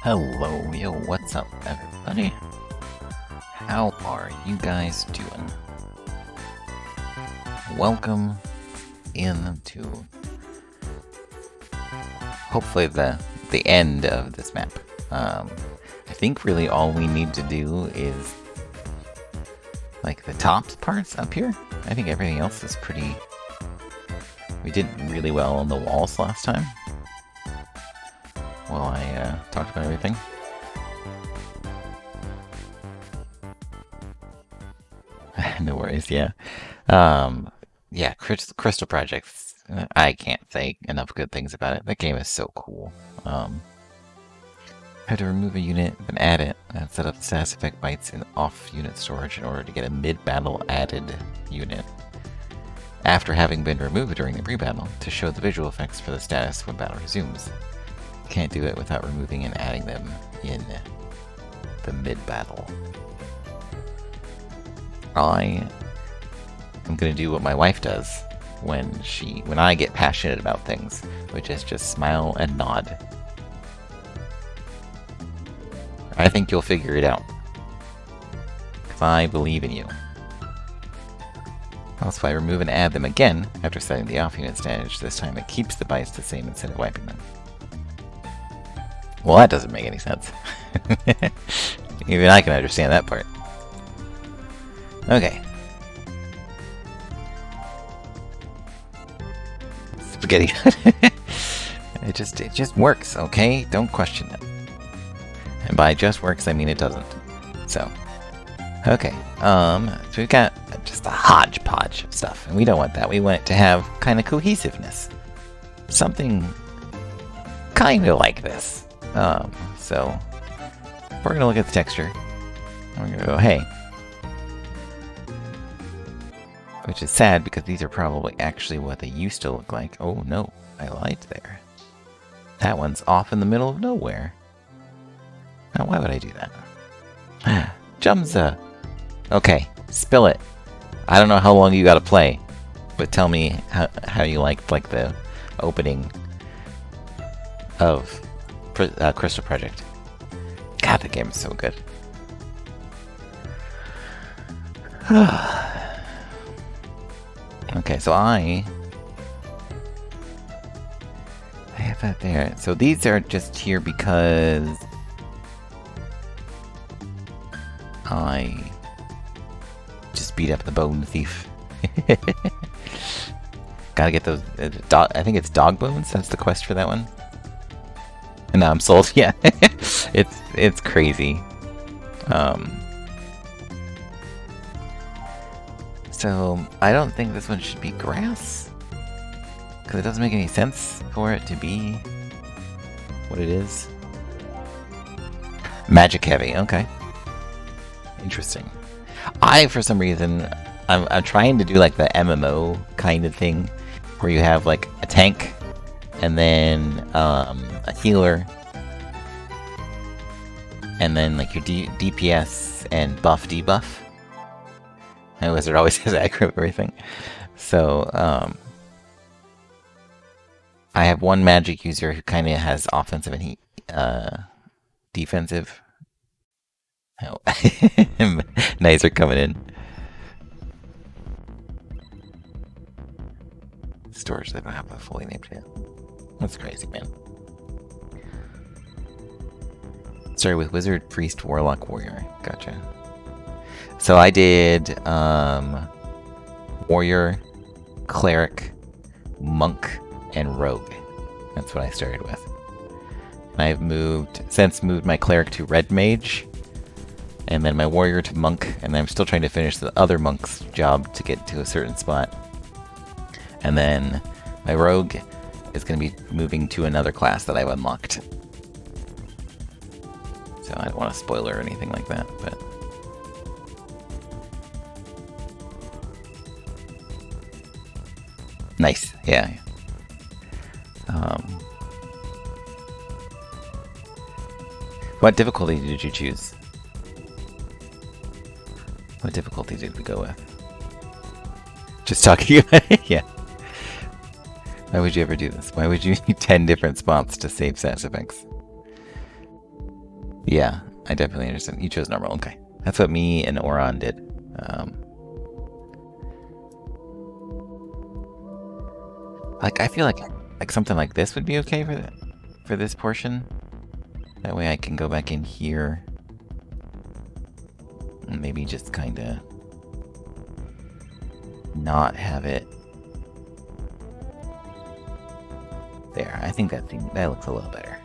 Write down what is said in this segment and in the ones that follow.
Hello, yo, what's up, everybody? How are you guys doing? Welcome into hopefully the end of this map. I think really all we need to do is like the top parts up here. I think everything else is pretty... We did really well on the walls last time. While I talked about everything. No worries, yeah. Yeah, Crystal Projects. I can't say enough good things about it. That game is so cool. Had to remove a unit, then add it, and set up the status effect bytes in off-unit storage in order to get a mid-battle added unit. After having been removed during the pre-battle, to show the visual effects for the status when battle resumes. Can't do it without removing and adding them in the mid-battle. I am going to do what my wife does when I get passionate about things, which is just smile and nod. I think you'll figure it out. Because I believe in you. Also, I remove and add them again after setting the off-unit status. This time it keeps the bytes the same instead of wiping them. Well, that doesn't make any sense. Even I can understand that part. Okay. Spaghetti. It just works, okay? Don't question it. And by just works, I mean it doesn't. So, okay. So we've got just a hodgepodge of stuff, and we don't want that. We want it to have kind of cohesiveness. Something kind of like this. So we're going to look at the texture. We're going to go, hey. Which is sad because these are probably actually what they used to look like. Oh no, I lied there. That one's off in the middle of nowhere. Now why would I do that? Jumza! Okay, spill it. I don't know how long you gotta play, but tell me how you liked like the opening of Crystal Project. God, the game is so good. Okay, so I have that there. So these are just here because I just beat up the bone thief. Gotta get those. I think it's dog bones. That's the quest for that one. And now I'm sold. Yeah, it's crazy. So I don't think this one should be grass because it doesn't make any sense for it to be what it is. Magic heavy. Okay. Interesting. For some reason, I'm trying to do like the MMO kind of thing, where you have like a tank, and then a healer, and then like your DPS and buff debuff. My wizard always has aggro everything. So I have one magic user who kind of has offensive and defensive. Oh. Knights are coming in. Storage, they don't have a fully named yet. That's crazy, man. Started with Wizard, Priest, Warlock, Warrior. Gotcha. So I did Warrior, Cleric, Monk, and Rogue. That's what I started with. And I've since moved my Cleric to Red Mage, and then my Warrior to Monk, and I'm still trying to finish the other Monk's job to get to a certain spot. And then my Rogue is going to be moving to another class that I've unlocked. So I don't want to spoil or anything like that, but... Nice, yeah. What difficulty did you choose? What difficulty did we go with? Just talking about it? Yeah. Why would you ever do this? Why would you need 10 different spots to save status effects? Yeah, I definitely understand. You chose normal. Okay. That's what me and Oron did. Like, I feel like something like this would be okay for this portion. That way I can go back in here and maybe just kind of not have it there. I think that looks a little better.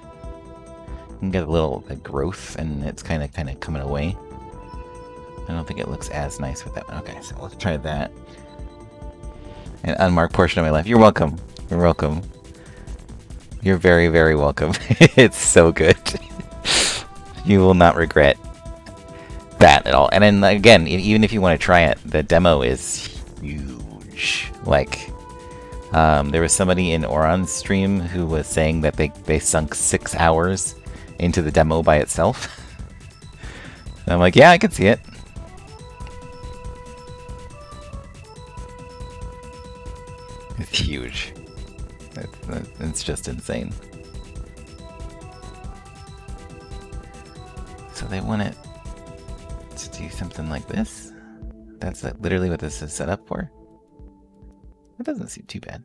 You can get a little growth, and it's kind of coming away. I don't think it looks as nice with that one. Okay, so let's try that. An unmarked portion of my life. You're welcome. You're welcome. You're very, very welcome. It's so good. You will not regret that at all. And then again, even if you want to try it, the demo is huge. Like, there was somebody in Oron's stream who was saying that they sunk 6 hours into the demo by itself. And I'm like, yeah, I can see it. It's huge. It's just insane. So they want it to do something like this? That's literally what this is set up for? That doesn't seem too bad.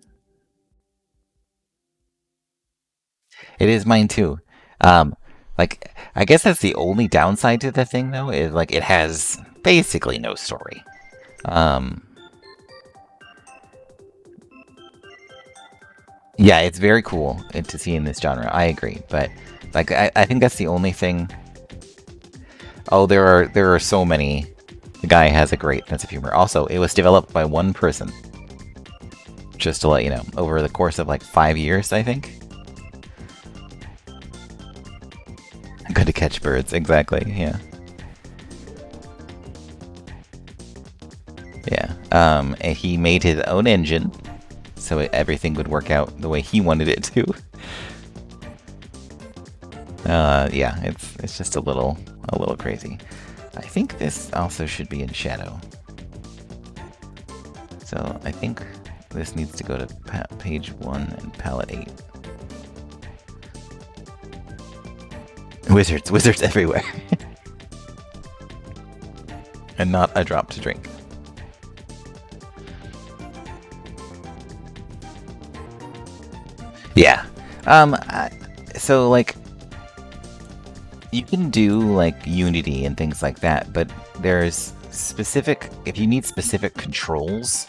It is mine too. Like, I guess that's the only downside to the thing, though, is, like, it has basically no story. Yeah, it's very cool to see in this genre. I agree, but, like, I think that's the only thing. Oh, there are so many. The guy has a great sense of humor. Also, it was developed by one person. Just to let you know, over the course of, like, 5 years, I think. Good to catch birds, exactly, yeah. Yeah, he made his own engine, so everything would work out the way he wanted it to. Yeah, it's just a little crazy. I think this also should be in shadow. So I think this needs to go to page 1 and palette 8. Wizards everywhere. And not a drop to drink. Yeah. So, like, you can do, like, Unity and things like that, but there's specific... If you need specific controls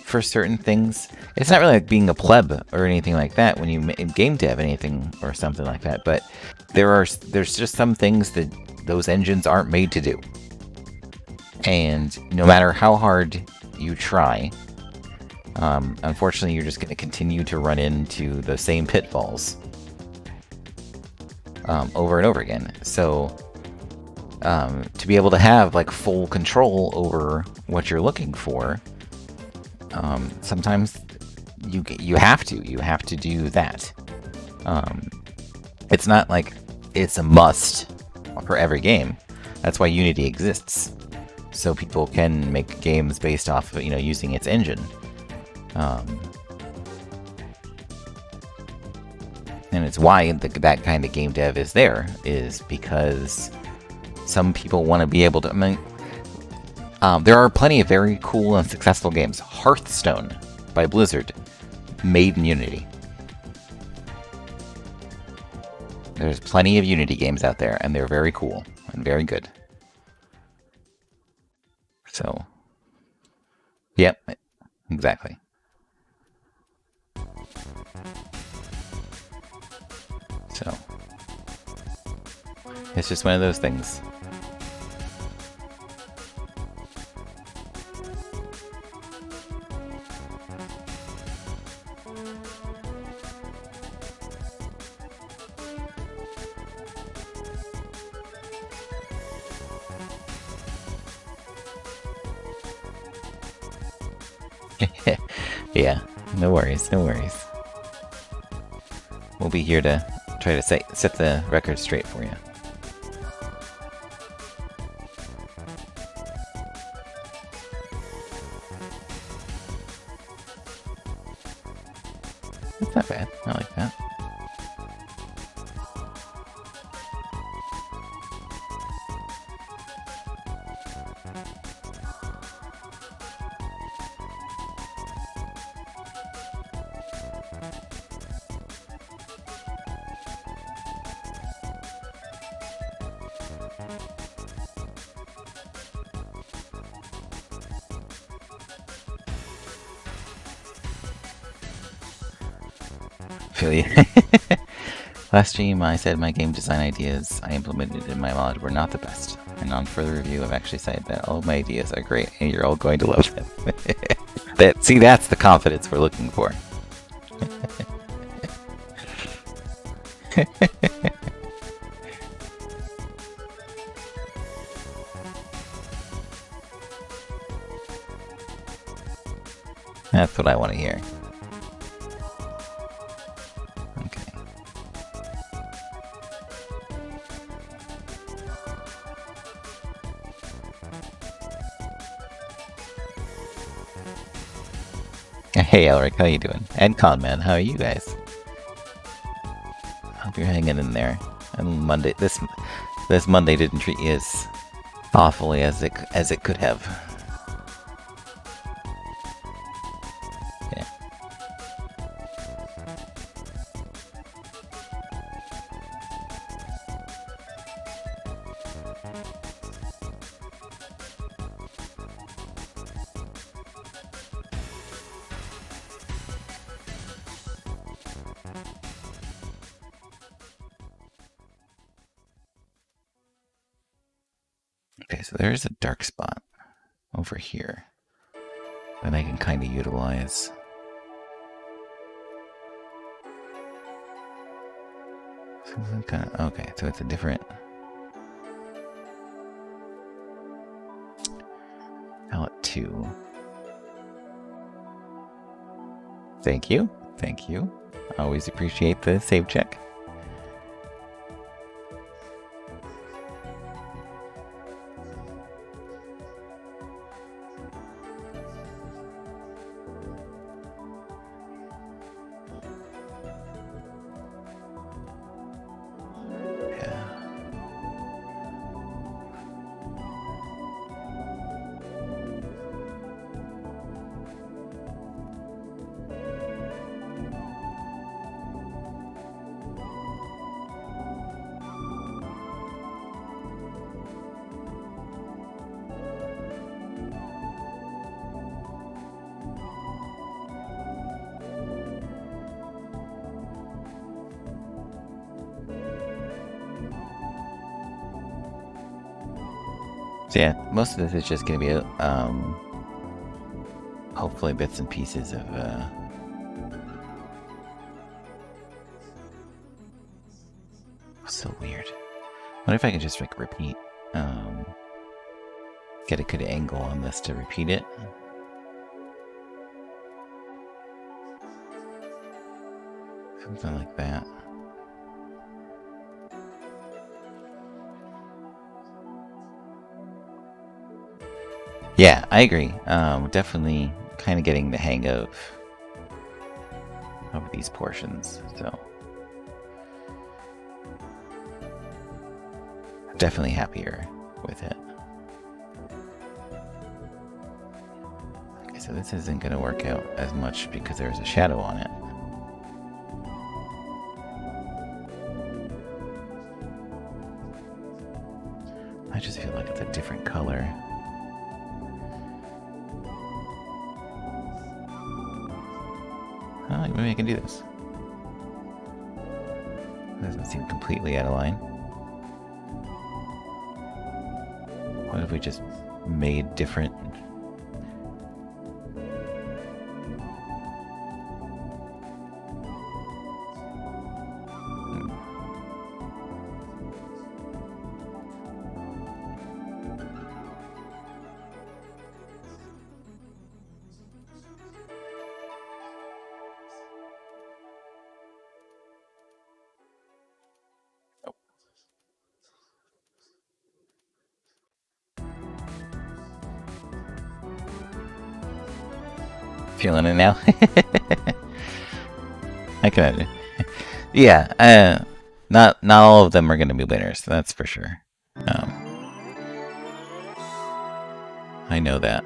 for certain things, it's not really like being a pleb or anything like that when you game dev anything or something like that, but there's just some things that those engines aren't made to do. And no matter how hard you try, unfortunately, you're just going to continue to run into the same pitfalls over and over again. So, to be able to have, like, full control over what you're looking for, sometimes you have to do that. It's not like it's a must for every game. That's why Unity exists, so people can make games based off of, using its engine. And it's why that kind of game dev is there, is because some people want to be able to... I mean, there are plenty of very cool and successful games. Hearthstone by Blizzard, made in Unity. There's plenty of Unity games out there, and they're very cool and very good. So, yep, exactly. So, it's just one of those things. Yeah, no worries, no worries. We'll be here to try to set the record straight for you. That's not bad. I like that. Feel you. Last stream, I said my game design ideas I implemented in my mod were not the best. And on further review, I've actually said that all my ideas are great and you're all going to love them. See, that's the confidence we're looking for. That's what I want to hear. Okay. Hey Elric, how you doing? And Conman, how are you guys? Hope you're hanging in there. And Monday, this Monday didn't treat you as awfully as it could have. Yeah. Okay, so there's a dark spot over here that I can kind of utilize. Okay, so it's a different palette 2. Thank you. Thank you. Always appreciate the save check. So yeah, most of this is just going to be, hopefully bits and pieces of, so weird. What if I can just, like, repeat, get a good angle on this to repeat it? Something like that. Yeah, I agree. Definitely kind of getting the hang of these portions, so I'm definitely happier with it. Okay, so this isn't going to work out as much because there's a shadow on it. I just feel like it's a different color. Oh, maybe I can do this. Doesn't seem completely out of line. What if we just made different... Feeling it now? I can imagine. Yeah, not all of them are going to be winners, that's for sure. I know that.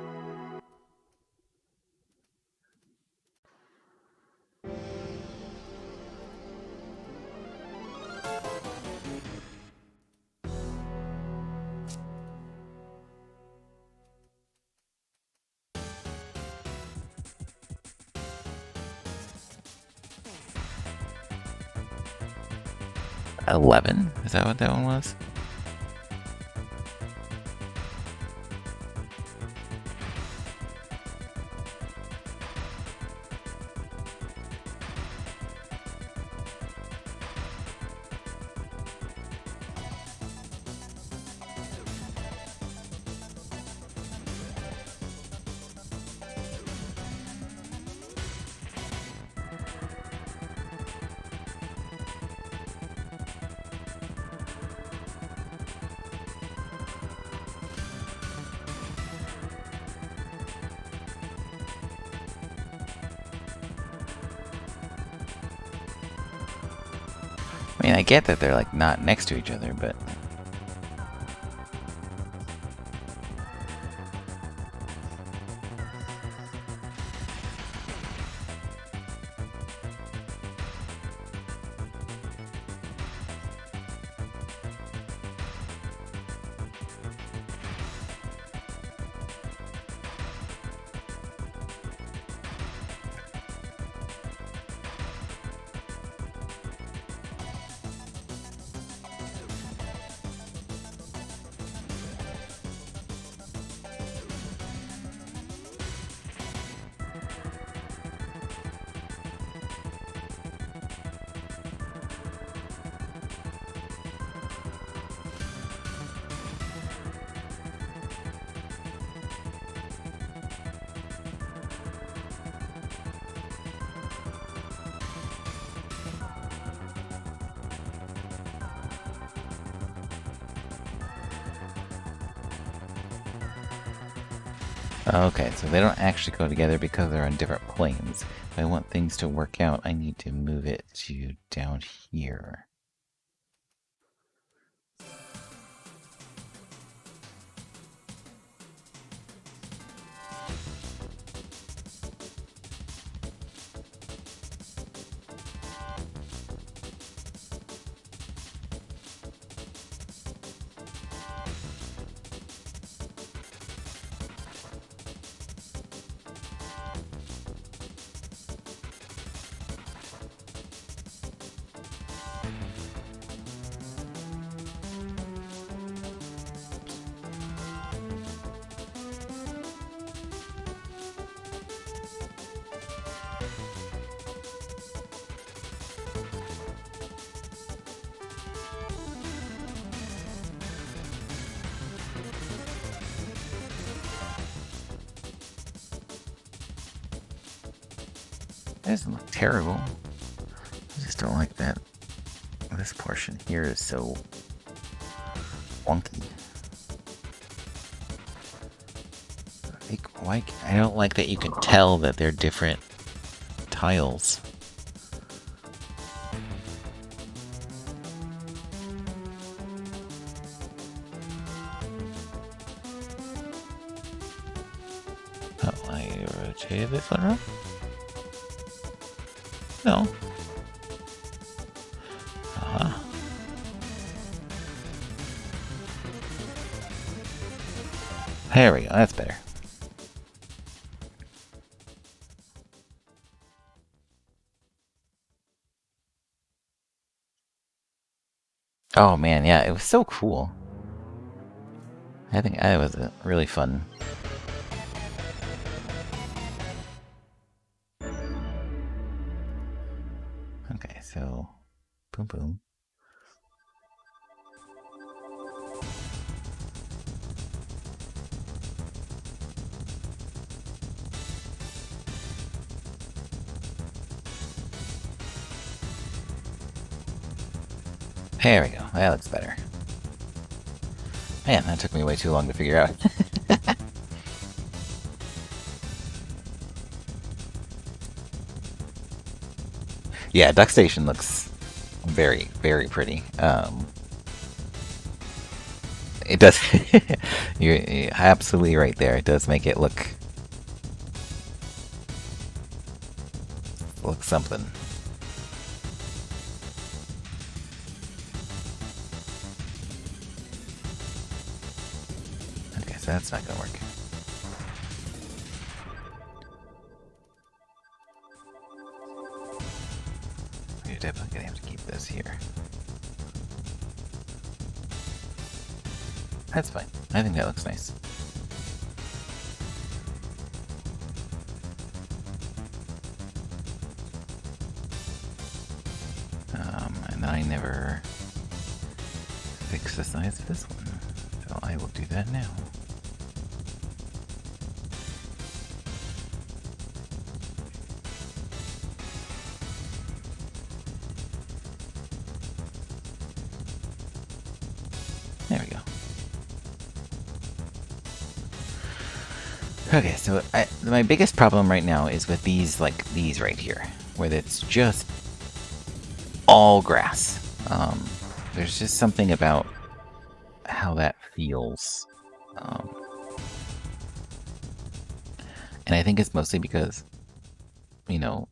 11? Is that what that one was? I mean, I get that they're like not next to each other, but okay, so they don't actually go together because they're on different planes. If I want things to work out, I need to move it to down here. That doesn't look terrible. I just don't like that. This portion here is so wonky. I don't like that you can tell that they're different tiles. Oh, I rotated this one wrong? No. Uh-huh. There we go, that's better. Oh man, yeah, it was so cool. I think that was really fun. Okay, so boom boom. There we go. That looks better. Man, that took me way too long to figure out. Yeah, Duck Station looks very, very pretty. It does. You're absolutely right there. It does make it look something. Okay, so that's not gonna work. You're definitely gonna have to keep this here. That's fine. I think that looks nice. And I never fixed the size of this one, so I will do that now. There we go. Okay, so my biggest problem right now is with these, like these right here, where it's just all grass. There's just something about how that feels. And I think it's mostly because, you know,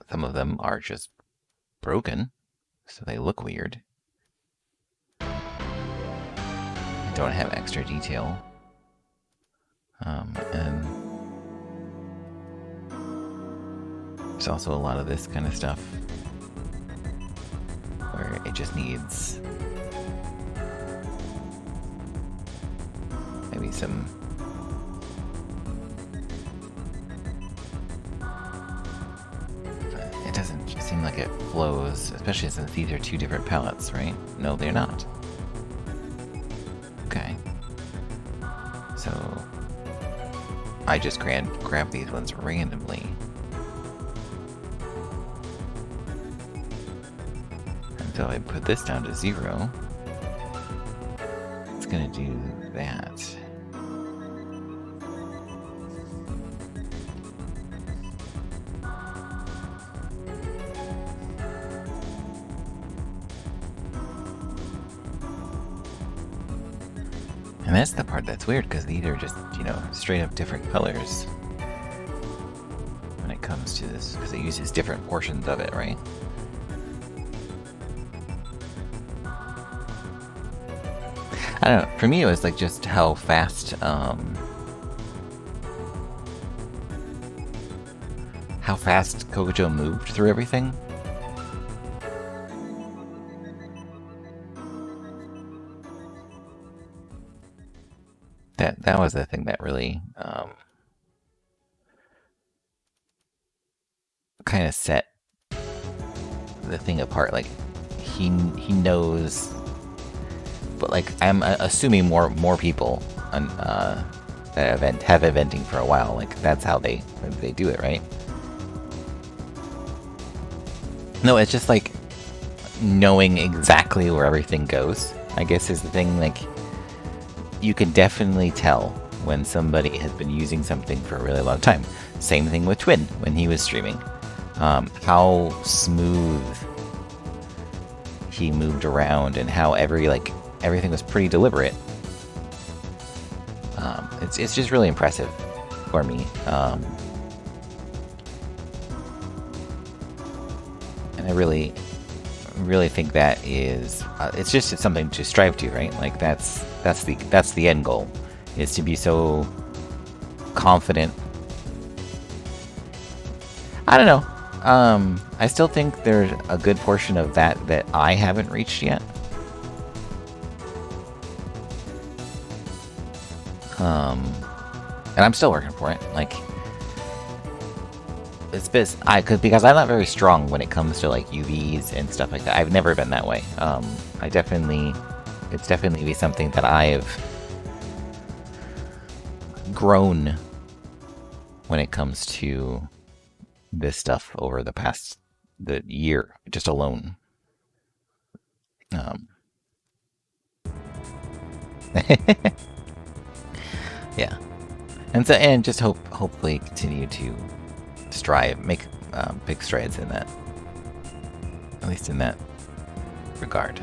some of them are just broken, so they look weird. I don't have extra detail. And there's also a lot of this kind of stuff where it just needs maybe some it doesn't seem like it flows, especially since these are two different palettes, right? No, they're not. Okay. So I just grab these ones randomly. And so I put this down to 0. It's gonna do that. And that's the part that's weird, because these are just, you know, straight up different colors when it comes to this, because it uses different portions of it, right? I don't know, for me it was like just how fast, Kokojo moved through everything. That was the thing that really kind of set the thing apart. Like he knows, but like I'm assuming more people that have eventing for a while. Like that's how they do it, right? No, it's just like knowing exactly where everything goes, I guess, is the thing. Like you can definitely tell when somebody has been using something for a really long time. Same thing with Twin when he was streaming. How smooth he moved around and how everything was pretty deliberate. It's just really impressive for me. And I really think that is it's something to strive to, right? Like that's the end goal, is to be so confident. I don't know. I still think there's a good portion of that I haven't reached yet. And I'm still working for it. Like because I'm not very strong when it comes to like UVs and stuff like that. I've never been that way. It's definitely something that I've grown when it comes to this stuff over the year just alone. Yeah, and just hopefully continue to make big strides in that, at least in that regard.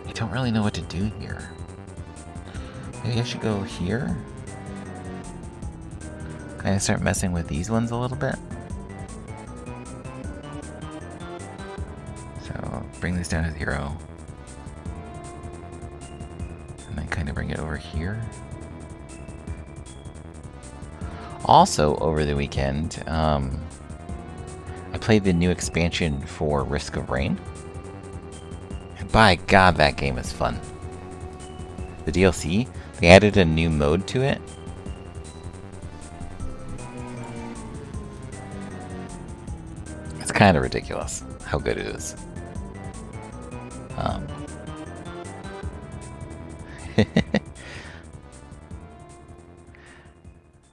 I don't really know what to do here. Maybe I should go here? Kind of start messing with these ones a little bit. So bring this down to 0. And then kind of bring it over here. Also, over the weekend, I played the new expansion for Risk of Rain. And by God, that game is fun. The DLC, they added a new mode to it. It's kind of ridiculous how good it is.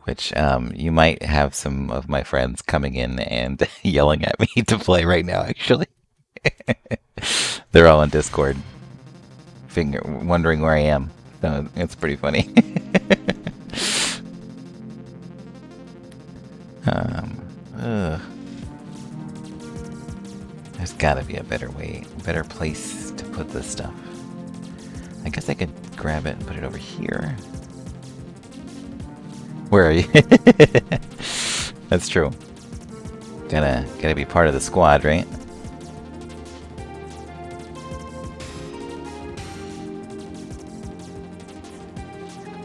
Which, you might have some of my friends coming in and yelling at me to play right now, actually. They're all on Discord, wondering where I am. So it's pretty funny. There's gotta be a better way, better place to put this stuff. I guess I could grab it and put it over here. Where are you? That's true. Gotta be part of the squad, right?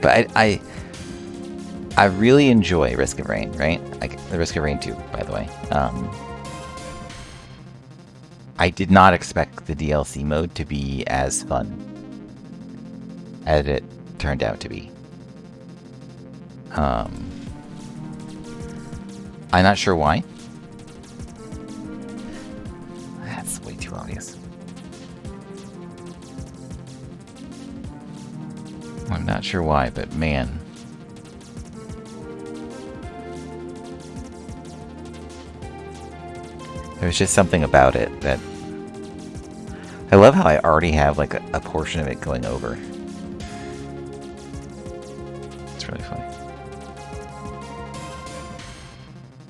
But I really enjoy Risk of Rain, right? Like the Risk of Rain 2, by the way. I did not expect the DLC mode to be as fun as it turned out to be. I'm not sure why. That's way too obvious. I'm not sure why, but man. There's just something about it that... I love how I already have like a portion of it going over. It's really funny.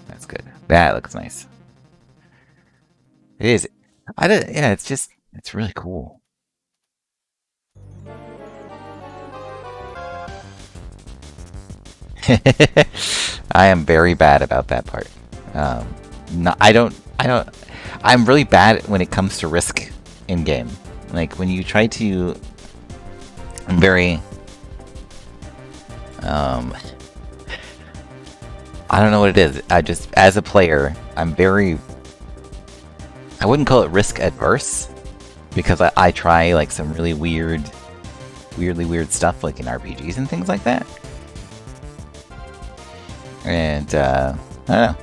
That's good. That looks nice. It is. Yeah, it's just, it's really cool. I am very bad about that part. No, I'm really bad when it comes to risk in game. Like when you try to, I'm very, I don't know what it is. I just, as a player, I'm very, I wouldn't call it risk adverse, because I try like some really weirdly weird stuff like in RPGs and things like that. And, I don't know.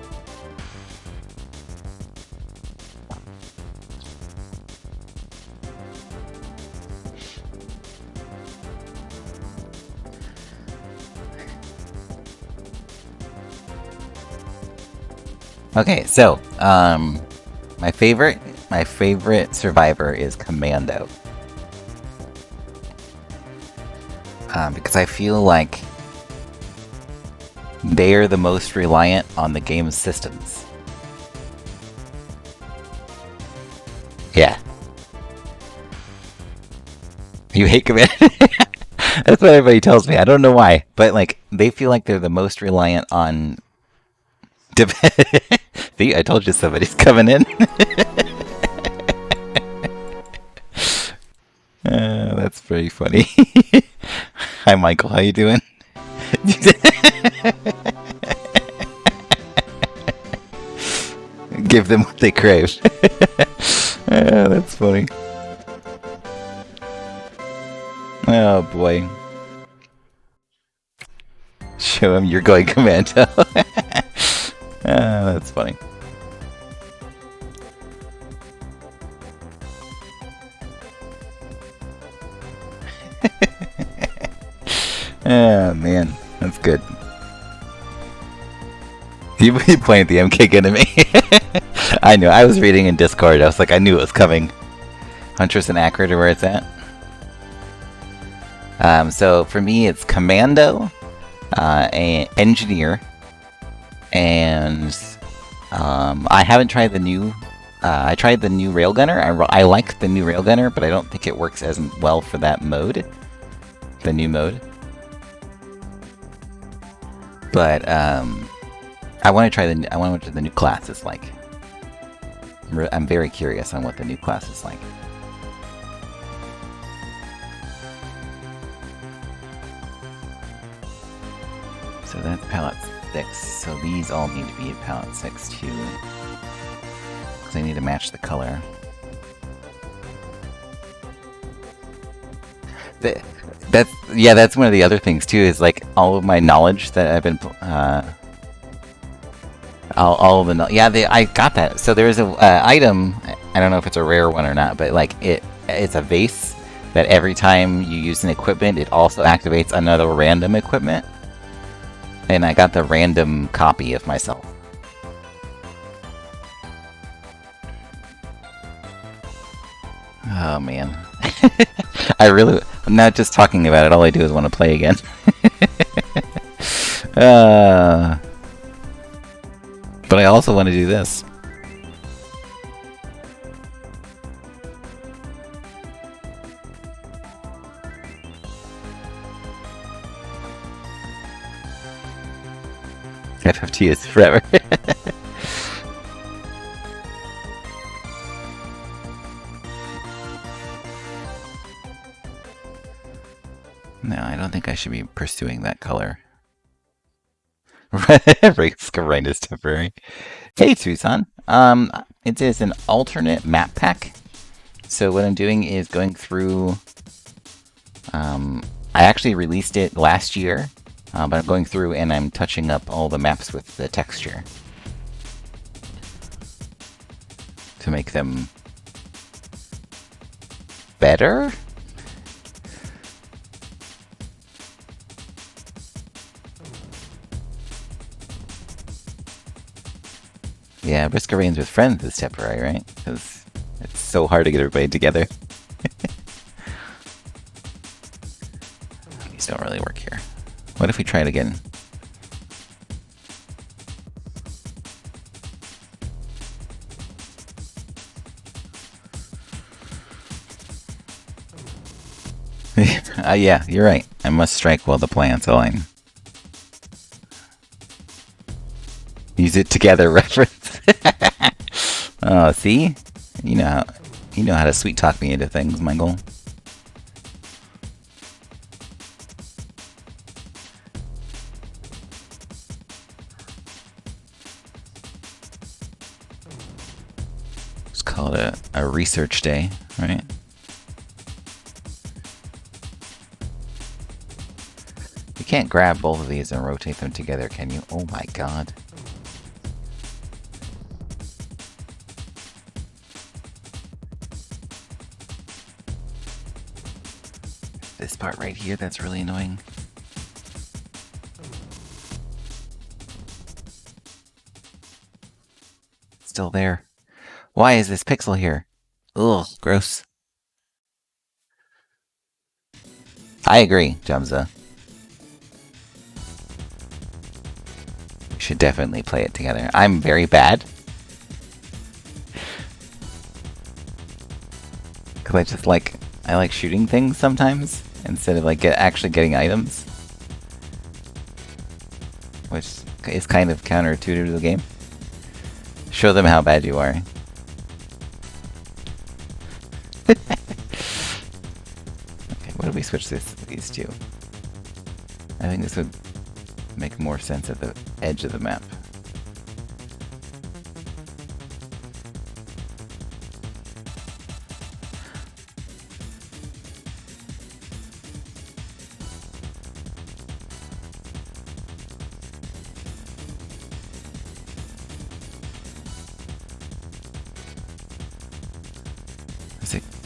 Okay, so, my favorite survivor is Commando. Because I feel like they are the most reliant on the game's systems. Yeah. You hate Commando? That's what everybody tells me. I don't know why, but like, they feel like they're the most reliant on... See, I told you somebody's coming in. That's pretty funny. Hi, Michael. How you doing? Give them what they crave. That's funny. Oh boy. Show him you're going Commando. That's funny. Oh man, that's good. You pointed the MK gun at me. I knew. I was reading in Discord. I was like, I knew it was coming. Huntress and Accurate are where it's at. So for me, it's Commando, Engineer, and I haven't tried the new. I tried the new Railgunner. I like the new Railgunner, but I don't think it works as well for that mode. The new mode. But I want to try I want to know what the new class is like. I'm very curious on what the new class is like. So that's pallets 6, so these all need to be at palette 6 too. Because I need to match the color. That's one of the other things too, is like all of my knowledge that I've been I got that. So there's a item, I don't know if it's a rare one or not, but like it's a vase that every time you use an equipment, it also activates another random equipment. And I got the random copy of myself. Oh man. I'm not just talking about it, all I do is want to play again. But I also want to do this. FFT is forever. No, I don't think I should be pursuing that color. Rain is temporary. Hey, Tucson. It is an alternate map pack. So what I'm doing is going through... I actually released it last year, but I'm going through and I'm touching up all the maps with the texture to make them better? Yeah, Risk of Rains with friends is temporary, right? Because it's so hard to get everybody together. These don't really work here. What if we try it again? Yeah, you're right. I must strike while the plants align. Use it together reference. Oh, see? You know how to sweet talk me into things, Michael. Let's call it a research day, right? You can't grab both of these and rotate them together, can you? Oh my god. This part right here, that's really annoying. Still there. Why is this pixel here? Ugh, gross. I agree, Jamza. We should definitely play it together. I'm very bad. Because I like shooting things sometimes, instead of like actually getting items. Which is kind of counterintuitive to the game. Show them how bad you are. Okay, what do we switch these to? I think this would make more sense at the edge of the map.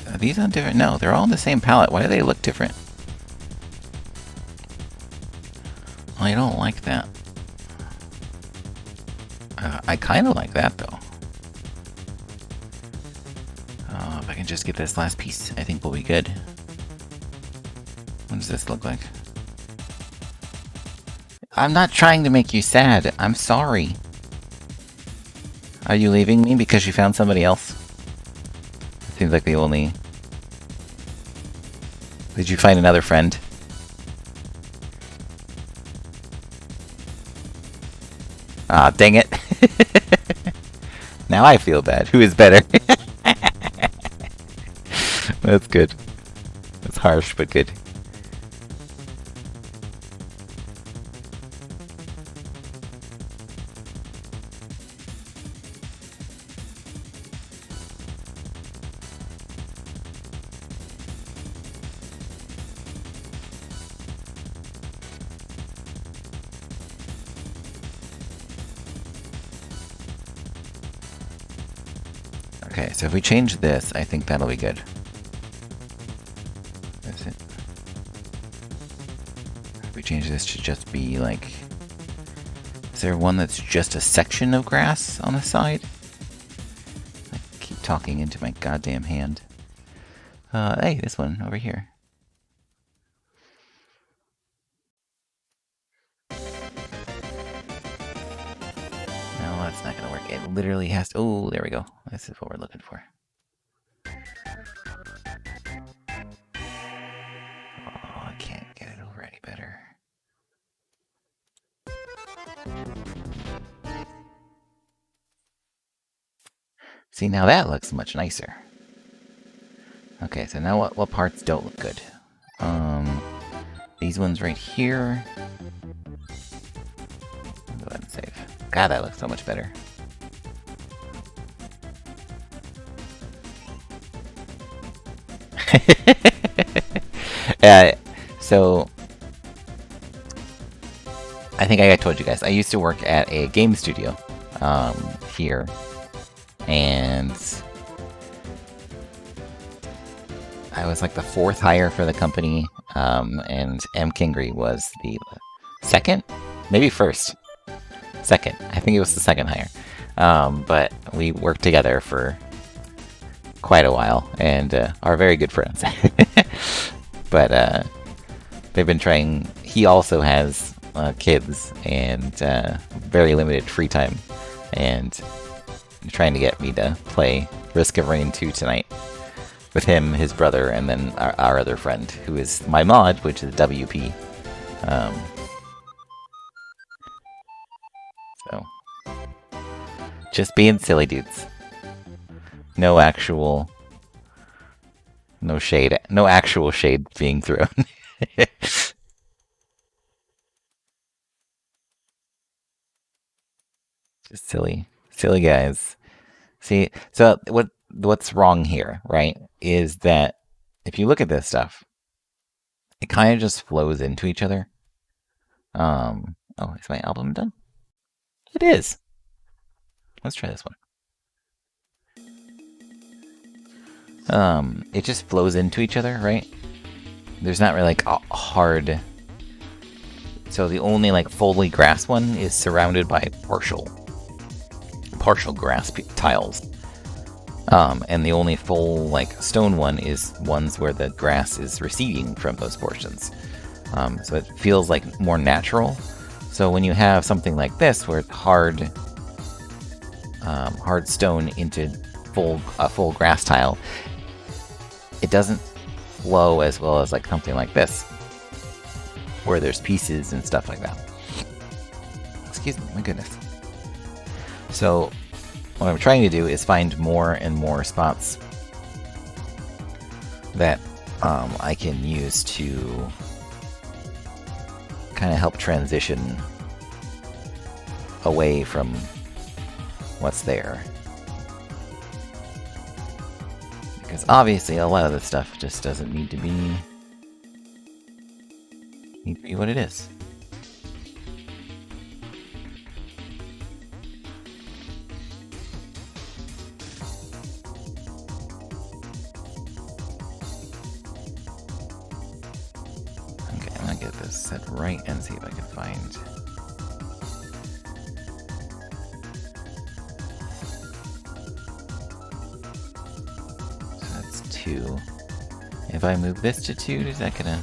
Are these on different? No, they're all on the same palette. Why do they look different? I don't like that. I kind of like that, though. If I can just get this last piece, I think we'll be good. What does this look like? I'm not trying to make you sad. I'm sorry. Are you leaving me because you found somebody else? It seems like the only... Did you find another friend? Ah, dang it. Now I feel bad. Who is better? That's good. That's harsh, but good. Okay, so if we change this, I think that'll be good. That's it. If we change this to just be like... Is there one that's just a section of grass on the side? I keep talking into my goddamn hand. Hey, this one over here. No, that's not gonna work. It literally has to... Oh, there we go. This is what we're looking for. Oh, I can't get it over any better. See, now that looks much nicer. Okay, so now what parts don't look good? These ones right here. Go ahead and save. God, that looks so much better. So I think I told you guys, I used to work at a game studio here, and I was like the 4th hire for the company, and M. Kingry was the 2nd? Maybe 1st. 2nd. I think it was the 2nd hire. But we worked together for quite a while, and are very good friends. But they've been trying... He also has kids, and very limited free time, and trying to get me to play Risk of Rain 2 tonight. With him, his brother, and then our other friend, who is my mod, which is WP. So, just being silly dudes. No actual shade being thrown. Just silly guys. See, so what's wrong here, right, is that if you look at this stuff, it kind of just flows into each other. Oh, is my album done? It is. Let's try this one. It just flows into each other, right? There's not really like a hard... So the only like fully grass one is surrounded by partial grass tiles. And the only full like stone one is ones where the grass is receding from those portions. So it feels like more natural. So when you have something like this, where it's hard stone into a full grass tile, it doesn't flow as well as like something like this, where there's pieces and stuff like that. Excuse me, my goodness. So what I'm trying to do is find more and more spots that I can use to kind of help transition away from what's there. Because obviously a lot of this stuff just doesn't need to be what it is. Okay, I'm gonna get this set right and see if I can find... So that's 2. If I move this to 2, is that gonna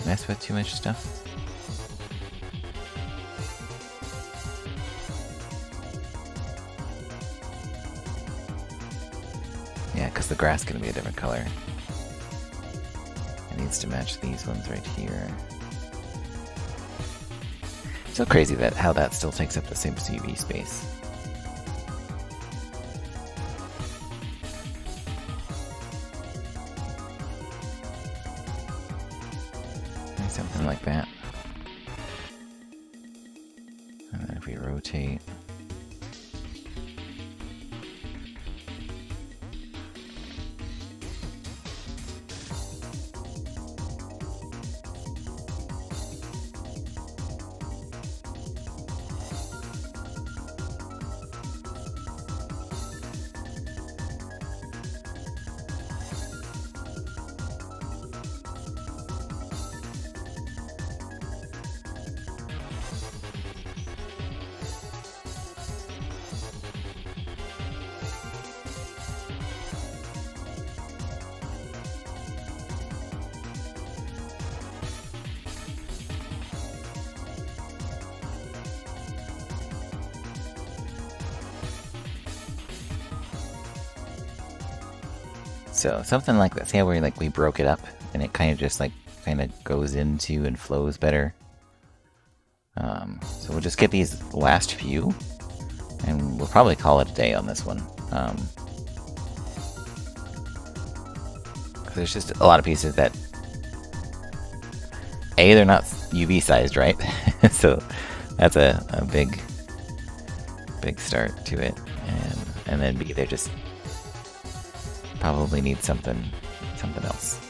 mess with too much stuff? Yeah, because the grass is going to be a different color. It needs to match these ones right here. So crazy that how that still takes up the same CV space. Something like that. And then if we rotate... So something like that. See how we broke it up and it kind of just kind of goes into and flows better. So we'll just get these last few, and we'll probably call it a day on this one. There's just a lot of pieces that they're not UV sized, right? So that's a big start to it, and then B, they just probably need something else.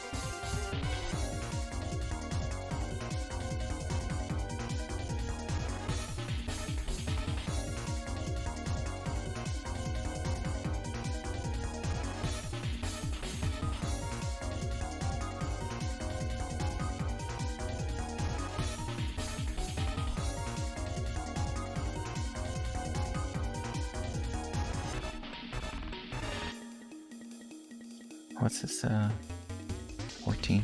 What's this, 14?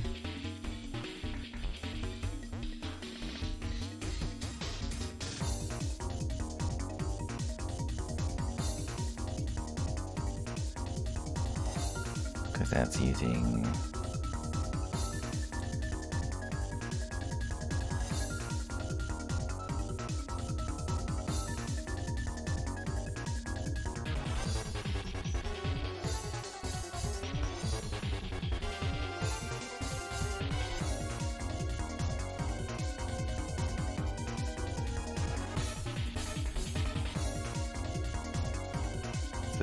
Because that's using...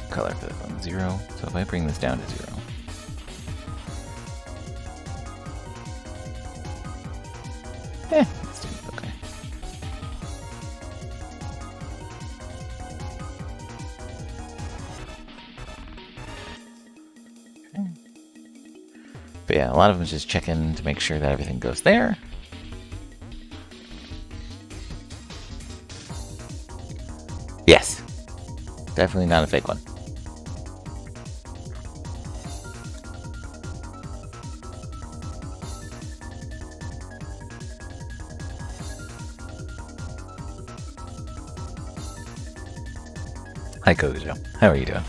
color for this one, 0. So if I bring this down to 0, it's doing okay. Okay. But yeah, a lot of them just checking to make sure that everything goes there. Yes, definitely not a fake one. Hi, Kojo. How are you doing?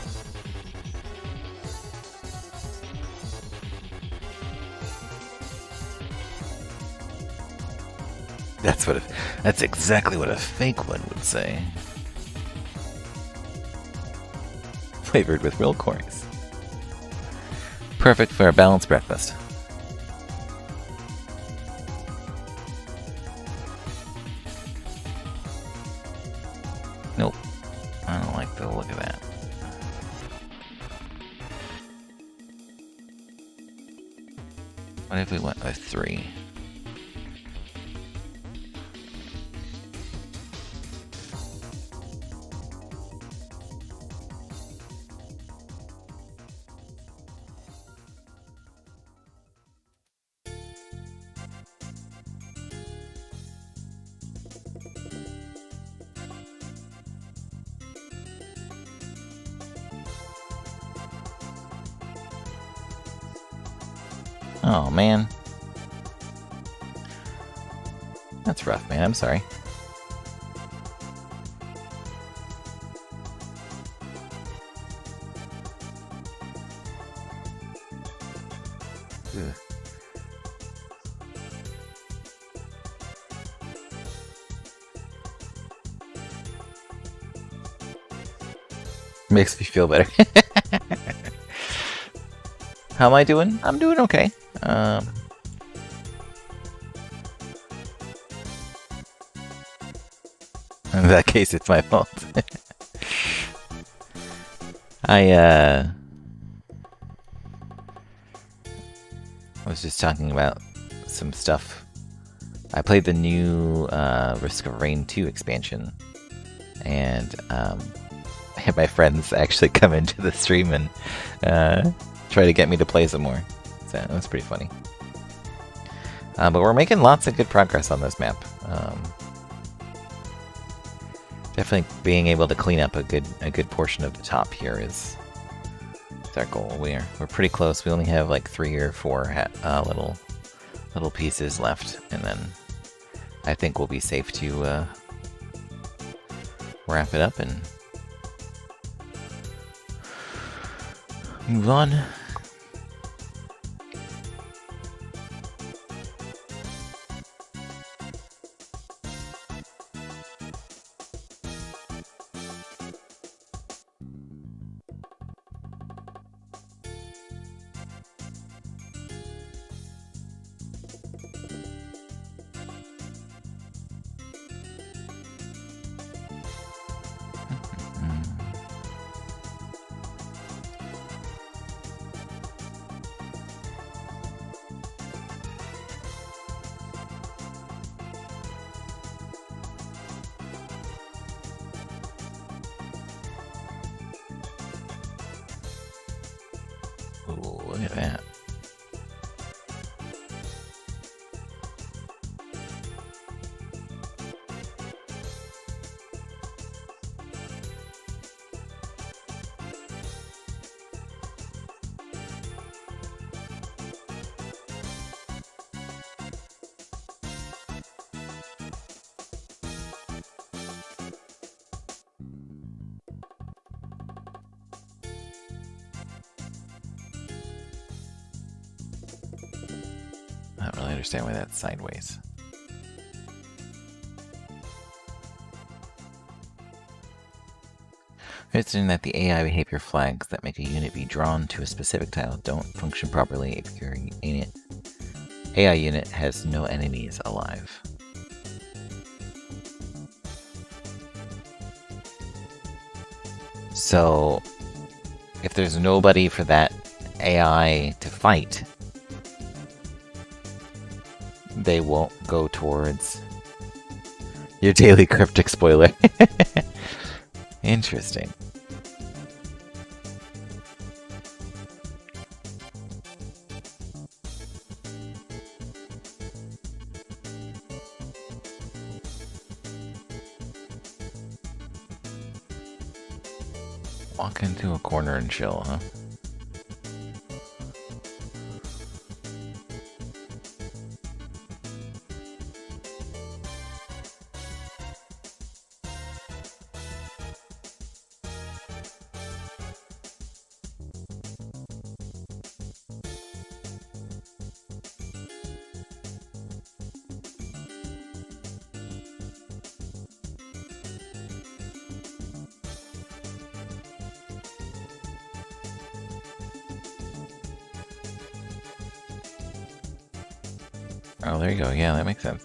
That's exactly what a fake one would say. Flavored with real corns. Perfect for a balanced breakfast. Nope. I don't like the look of that. What if we went with 3? Oh, man. That's rough, man. I'm sorry. Ugh. Makes me feel better. How am I doing? I'm doing okay. In that case, it's my fault. I was just talking about some stuff. I played the new Risk of Rain 2 expansion, and I had my friends actually come into the stream and try to get me to play some more. So it was pretty funny. But we're making lots of good progress on this map. Definitely being able to clean up a good portion of the top here is our goal. We're pretty close. We only have like 3 or 4 little pieces left, and then I think we'll be safe to wrap it up and move on. Ooh, look at that. I don't really understand why that's sideways. It's in that the AI behavior flags that make a unit be drawn to a specific tile don't function properly if your AI unit has no enemies alive. So, if there's nobody for that AI to fight, they won't go towards your daily cryptic spoiler. Interesting. Walk into a corner and chill, huh? Oh, there you go. Yeah, that makes sense.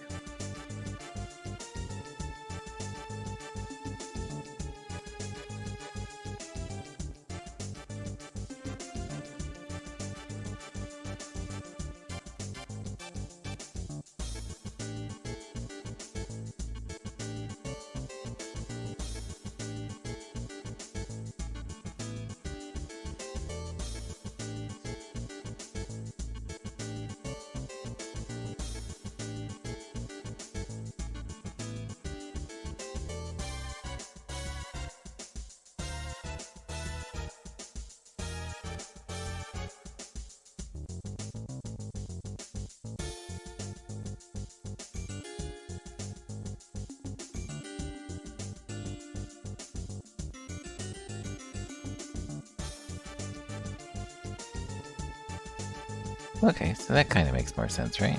Okay, so that kind of makes more sense, right?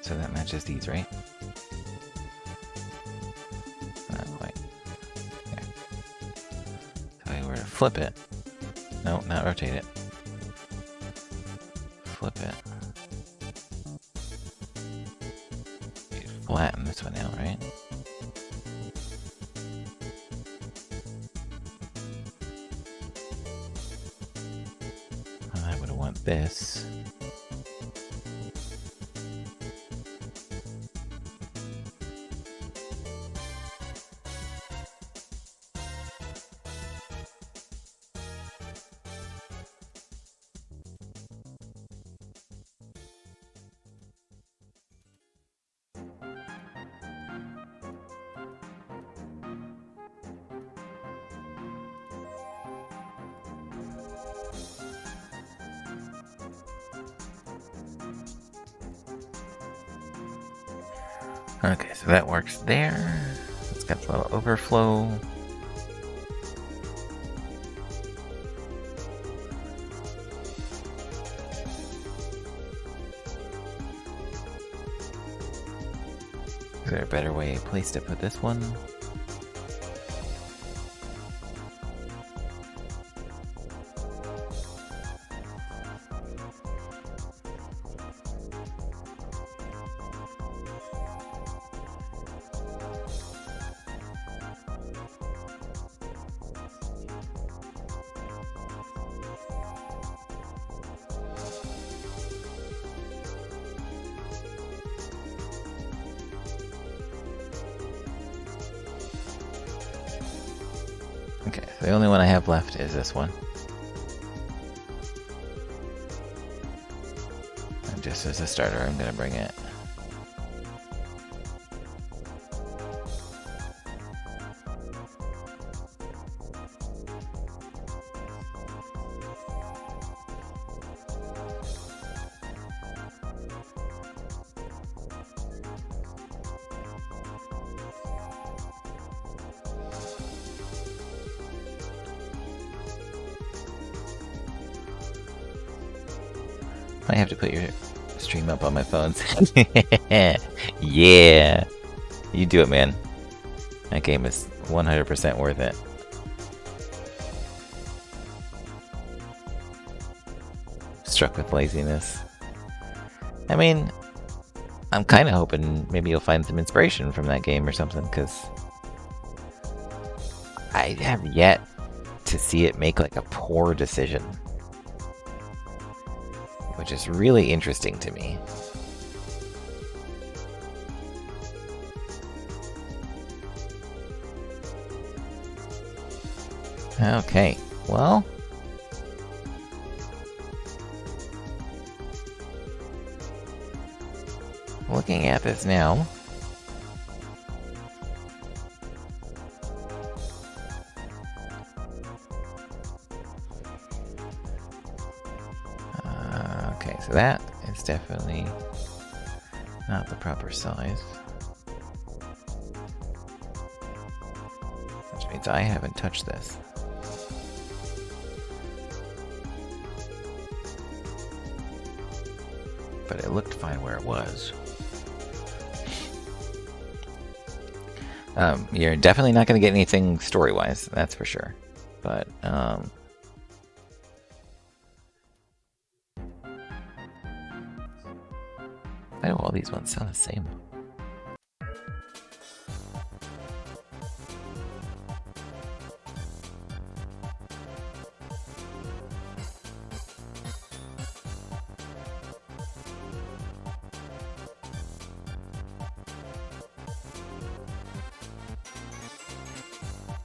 So that matches these, right? Not quite. Yeah. So if I were to flip it. No, not rotate it. Flip it. You flatten this one out, right? I would want this. Okay, so that works there. It's got a little overflow. Is there a better place to put this one? Okay, so the only one I have left is this one. And just as a starter, I'm gonna bring it. I have to put your stream up on my phones. Yeah! You do it, man. That game is 100% worth it. Struck with laziness. I mean, I'm kind of hoping maybe you'll find some inspiration from that game or something, because I have yet to see it make like a poor decision. Which is really interesting to me. Okay, well... looking at this now... okay, so that is definitely not the proper size. Which means I haven't touched this. But it looked fine where it was. You're definitely not going to get anything story-wise, that's for sure. But, I know all these ones sound the same.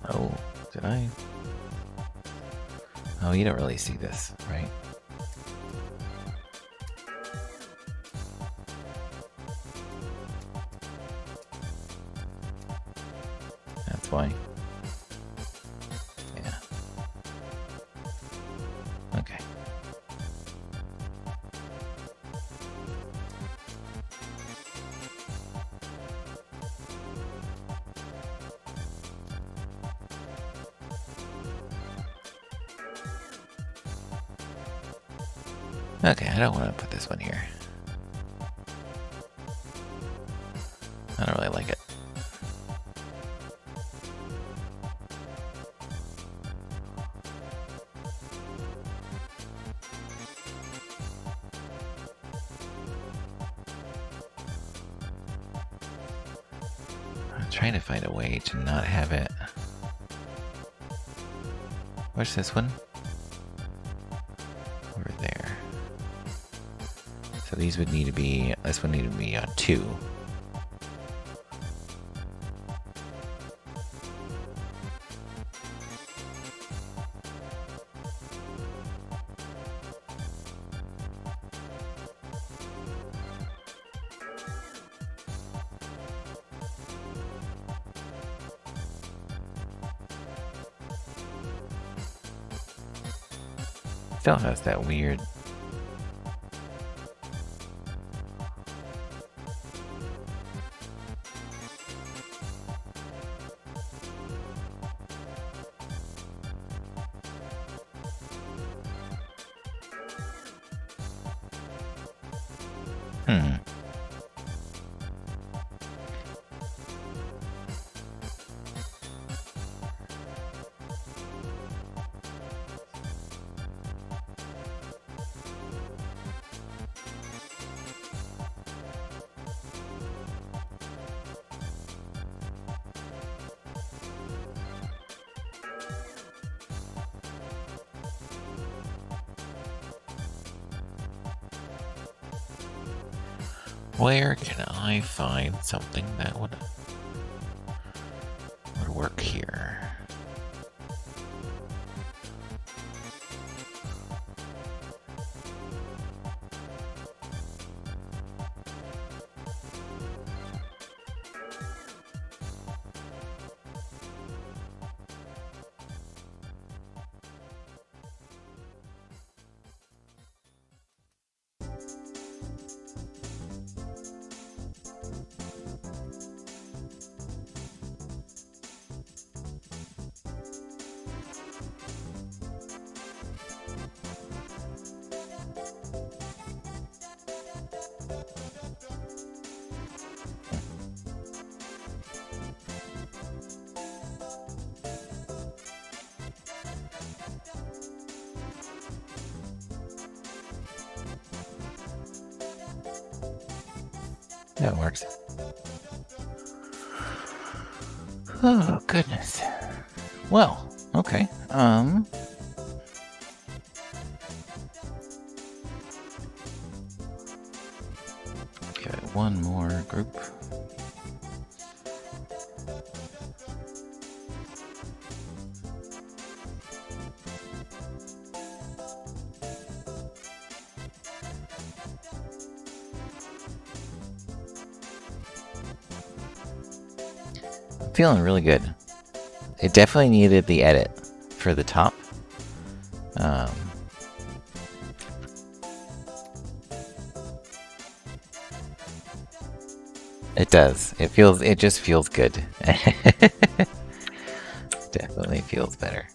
Oh, did I? Oh, you don't really see this, right? That's why. Yeah. Okay. Okay, I don't want to put this one here. I don't really like it. I'm trying to find a way to not have it. Where's this one? Over there. So these would need to be, this one needed to be on 2. Still has that weird... Where can I find something that would work here? That works. Oh, goodness. Well, okay. Okay, one more group. Feeling really good. It definitely needed the edit for the top. It does. It just feels good. Definitely feels better.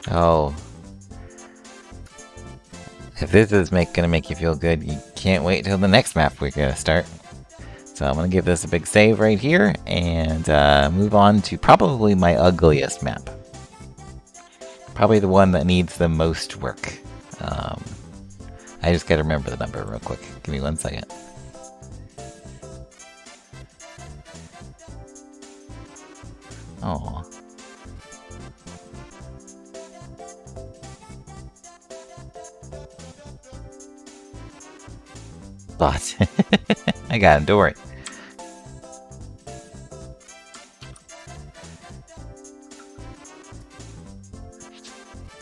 Oh. If this is gonna make you feel good, you can't wait till the next map we're gonna start. So I'm gonna give this a big save right here, and move on to probably my ugliest map. Probably the one that needs the most work. I just gotta remember the number real quick. Give me 1 second. Oh. But I got him, don't worry.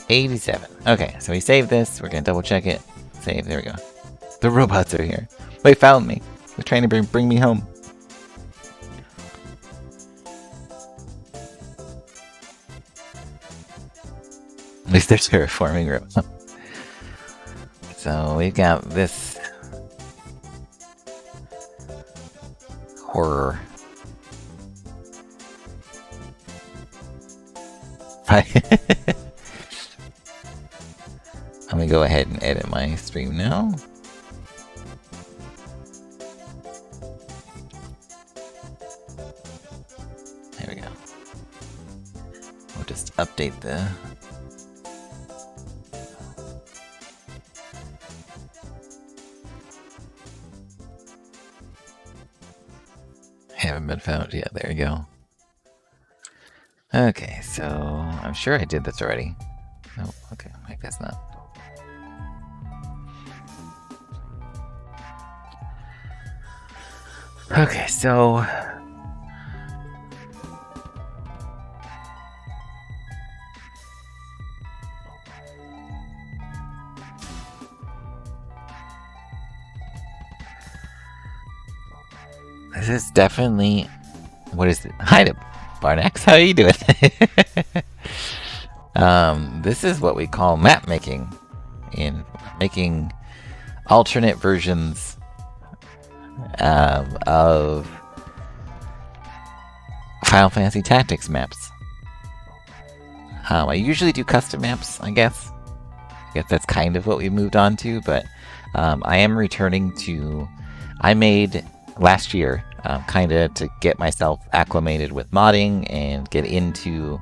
$87. Okay, so we saved this. We're gonna double check it. Save. There we go. The robots are here. They found me. They're trying to bring me home. At least they're terraforming robots. So we've got this horror. Let me go ahead and edit my stream now. There we go. We'll just update the... Haven't been found yet. There you go. Okay, so I'm sure I did this already. Oh, okay, I guess not. Okay, so this is definitely... What is it? Hi to Barnax, how are you doing? This is what we call map making. In making alternate versions of Final Fantasy Tactics maps. I usually do custom maps, I guess. I guess that's kind of what we moved on to, but I am returning to... I made last year, kind of to get myself acclimated with modding and get into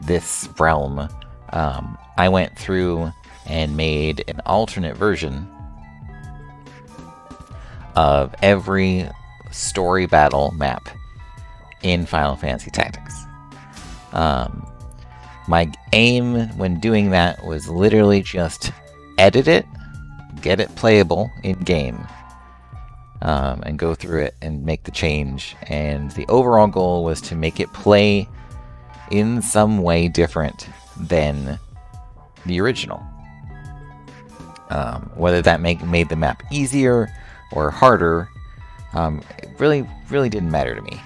this realm. I went through and made an alternate version of every story battle map in Final Fantasy Tactics. My aim when doing that was literally just edit it, get it playable in-game, and go through it and make the change. And the overall goal was to make it play in some way different than the original. Whether that made the map easier or harder, it really didn't matter to me.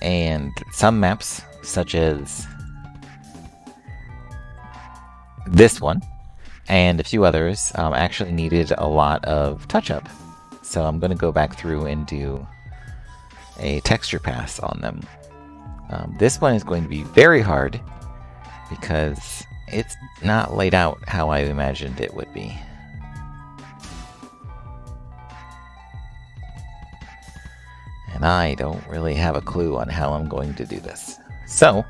And some maps, such as this one, and a few others, actually needed a lot of touch-up. So I'm going to go back through and do a texture pass on them. This one is going to be very hard, because it's not laid out how I imagined it would be. And I don't really have a clue on how I'm going to do this. So,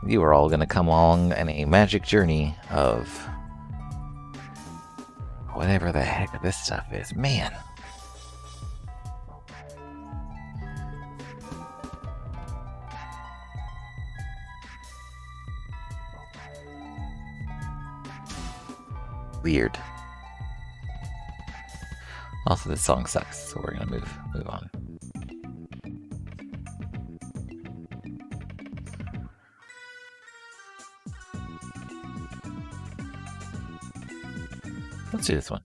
you are all going to come along in a magic journey of whatever the heck this stuff is. Man. Weird. Also, this song sucks, so we're gonna move on. Let's do this one.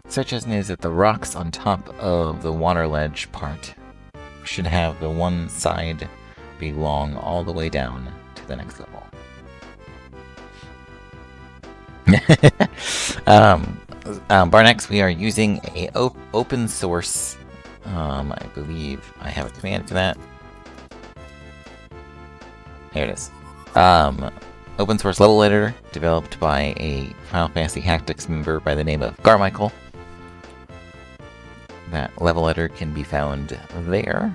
Suggestion is that the rocks on top of the water ledge part should have the one side be long all the way down to the next level. Barnex, we are using a open source. I believe I have a command for that. Here it is. Open source level editor developed by a Final Fantasy Tactics member by the name of Carmichael. That level editor can be found there.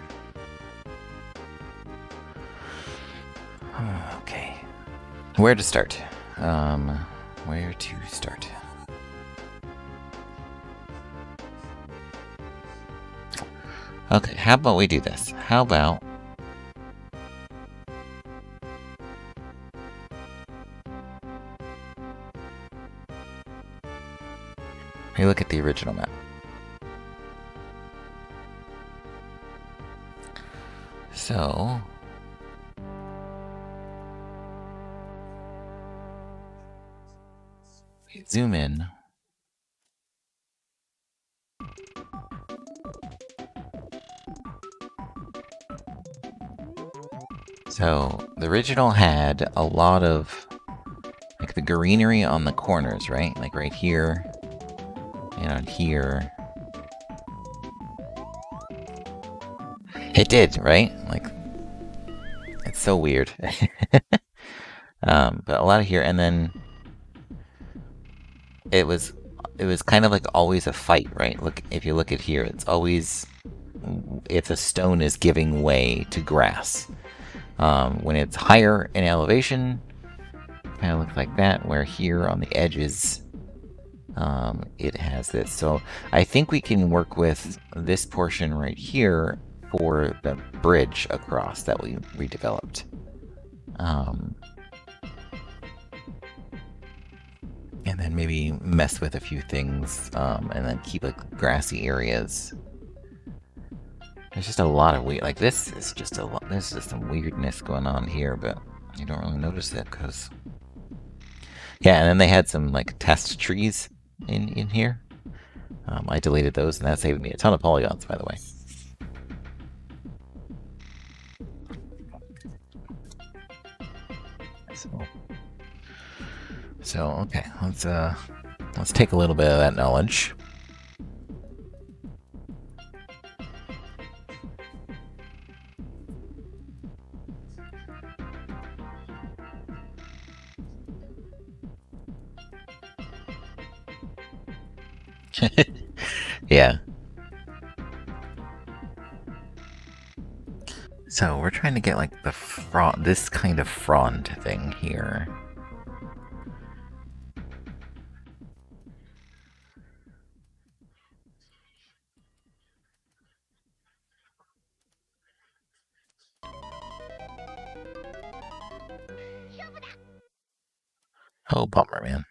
Okay. Where to start? Where to start? Okay, how about we do this? How about we look at the original map? So we zoom in. So the original had a lot of like the greenery on the corners, right? Like right here and on here. It did, right? Like, it's so weird. But a lot of here, and then it was kind of like always a fight, right? Look, if you look at here, it's always if a stone is giving way to grass. When it's higher in elevation, kind of looks like that. Where here on the edges, it has this. So I think we can work with this portion right here for the bridge across that we redeveloped. And then maybe mess with a few things, and then keep like grassy areas. There's just a lot of weird, like this is just a lot, there's just some weirdness going on here, but you don't really notice it because, yeah, and then they had some like test trees in here. I deleted those, and that saved me a ton of polygons, by the way. So okay, let's take a little bit of that knowledge. Yeah. So we're trying to get like the frond, this kind of frond thing here. Oh, bummer, man.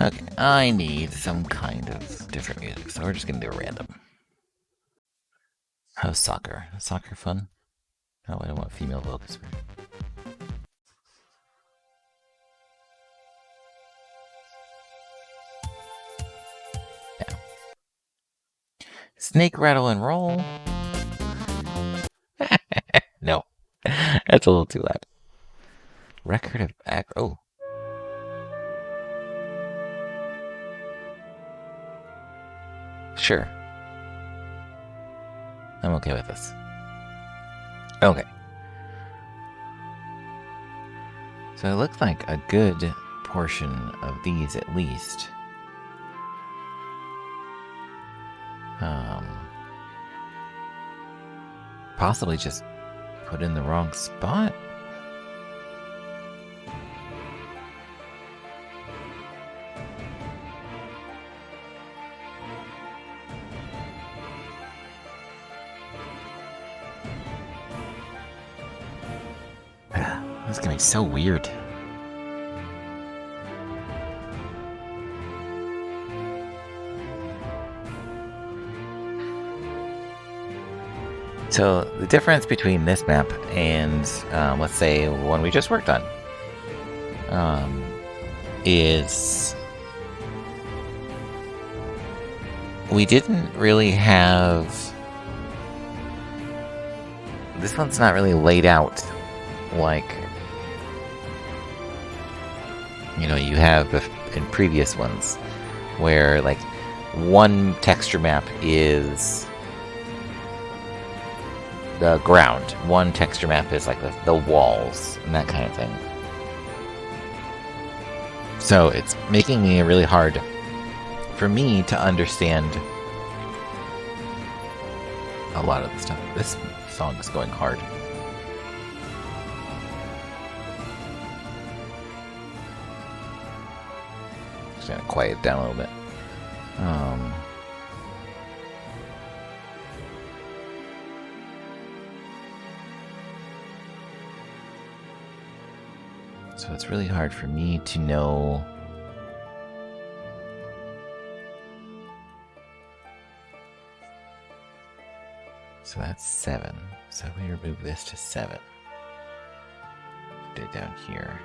Okay, I need some kind of different music, so we're just gonna do a random. Oh, soccer. Is soccer fun? Oh, I don't want female vocals. Yeah. Snake, rattle, and roll. No. That's a little too loud. Record of oh. Sure. I'm okay with this. Okay. So it looks like a good portion of these, at least, possibly just put in the wrong spot. This is gonna be so weird. So the difference between this map and, let's say, one we just worked on, is we didn't really have... This one's not really laid out like, you know, you have in previous ones, where, like, one texture map is the ground, one texture map is like the walls and that kind of thing. So it's making me really hard for me to understand a lot of the stuff. This song is going hard. Just gonna quiet it down a little bit. So it's really hard for me to know so that's 7. So we remove this to 7. Put it down here.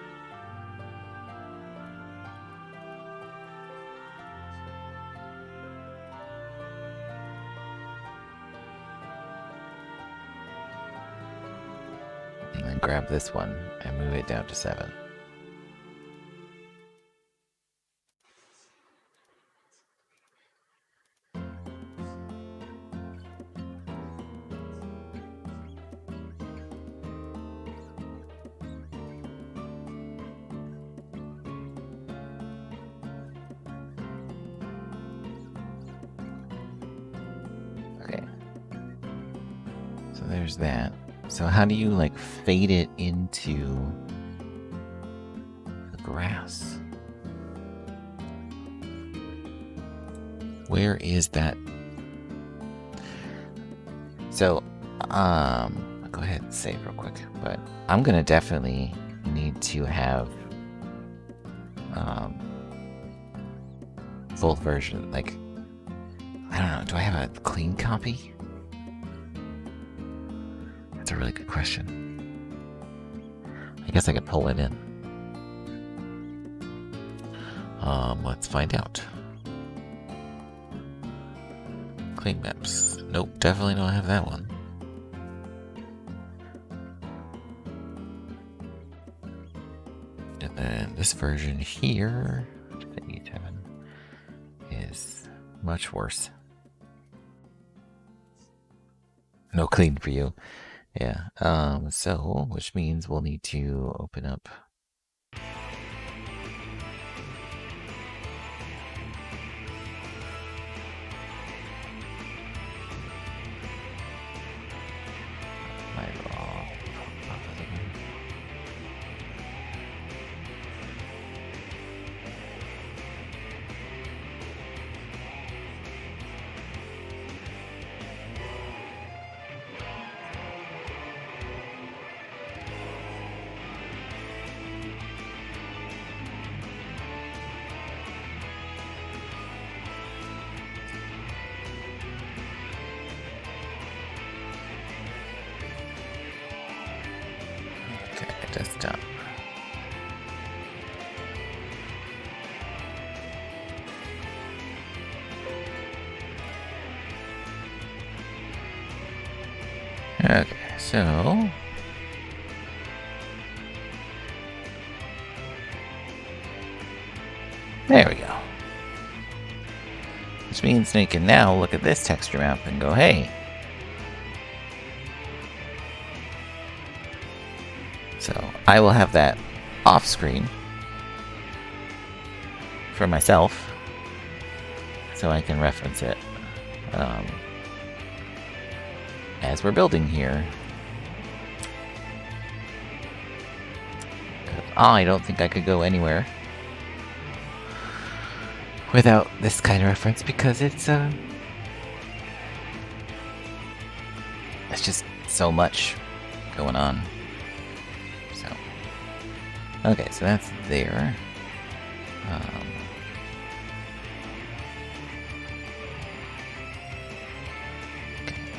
And then grab this one and move it down to 7. Okay. So there's that. So how do you, like, fade it into the grass? Where is that? So, I'll go ahead and save real quick, but I'm gonna definitely need to have full version. Like, I don't know, do I have a clean copy? That's a really good question. I guess I could pull it in. Let's find out. Clean maps. Nope, definitely don't have that one. And then this version here, the E7, is much worse. No clean for you. Yeah, so, which means we'll need to open up my raw. Desktop. Okay, so there we go. Which means they can now look at this texture map and go, hey. So I will have that off screen for myself so I can reference it as we're building here. I don't think I could go anywhere without this kind of reference because it's just so much going on. So, okay, so that's there.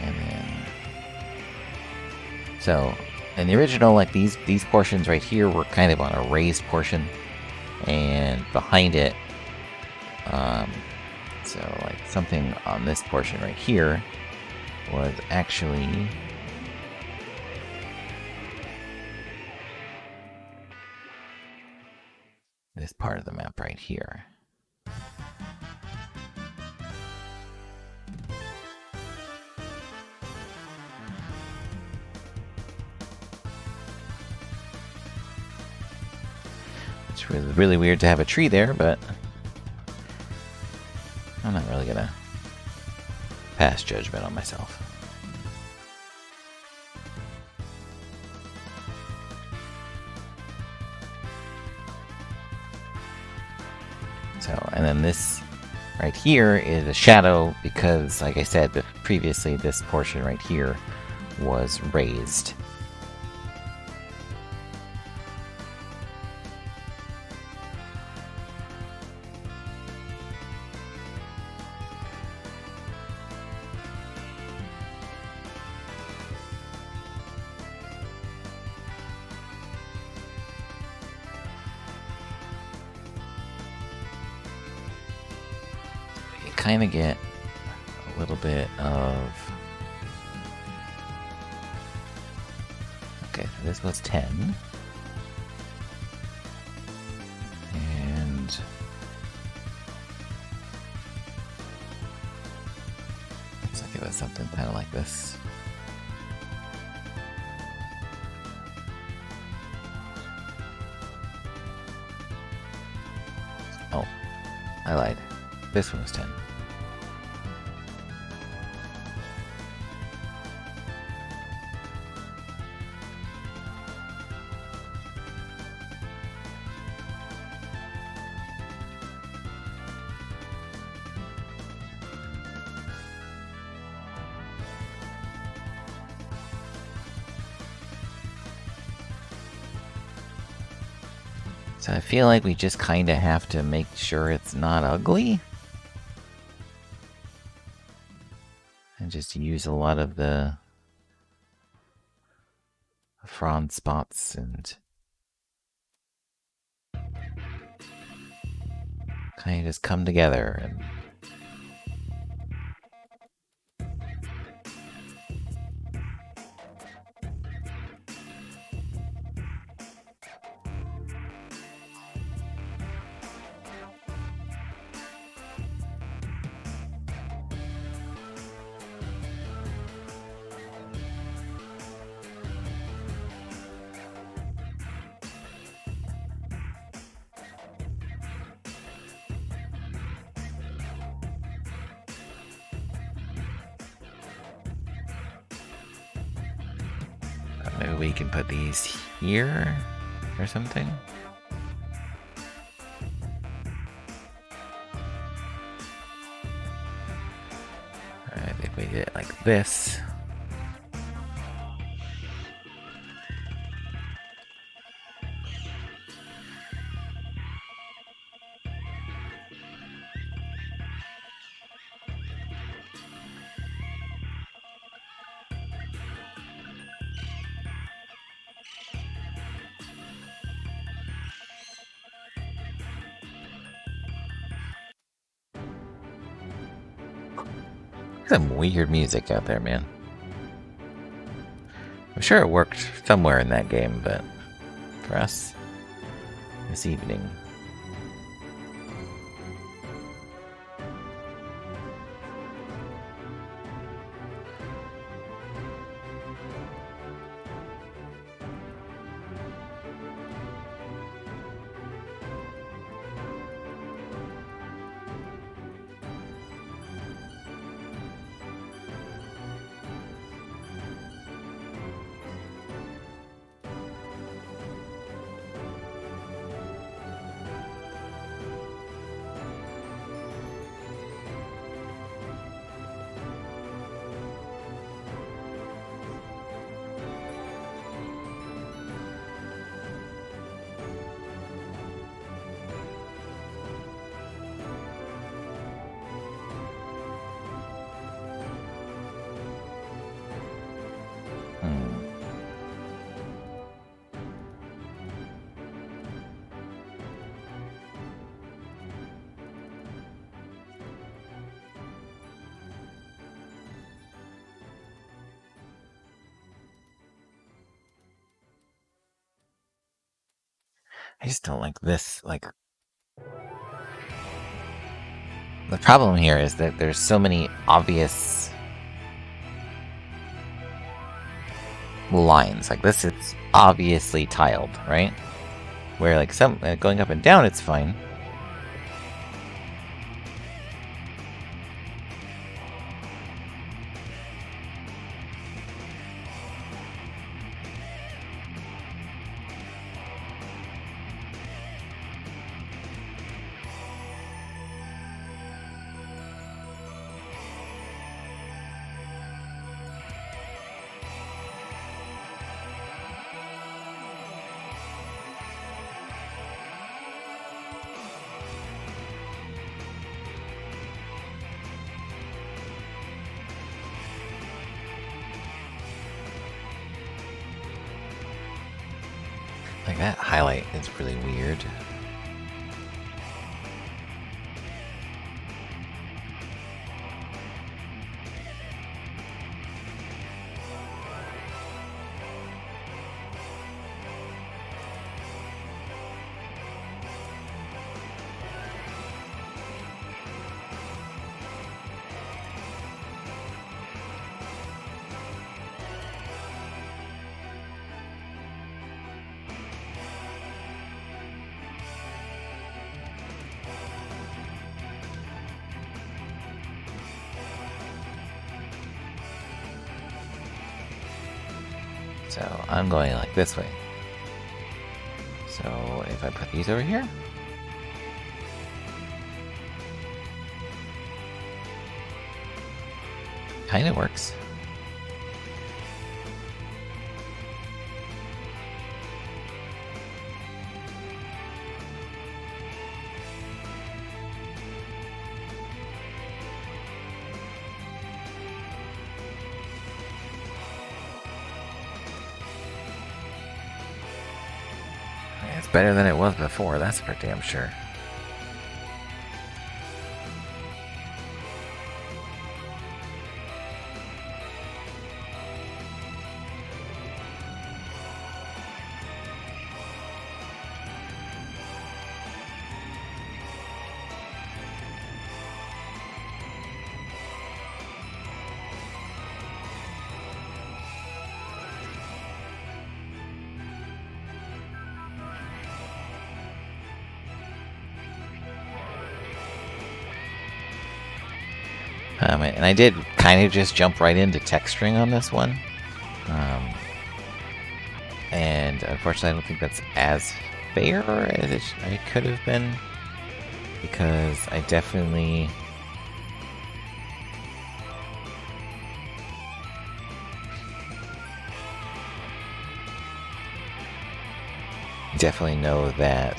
And then, so in the original, like these portions right here were kind of on a raised portion, and behind it, so like something on this portion right here was actually this part of the map right here. It's really weird to have a tree there, but I'm not really gonna pass judgment on myself. So, and then this right here is a shadow because, like I said previously, this portion right here was raised. Kind of get a little bit of... Okay, so this was 10. And... looks like it was something kind of like this. Oh, I lied. This one was 10. So I feel like we just kind of have to make sure it's not ugly. And just use a lot of the frond spots and kind of just come together and maybe we can put these here or something. Alright, if we did it like this. Some weird music out there, man. I'm sure it worked somewhere in that game, but for us, this evening. I just don't like this. Like, the problem here is that there's so many obvious lines. Like, this is obviously tiled, right? Where, like, some going up and down, it's fine. Like, that highlight is really weird. So I'm going like this way. So if I put these over here, kind of works. It's better than it was before, that's for damn sure. And I did kind of just jump right into texturing on this one. And unfortunately, I don't think that's as fair as it could have been. Because I definitely... know that...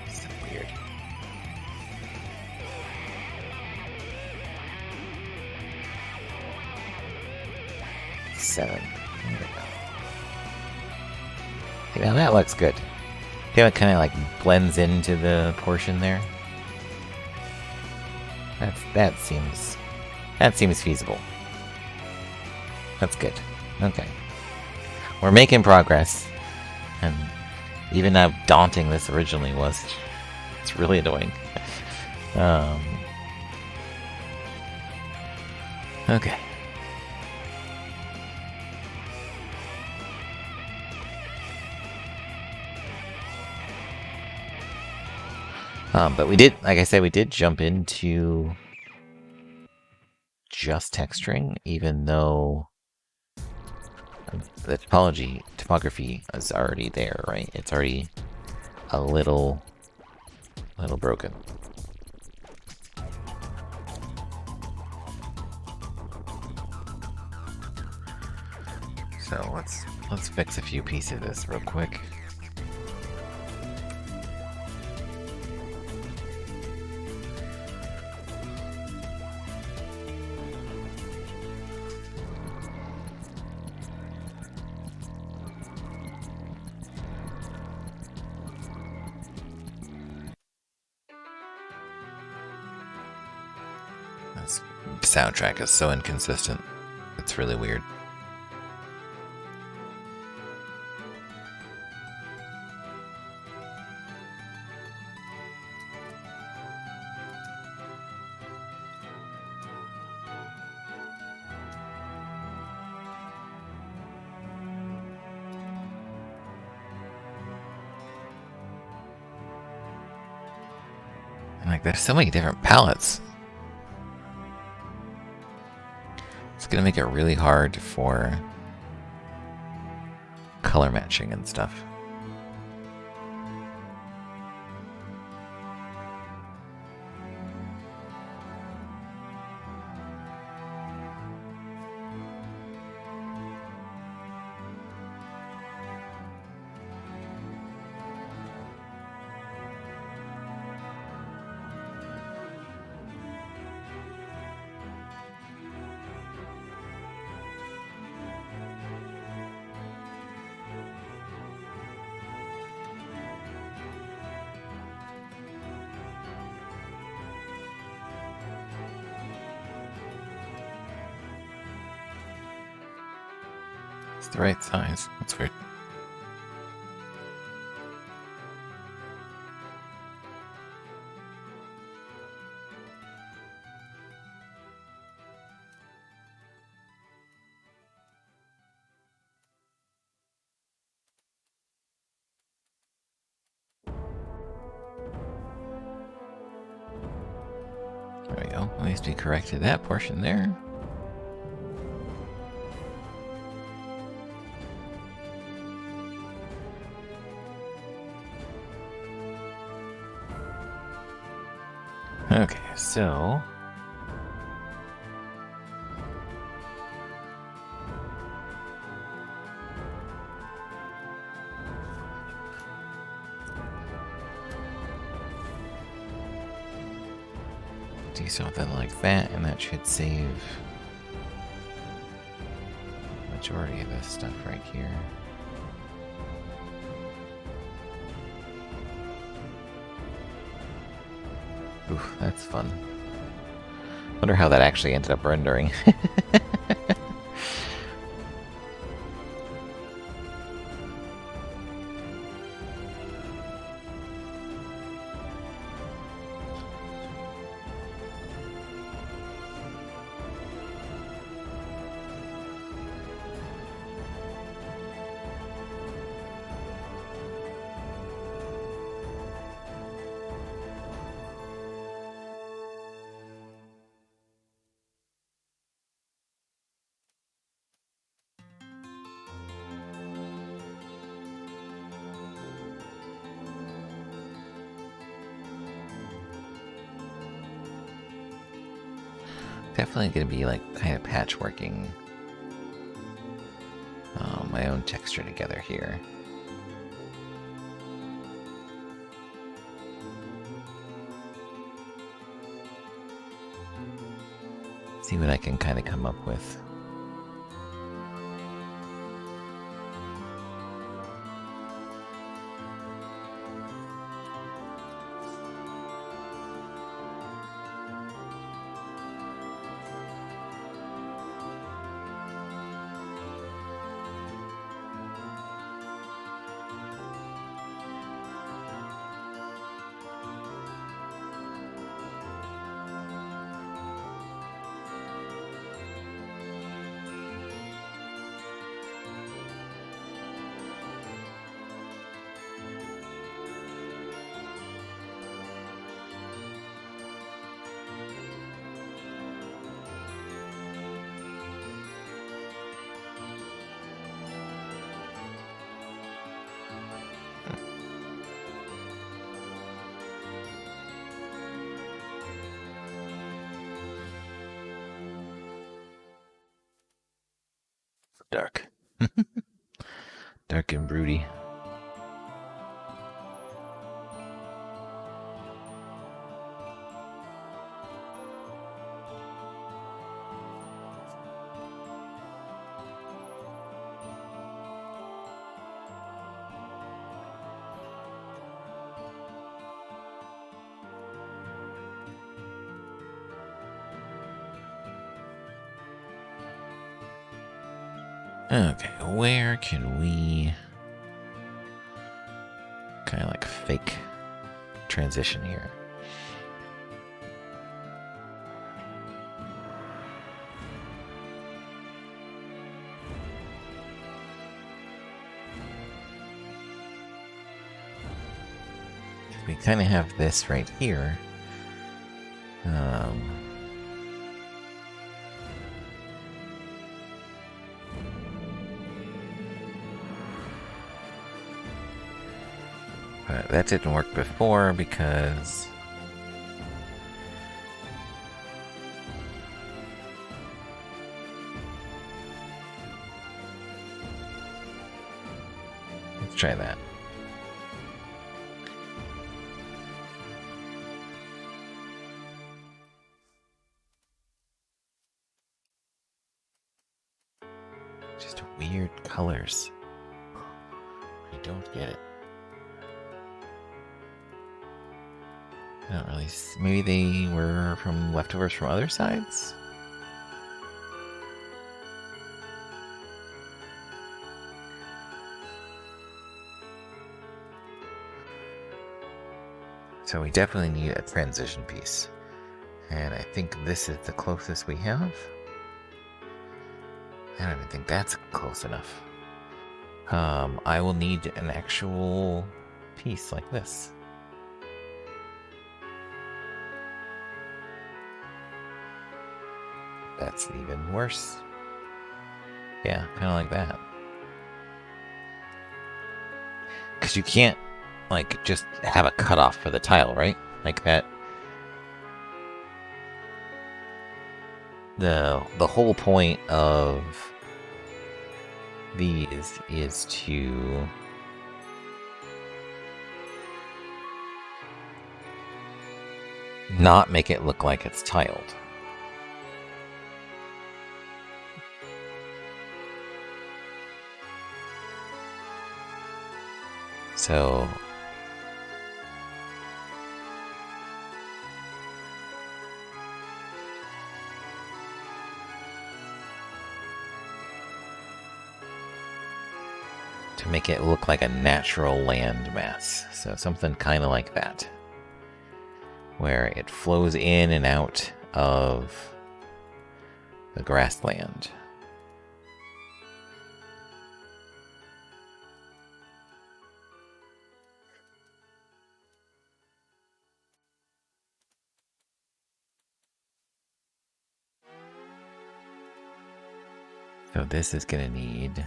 It's weird. Seven. There we go. Okay, now that looks good. See how it kind of like blends into the portion there? That seems feasible. That's good. Okay. We're making progress. And even how daunting this originally was, it's really annoying. Okay. But we did, like I said, we did jump into just texturing, even though the topography is already there, right? It's already a little broken. So let's fix a few pieces of this real quick. This soundtrack is so inconsistent. It's That's really weird. And like, there's so many different palettes. It's gonna make it really hard for color matching and stuff. It's the right size. That's weird. There we go. At least we corrected that portion there. Okay, so... do something like that, and that should save the majority of this stuff right here. Oof, that's fun. Wonder how that actually ended up rendering. Definitely gonna be like kind of patchworking my own texture together here. See what I can kind of come up with. Dark. Dark and broody. Okay, where can we kind of like fake transition here? We kind of have this right here. But that didn't work before because let's try that. Just weird colors. I don't get it. I don't really. Maybe they were from leftovers from other sides? So we definitely need a transition piece. And I think this is the closest we have. I don't even think that's close enough. I will need an actual piece like this. That's even worse. Yeah, kind of like that. Because you can't, like, just have a cutoff for the tile, right? Like that. The whole point of these is to not make it look like it's tiled. So to make it look like a natural land mass. So something kind of like that, where it flows in and out of the grassland. So this is going to need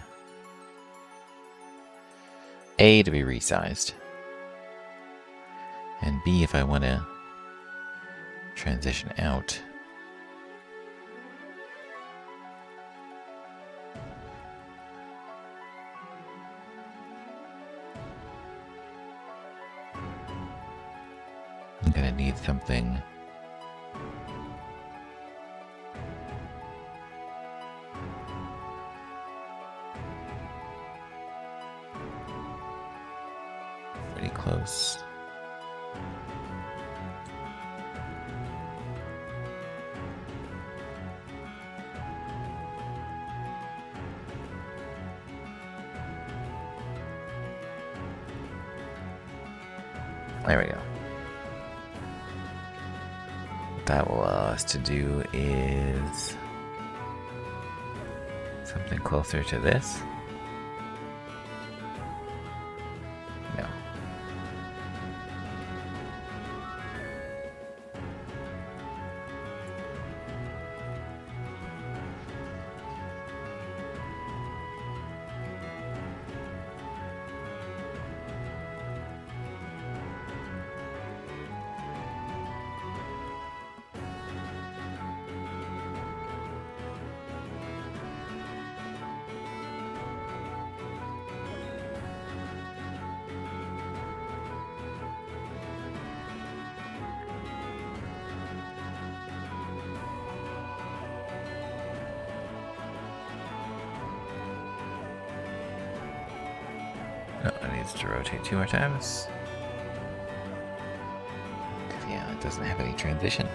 A, to be resized, and B, if I want to transition out. I'm going to need something pretty close. There we go. What that will allow us to do is something closer to this. No. No, it needs to rotate 2 more times. Yeah, it doesn't have any transition.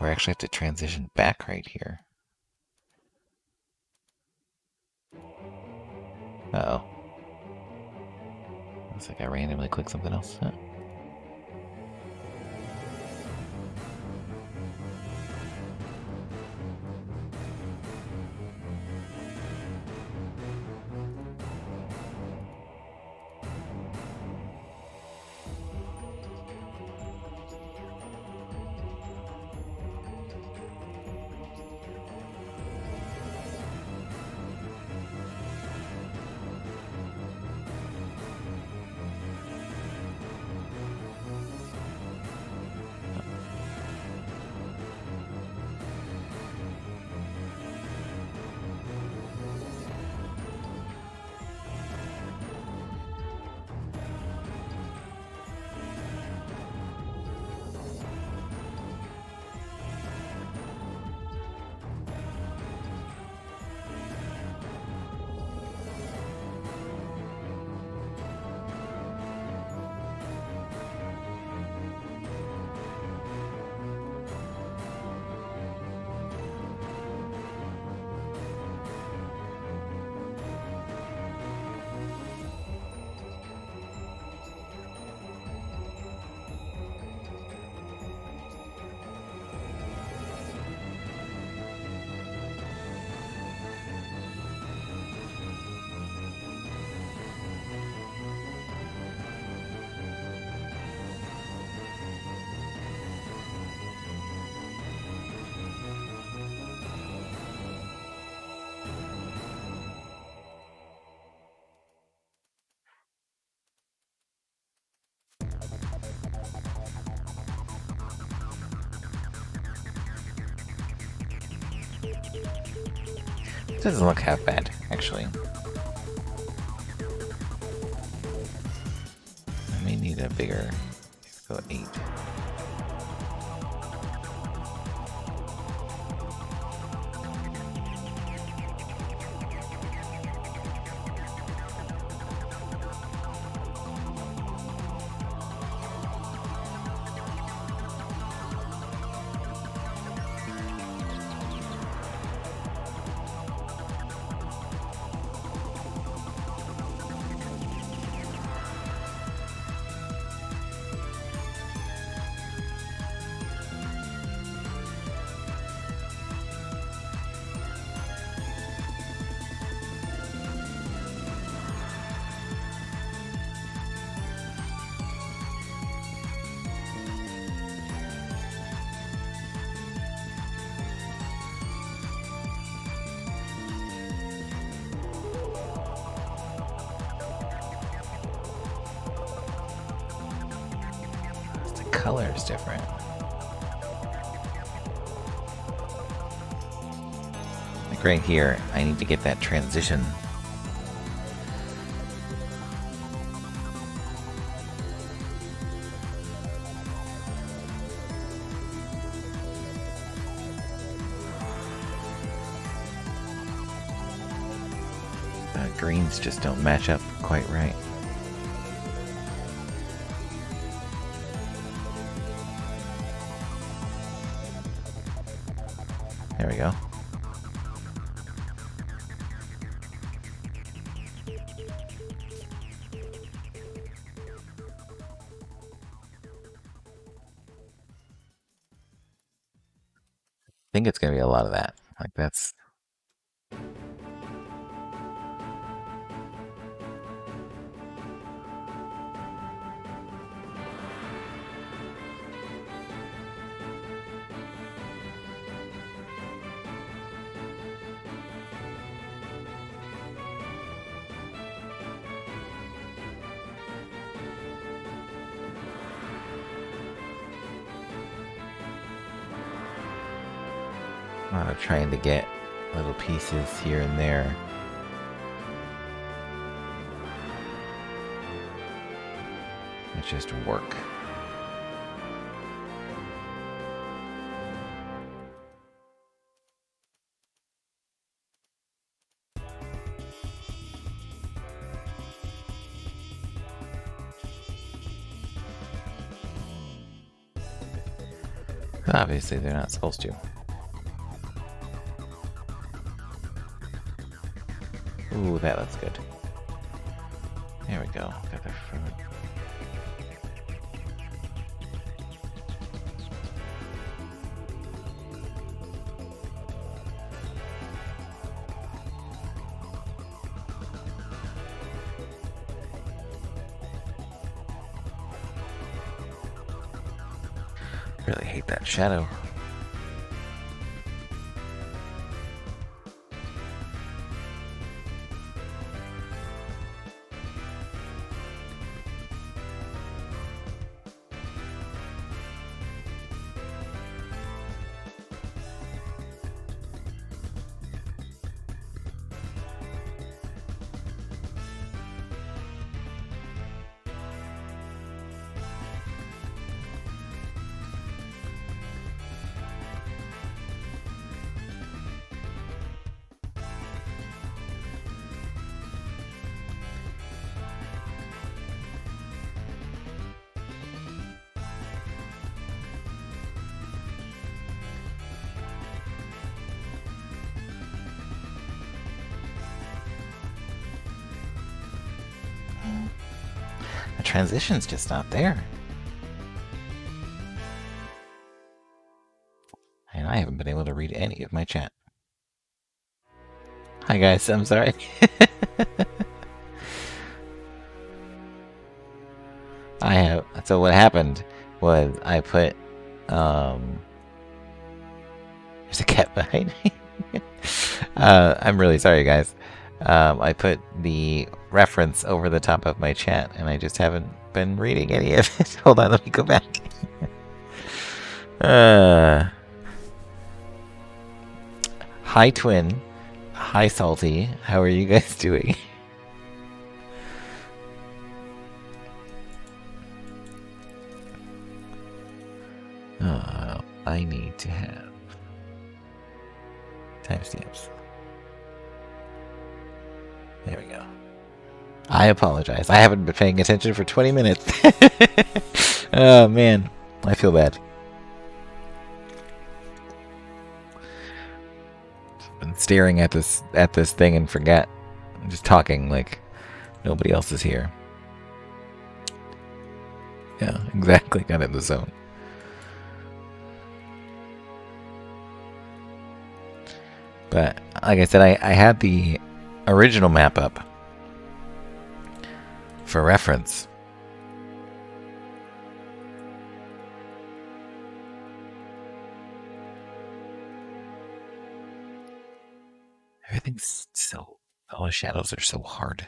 we actually have to transition back right here. Uh-oh. Looks like I randomly clicked something else. Huh? This doesn't look half bad, actually. I may need a bigger... Let's go 8. Color is different. Like right here, I need to get that transition. Greens just don't match up quite right. There we go. I think it's gonna be a lot of that. Like that's... trying to get little pieces here and there. It just work. Obviously, they're not supposed to. Ooh, that looks good. There we go. Got the fruit. Really hate that shadow. The transition's just not there. And I haven't been able to read any of my chat. Hi guys, I'm sorry. So what happened was I put, there's a cat behind me. I'm really sorry guys. I put the reference over the top of my chat and I just haven't been reading any of it. Hold on, let me go back. Hi Twin. Hi Salty. How are you guys doing? I need to have timestamps. There we go. I apologize. I haven't been paying attention for 20 minutes. Oh man, I feel bad. Been staring at this thing and forgot. I'm just talking like nobody else is here. Yeah, exactly. Got in the zone. But like I said, I had the original map up for reference. Everything's so... all the shadows are so hard.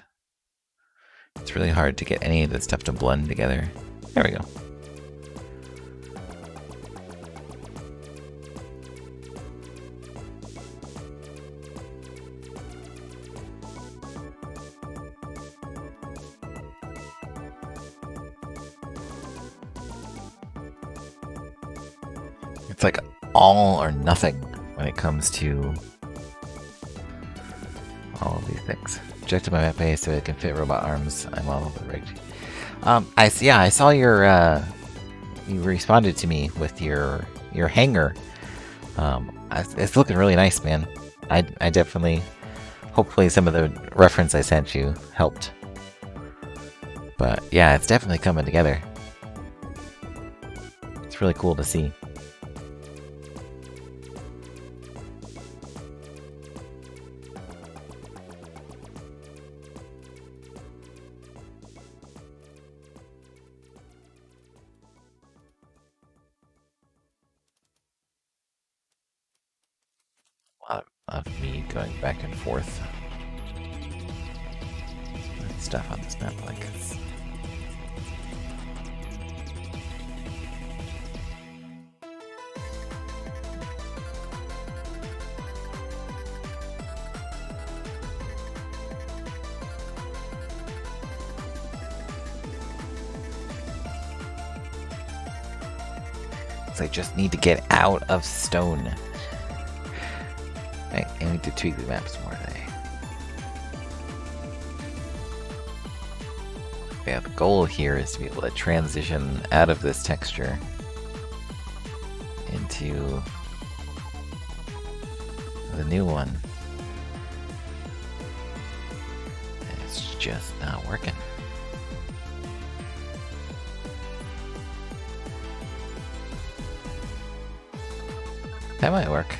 It's really hard to get any of this stuff to blend together. There we go. It's like all or nothing when it comes to all of these things. Projected my map base so it can fit robot arms. I'm all over rigged. I saw your you responded to me with your hanger. It's looking really nice, man. I definitely, hopefully some of the reference I sent you helped. But yeah, it's definitely coming together. It's really cool to see. Of me going back and forth with stuff on this map like this. So I just need to get out of stone. I need to tweak the maps more today. Yeah, the goal here is to be able to transition out of this texture into into the new one. And it's just not working. That might work.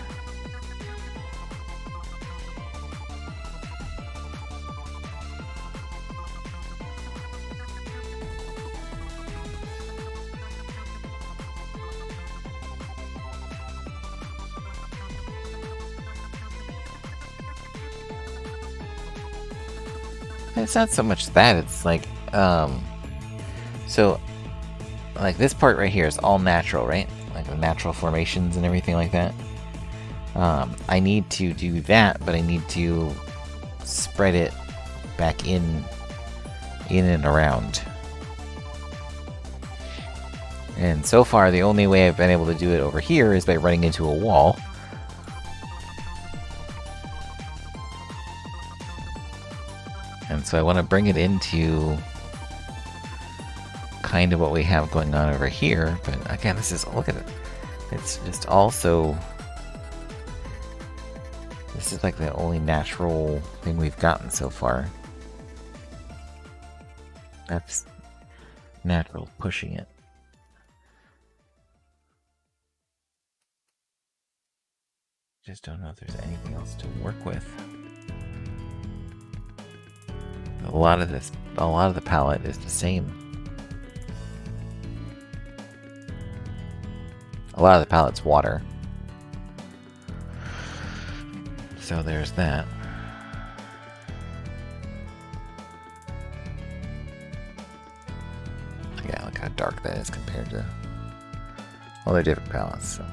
It's not so much that, it's like, so, like this part right here is all natural, right? Like the natural formations and everything like that. I need to do that, but I need to spread it back in and around. And so far, the only way I've been able to do it over here is by running into a wall. And so I want to bring it into kind of what we have going on over here. But again, this is, look at it. It's just also, this is like the only natural thing we've gotten so far. That's natural pushing it. Just don't know if there's anything else to work with. A lot of the palette is the same. A lot of the palette's water. So there's that. Yeah, look how dark that is compared to all the different palettes. So.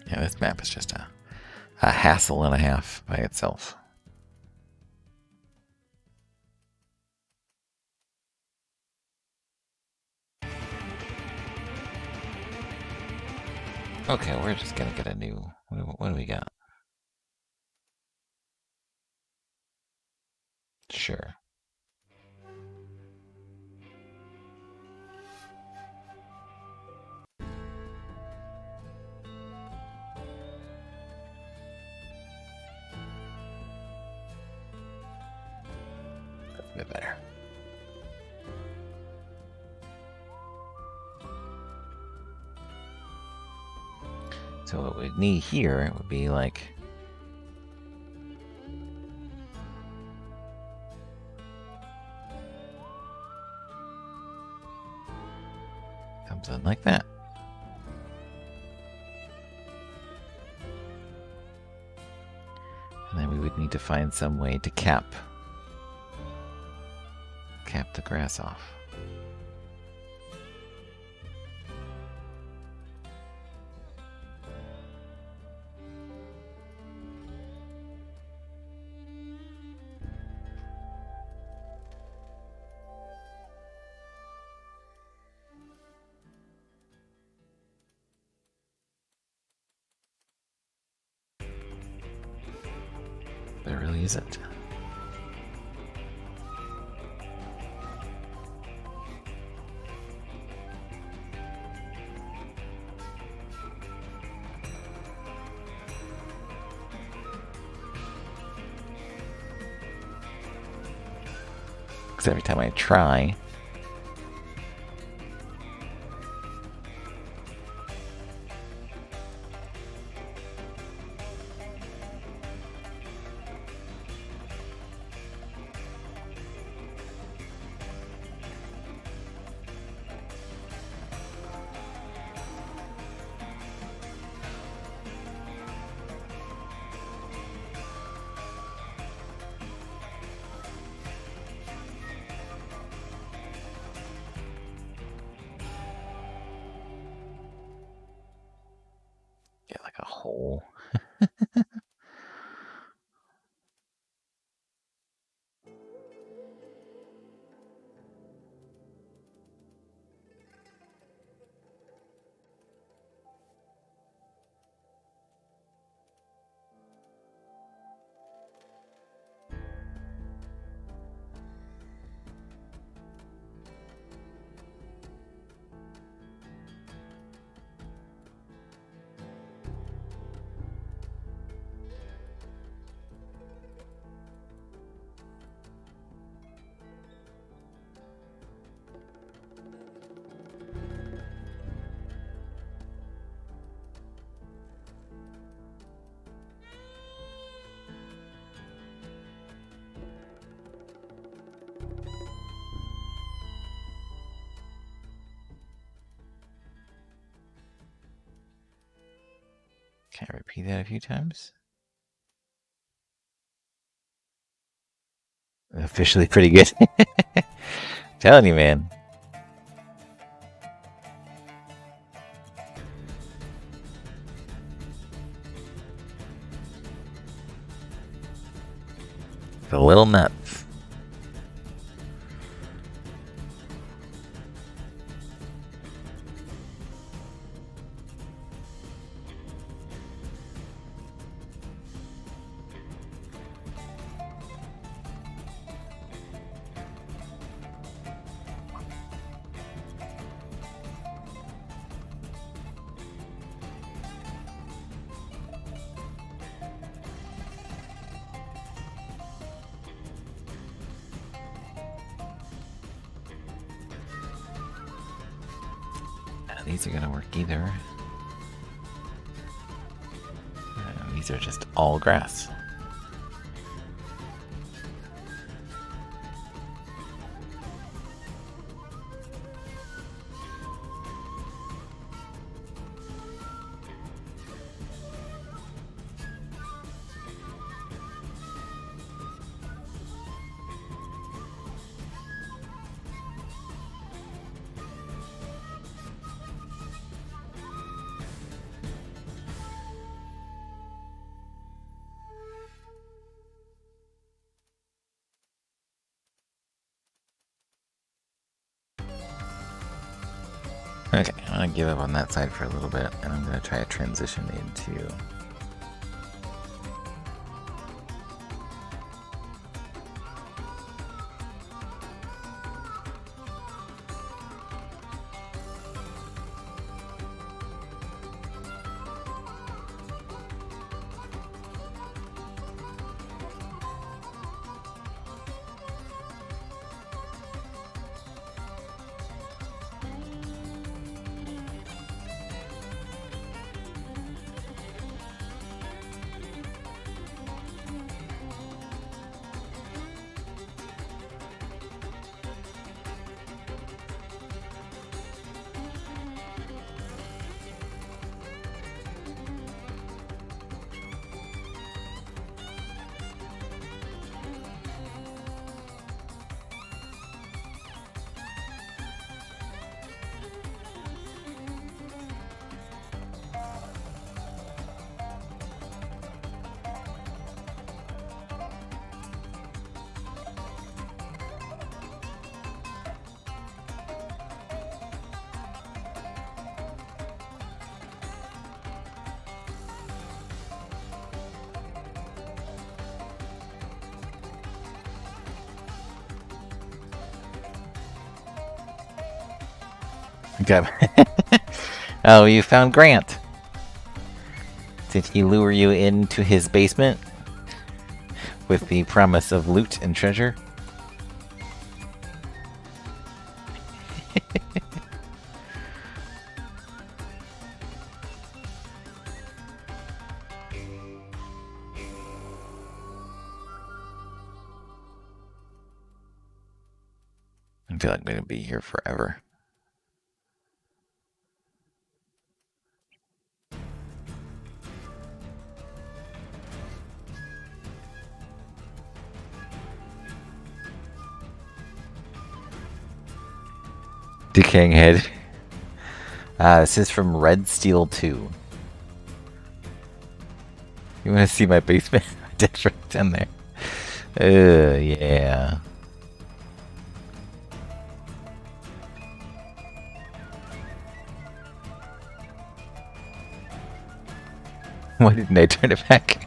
Yeah, this map is just a hassle and a half by itself. Okay, we're just gonna get a new... What do we got? Sure. That's a bit better. So what we'd need here would be like... something like that. And then we would need to find some way to cap the grass off. There really isn't. Because every time I try, like a hole. Can I repeat that a few times? Officially pretty good. Telling you, man. The little nuts. These are gonna work either. These are just all grass. Okay, I'm gonna give up on that side for a little bit, and I'm gonna try to transition into... Okay. Oh, you found Grant. Did he lure you into his basement with the promise of loot and treasure? I feel like I'm going to be here forever. Decaying head. This is from Red Steel 2. You want to see my basement? That's right down there. Yeah. Why didn't I turn it back?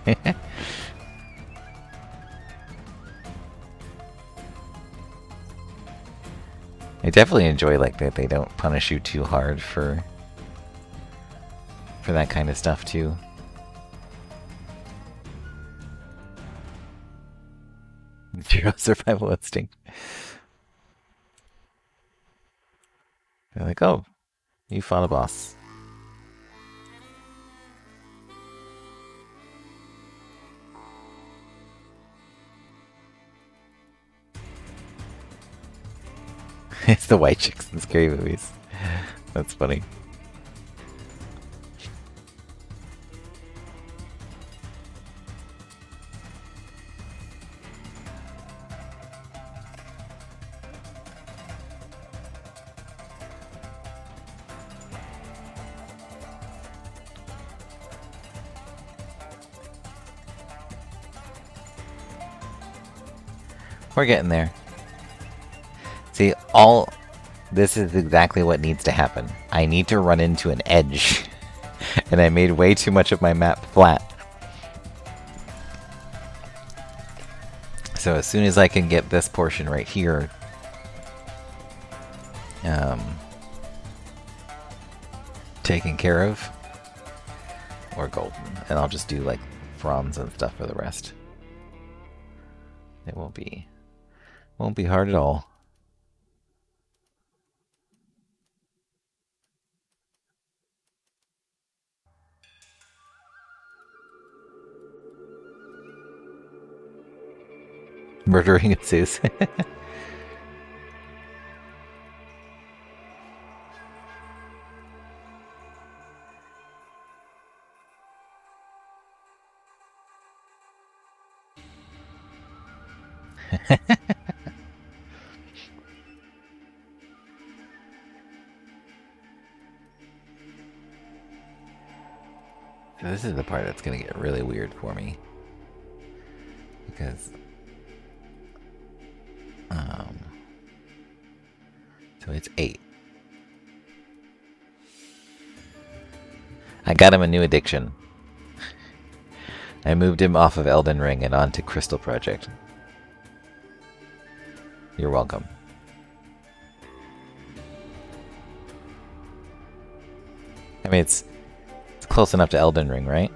I definitely enjoy like that they don't punish you too hard for that kind of stuff too. Zero survival instinct. They're like, oh, you fought a boss. It's the white chicks in scary movies. That's funny. We're getting there. See, this is exactly what needs to happen. I need to run into an edge. And I made way too much of my map flat. So as soon as I can get this portion right here taken care of, or golden, and I'll just do like bronze and stuff for the rest. It won't be hard at all. Murdering ensues. So this is the part that's going to get really weird for me. Because... so it's 8. I got him a new addiction. I moved him off of Elden Ring and onto Crystal Project. You're welcome. I mean, it's close enough to Elden Ring, right?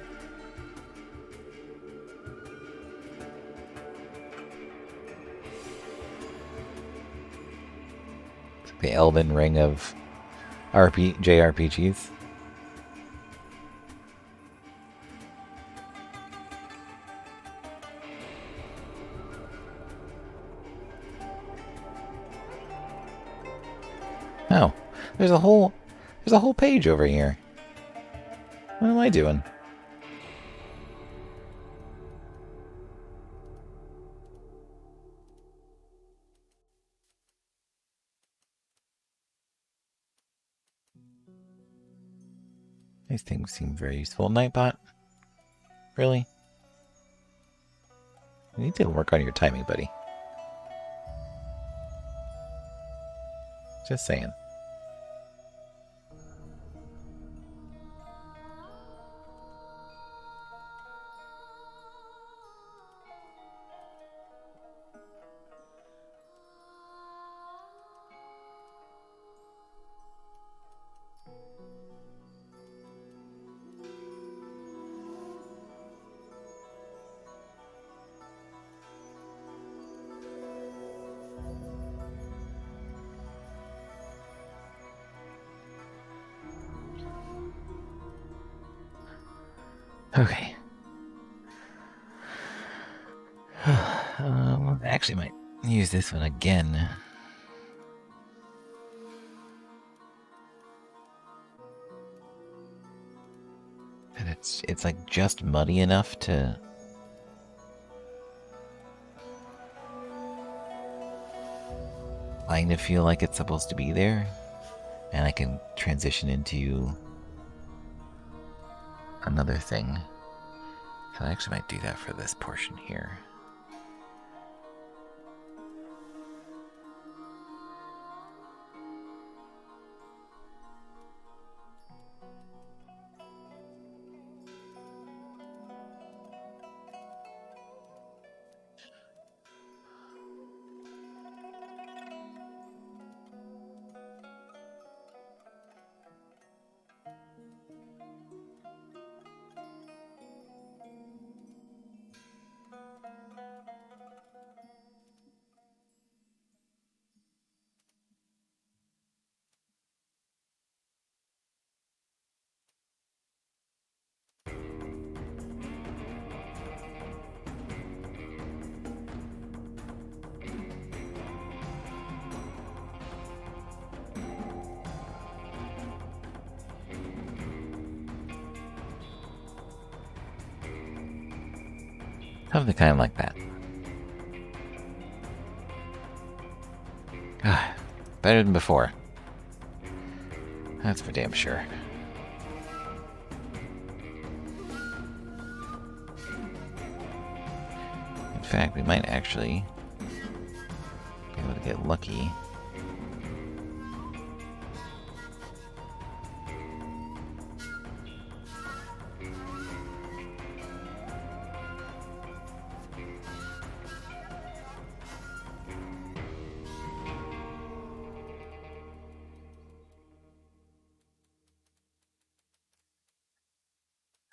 It's the Elden Ring of JRPGs. Oh, there's a whole page over here. What am I doing? These things seem very useful. Nightbot? Really? You need to work on your timing, buddy. Just saying. Okay. I actually might use this one again. And it's like just muddy enough to kind of feel like it's supposed to be there, and I can transition into another thing. So I actually might do that for this portion here. Something kind of like that. Ah, better than before. That's for damn sure. In fact, we might actually be able to get lucky.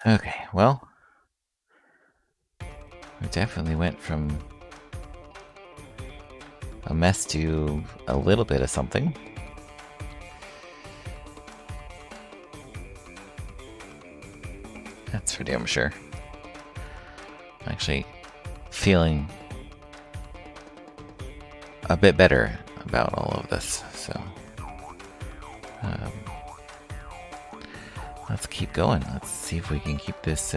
Okay, well, we definitely went from a mess to a little bit of something. That's for damn sure. I'm actually feeling a bit better about all of this, so let's keep going. Let's see if we can keep this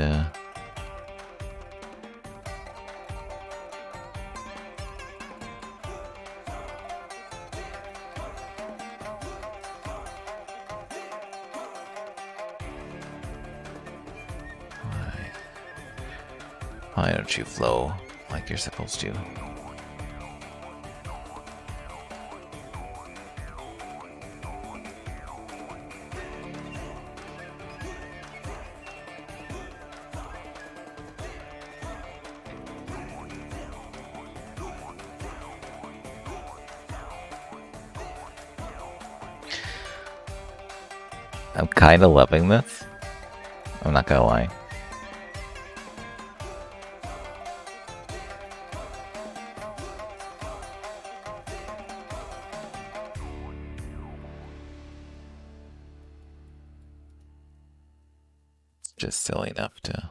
why don't you flow like you're supposed to? I'm kind of loving this. I'm not gonna lie. It's just silly enough to...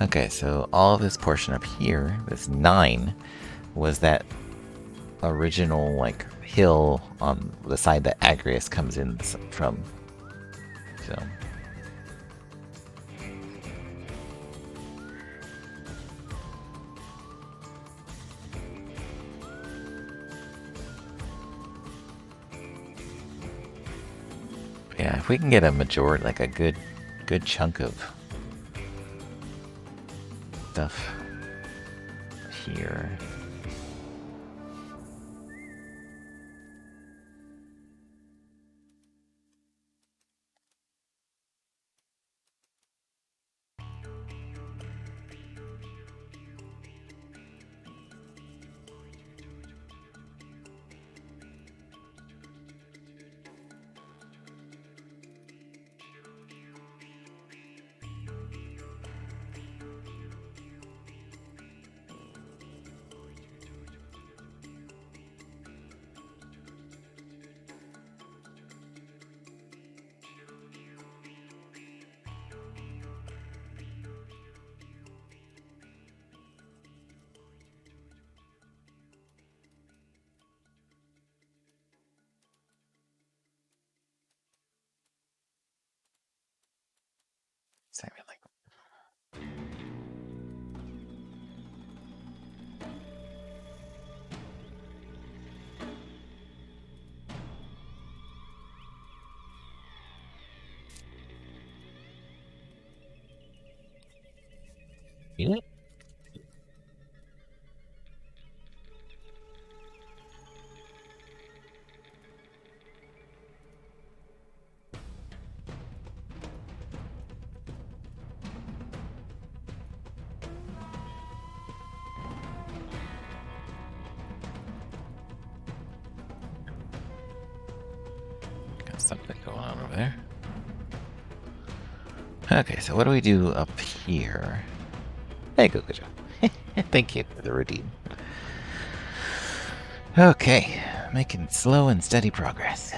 Okay, so all of this portion up here, this 9, was that original, like, hill on the side that Agrius comes in from. So... yeah, if we can get a majority, like a good chunk of stuff here. Something like... Read it? Got something going on over there. Okay, so what do we do up here? Hey, good job. Thank you for the redeem. Okay, making slow and steady progress.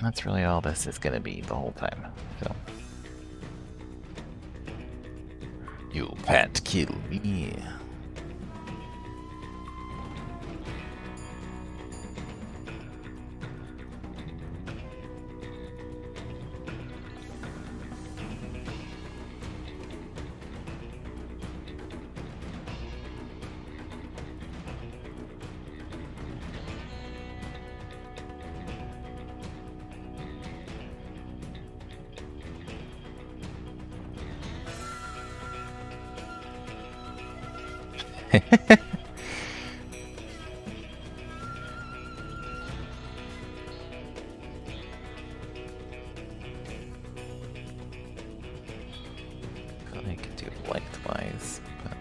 That's really all this is going to be the whole time. So, you can't kill me. I could do lengthwise, but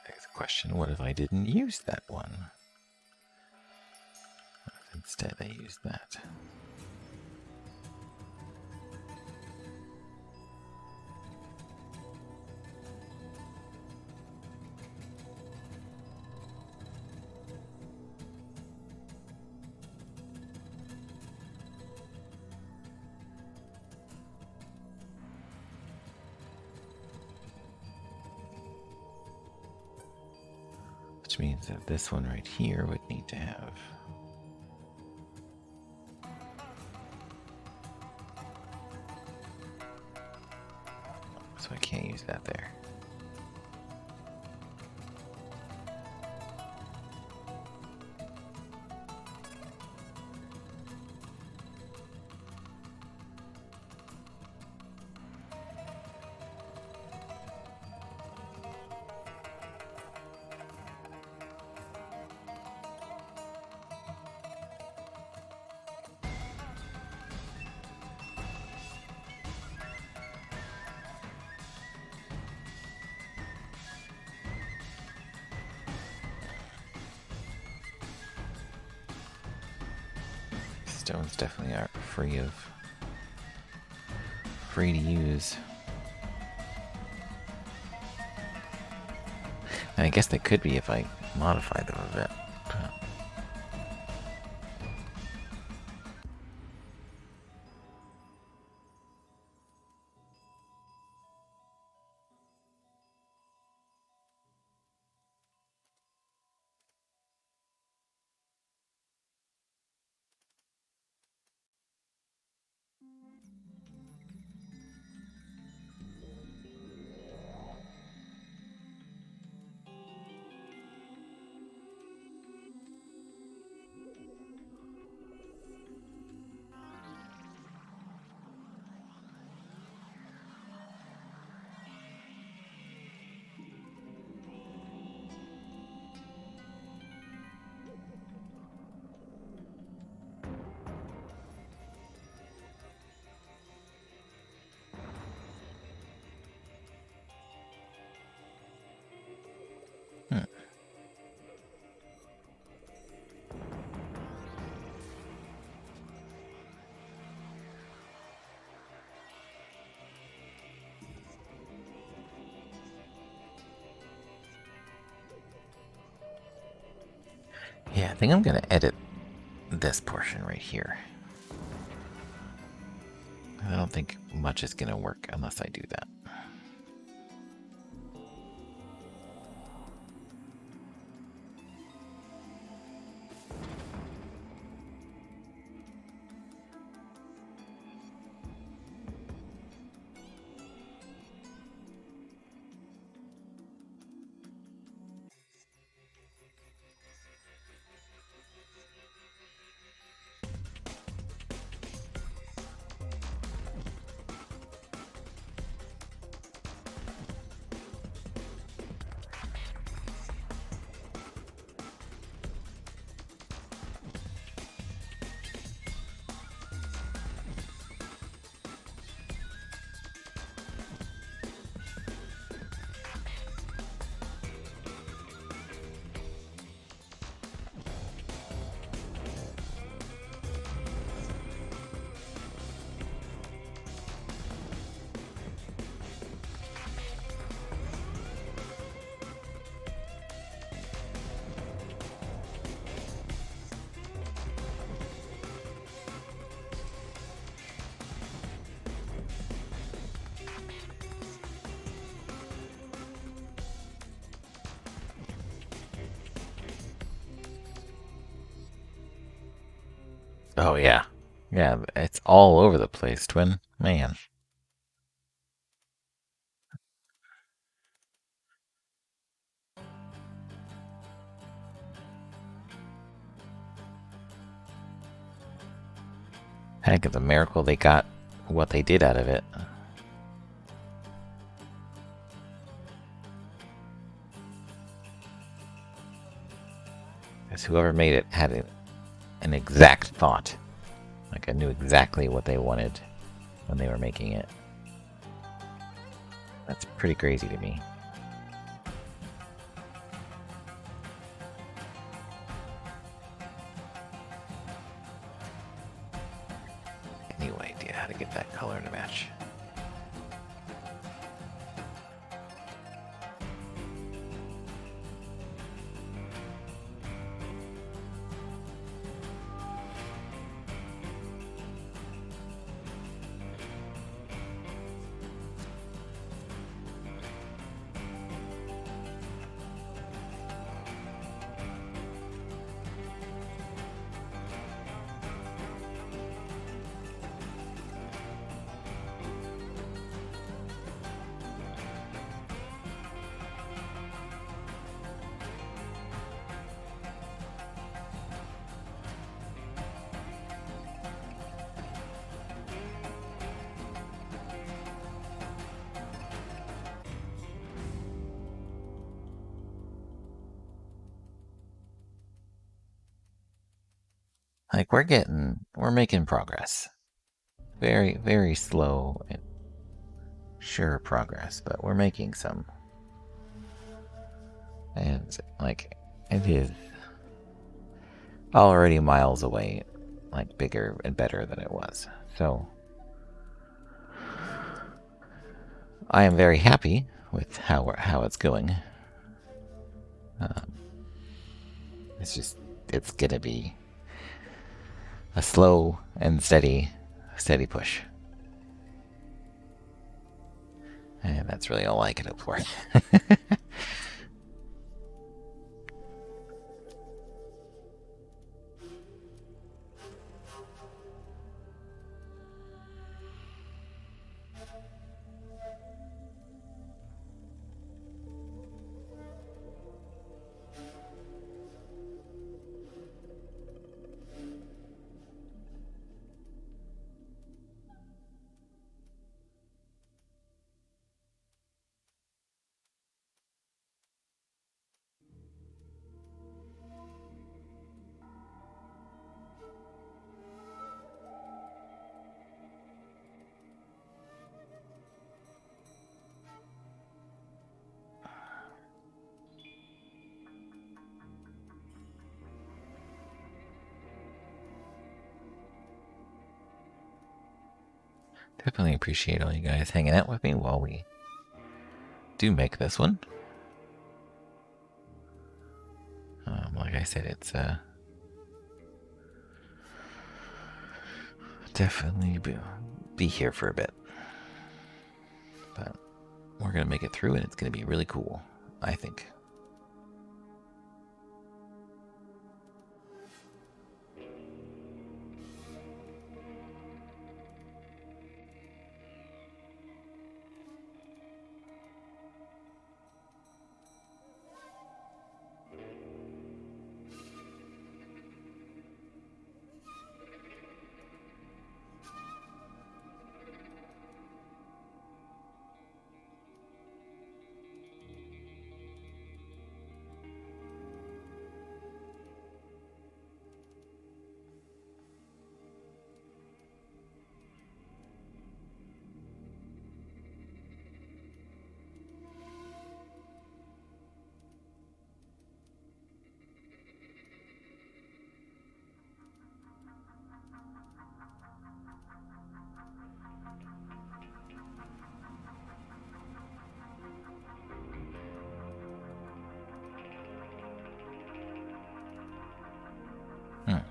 there's a question, what if I didn't use that one? What if instead I used that? Which means that this one right here would need to have... So I can't use that there. Stones definitely aren't free to use. And I guess they could be if I modify them a bit. Yeah, I think I'm gonna edit this portion right here. I don't think much is gonna work unless I do that. Oh, yeah. Yeah, it's all over the place, Twin. Man. Heck, it's a miracle they got what they did out of it. Because whoever made it had an exact thought. Like, I knew exactly what they wanted when they were making it. That's pretty crazy to me. Any idea how to get that color to match? Like, we're making progress. Very, very slow and sure progress, but we're making some. And, like, it is already miles away, like, bigger and better than it was. So, I am very happy with how it's going. It's gonna be a slow and steady push. And that's really all I can hope for. Definitely appreciate all you guys hanging out with me while we do make this one. Like I said, it's definitely be here for a bit. But we're gonna make it through and it's gonna be really cool, I think.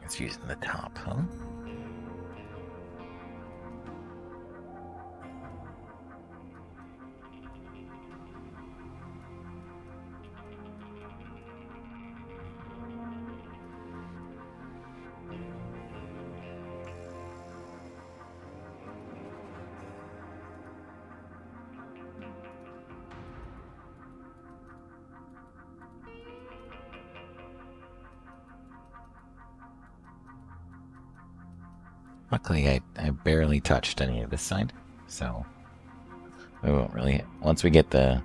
It's using the top, huh? Luckily, I barely touched any of this side, so we won't really. Once we get the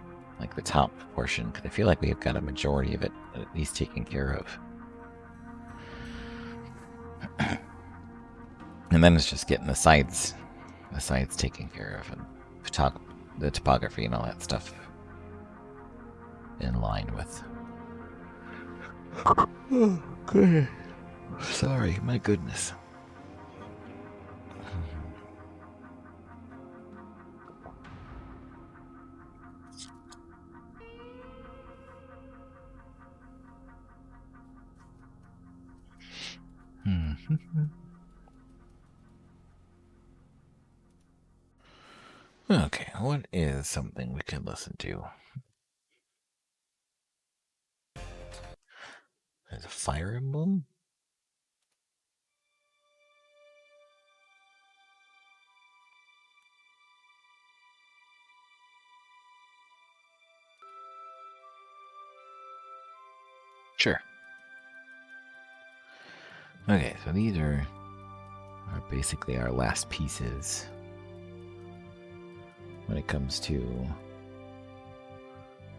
top portion, because I feel like we've got a majority of it at least taken care of. And then it's just getting the sides taken care of, and the topography and all that stuff in line with. Oh, good. Sorry, my goodness. Okay, what is something we can listen to? There's a Fire Emblem? Sure. Okay, so these are basically our last pieces when it comes to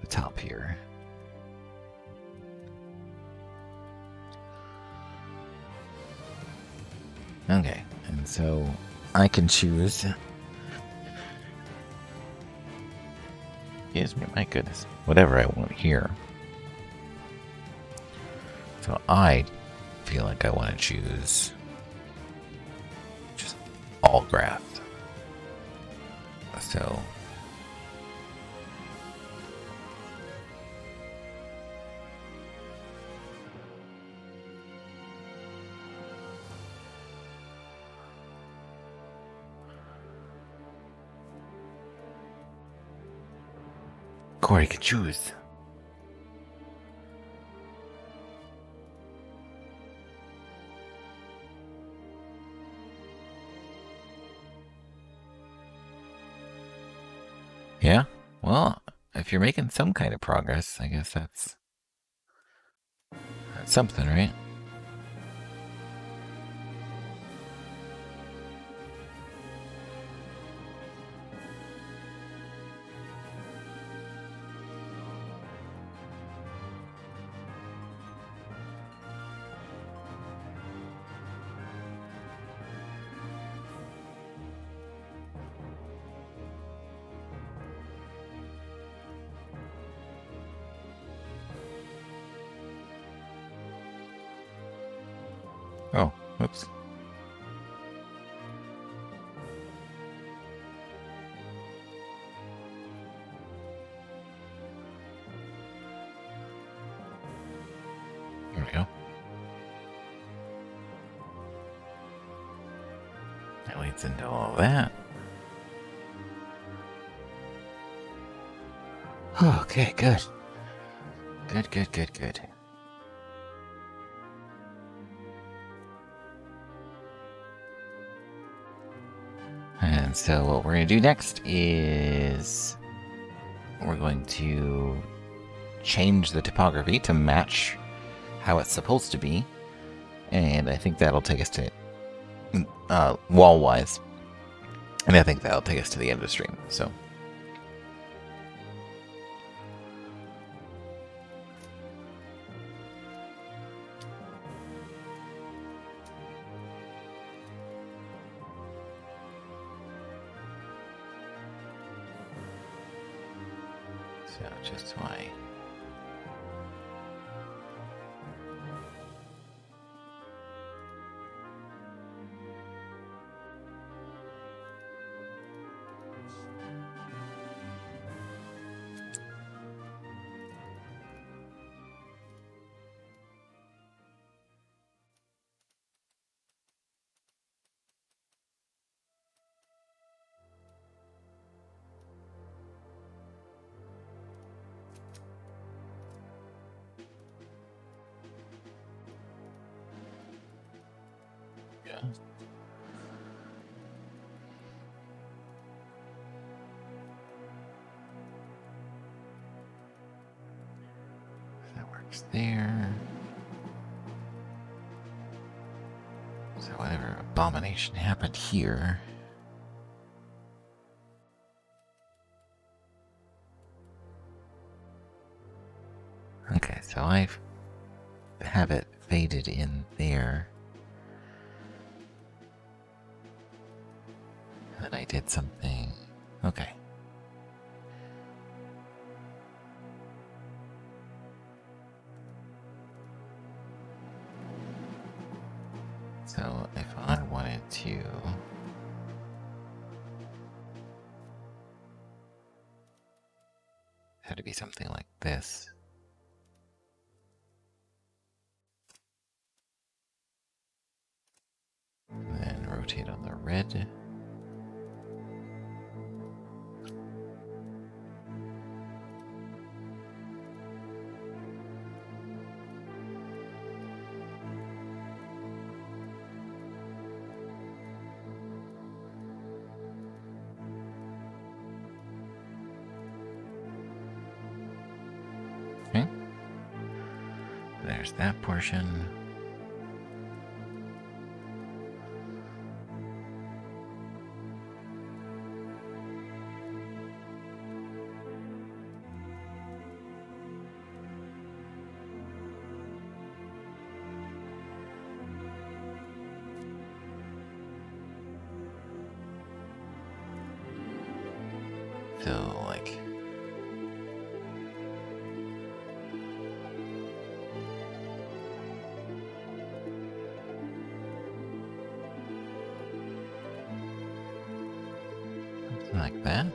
the top here. Okay, and so I can choose. Excuse me, my goodness. Whatever I want here. So I feel like I want to choose just all grass. So Corey can choose. Yeah? Well, if you're making some kind of progress, I guess that's something, right? Oh, whoops. There we go. That leads into all that. Okay, good. Good. And so what we're going to do next is we're going to change the topography to match how it's supposed to be. And I think that'll take us to wall-wise. And I think that'll take us to the end of the stream. So just why. Yeah. That works there. So whatever abomination happened here. Okay, so I have it faded in there. And then I did something. Okay. So if I wanted to... it had to be something like this. And then rotate on the red. Okay. There's that portion. So, like... something like that.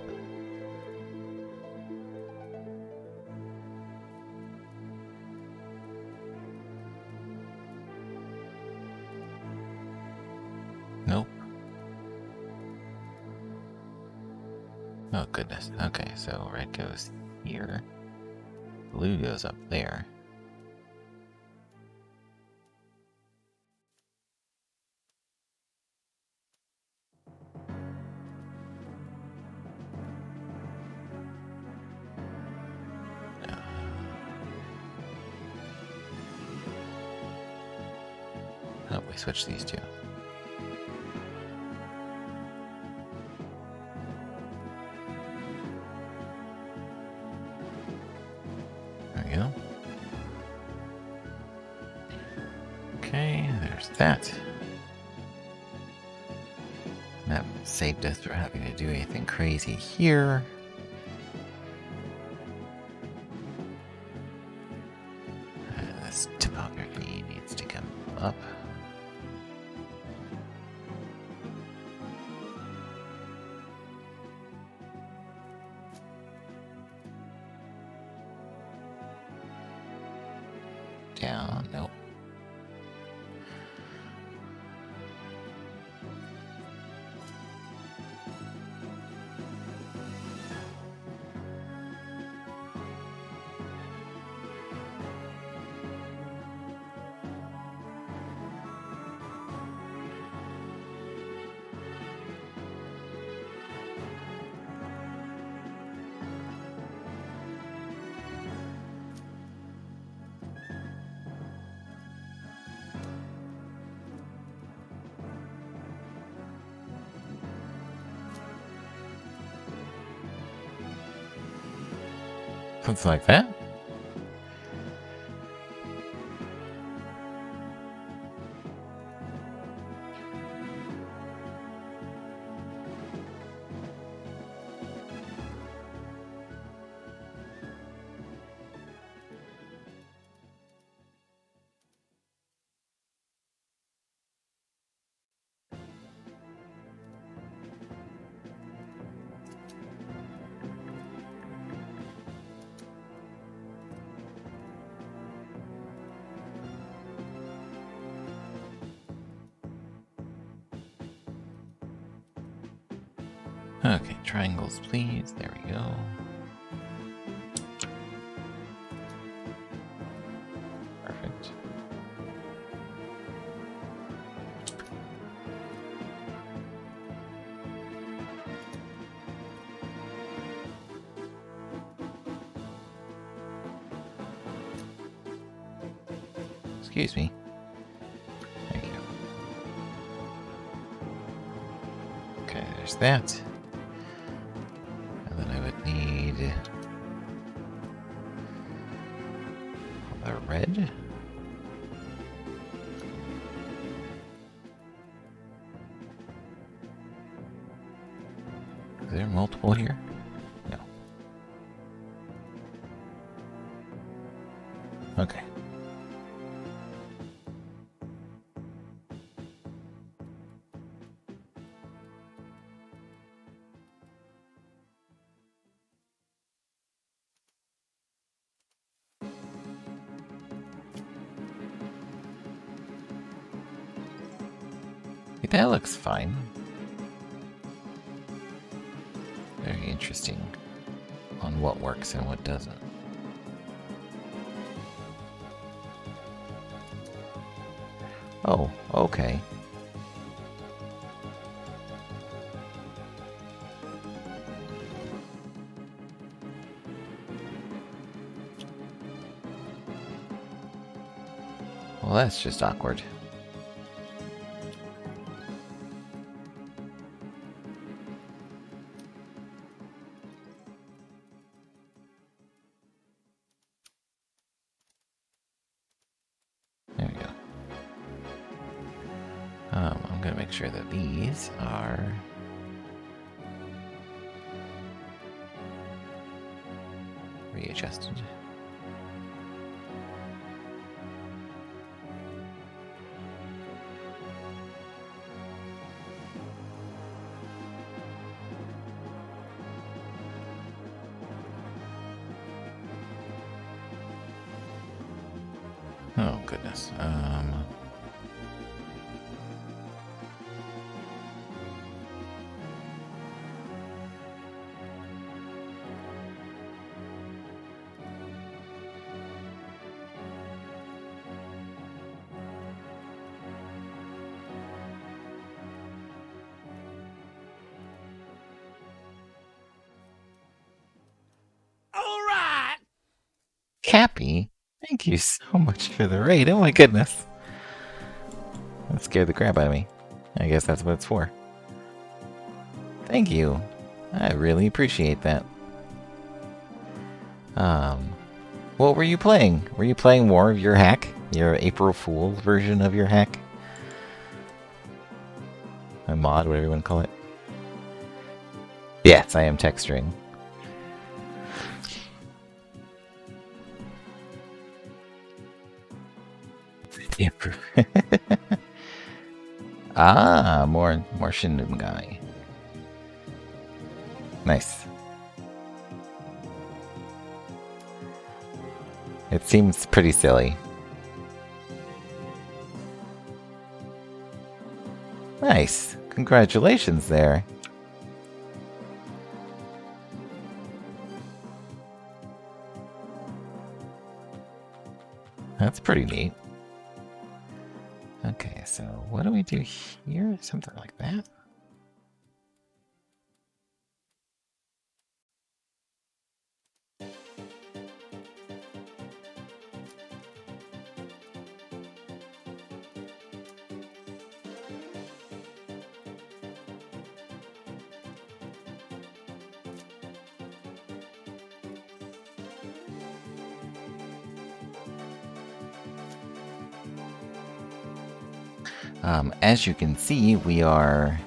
Nope. Oh goodness. Okay, so red goes here. Blue goes up there. Oh, we switch these two. There we go. Okay, there's that. That saved us from having to do anything crazy here. This topography needs to come up. Down, nope. Something like that. Okay, triangles, please. There we go. Perfect. Excuse me. There you go. there's that. And then I would need the red. Is there multiple here? No. Okay. That looks fine. Very interesting on what works and what doesn't. Oh, okay. Well, that's just awkward. There we go. I'm gonna make sure that these are readjusted. Oh, goodness. Cappy, thank you so much for the raid. Oh my goodness. That scared the crap out of me. I guess that's what it's for. Thank you. I really appreciate that. What were you playing? Were you playing more of your hack? Your April Fool's version of your hack? A mod, whatever you want to call it. Yes, I am texturing. Ah, more Shindum guy. Nice. It seems pretty silly. Nice. Congratulations there. That's pretty neat. Okay, so what do we do here? Something like that? As you can see, we are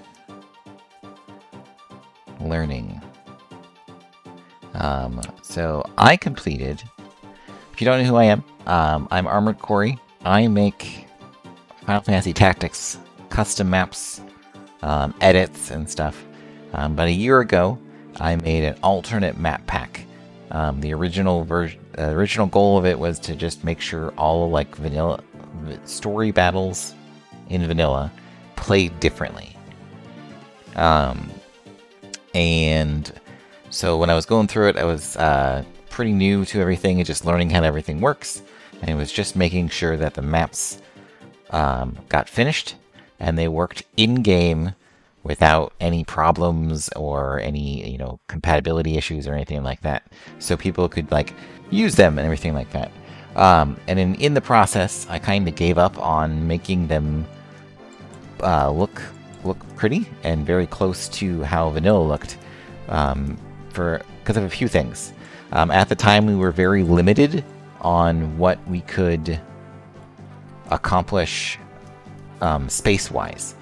learning. So I completed, if you don't know who I am, I'm Armored Corey. I make Final Fantasy Tactics custom maps, edits and stuff. But a year ago, I made an alternate map pack. The original goal of it was to just make sure all like vanilla story battles in vanilla played differently. And so when I was going through it, I was pretty new to everything and just learning how everything works. And it was just making sure that the maps got finished and they worked in-game without any problems or any, compatibility issues or anything like that. So people could, use them and everything like that. And in the process, I kind of gave up on making them look look pretty and very close to how vanilla looked, because of a few things. At the time, we were very limited on what we could accomplish space-wise.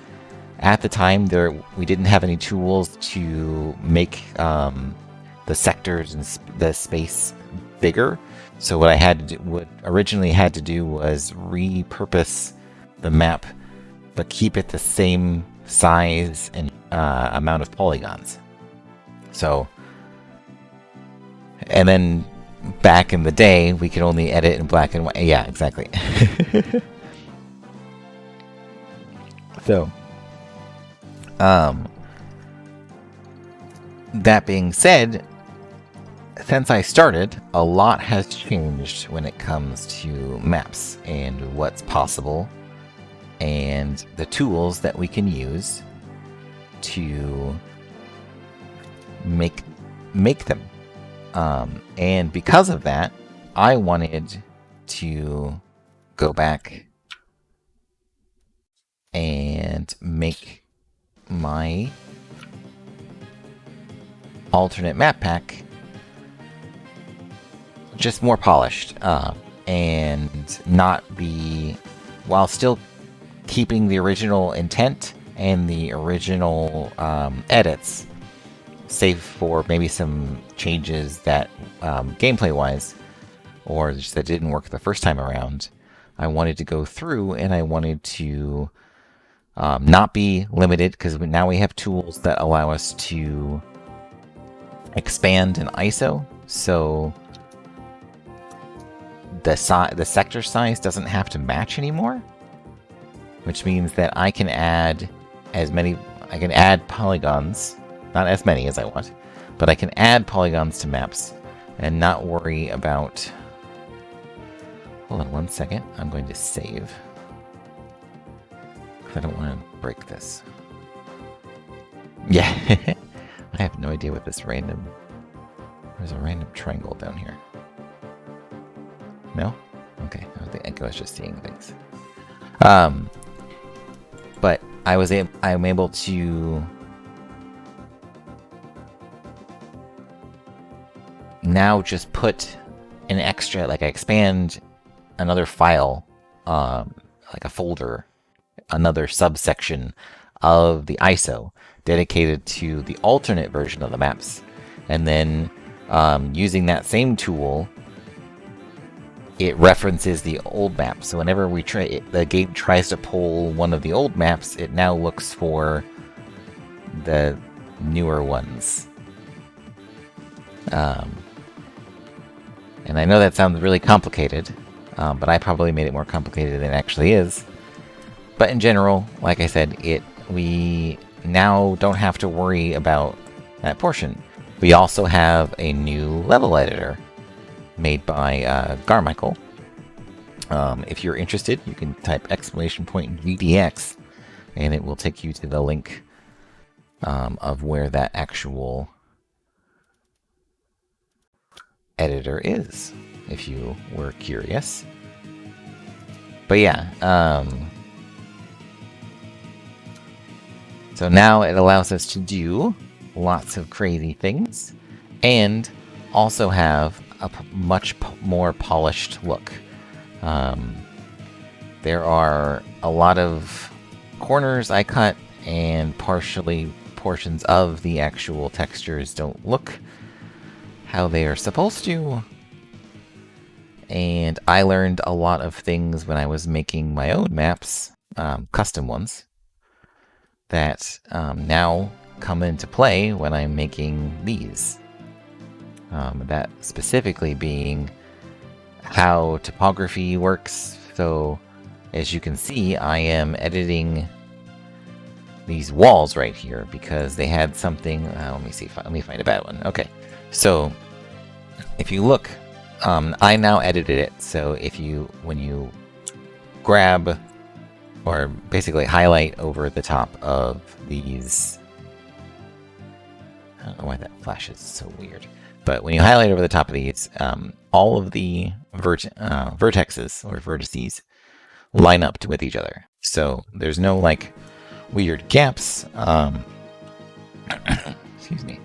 At the time, we didn't have any tools to make the sectors and the space bigger. So what I had to do, what originally had to do, was repurpose the map, but keep it the same size and amount of polygons. So, and then back in the day, we could only edit in black and white. Yeah, exactly. So, that being said, since I started, a lot has changed when it comes to maps and what's possible and the tools that we can use to make them. And because of that, I wanted to go back and make my alternate map pack just more polished, and not be, while still keeping the original intent and the original edits, save for maybe some changes that gameplay wise, or just that didn't work the first time around. I wanted to go through and I wanted to not be limited, because now we have tools that allow us to expand in ISO. So the sector size doesn't have to match anymore, which means that I can add polygons, not as many as I want, but I can add polygons to maps and not worry about. Hold on 1 second. I'm going to save, because I don't want to break this. Yeah. I have no idea what this random. There's a random triangle down here. No? Okay. I was just seeing things. But I'm able to now just put an extra, like I expand another file, like a folder, another subsection of the ISO dedicated to the alternate version of the maps. And then using that same tool, it references the old map. So whenever the game tries to pull one of the old maps, it now looks for the newer ones. And I know that sounds really complicated, but I probably made it more complicated than it actually is. But in general, like I said, we now don't have to worry about that portion. We also have a new level editor made by Garmichael. If you're interested, you can type !GDX, and it will take you to the link of where that actual editor is, if you were curious. But yeah, so now it allows us to do lots of crazy things and also have a much more polished look. There are a lot of corners I cut, and portions of the actual textures don't look how they are supposed to. And I learned a lot of things when I was making my own maps, custom ones, that now come into play when I'm making these. That specifically being how topography works. So as you can see, I am editing these walls right here because they had something. Let me see. Let me find a bad one. Okay, so if you look, I now edited it. So when you grab or basically highlight over the top of these, I don't know why that flash is so weird. But when you highlight over the top of these, all of the vertexes or vertices line up with each other. So there's no like weird gaps. Excuse me.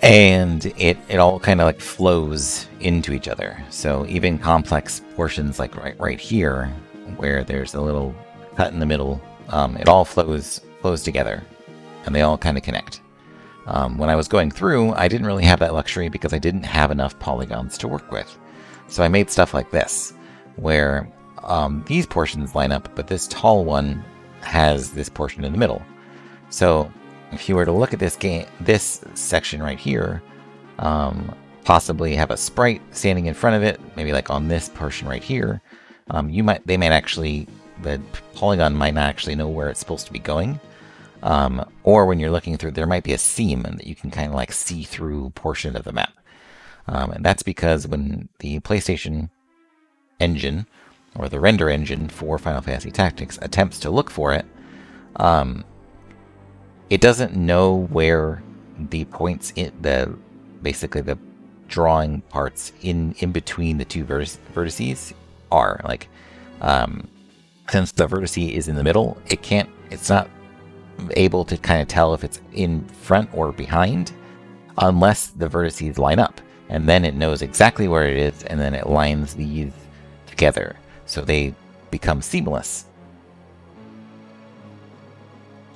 And it all kind of like flows into each other. So even complex portions like right here, where there's a little cut in the middle, it all flows together, and they all kind of connect. When I was going through, I didn't really have that luxury because I didn't have enough polygons to work with. So I made stuff like this, where these portions line up, but this tall one has this portion in the middle. So if you were to look at this section right here, possibly have a sprite standing in front of it, maybe like on this portion right here, the polygon might not actually know where it's supposed to be going. Or when you're looking through, there might be a seam that you can kind of like see through portion of the map. And that's because when the PlayStation engine, or the render engine for Final Fantasy Tactics, attempts to look for it, it doesn't know where the points basically the drawing parts in between the two vertices are. Like, since the vertice is in the middle, it's not able to kind of tell if it's in front or behind unless the vertices line up, and then it knows exactly where it is, and then it lines these together so they become seamless.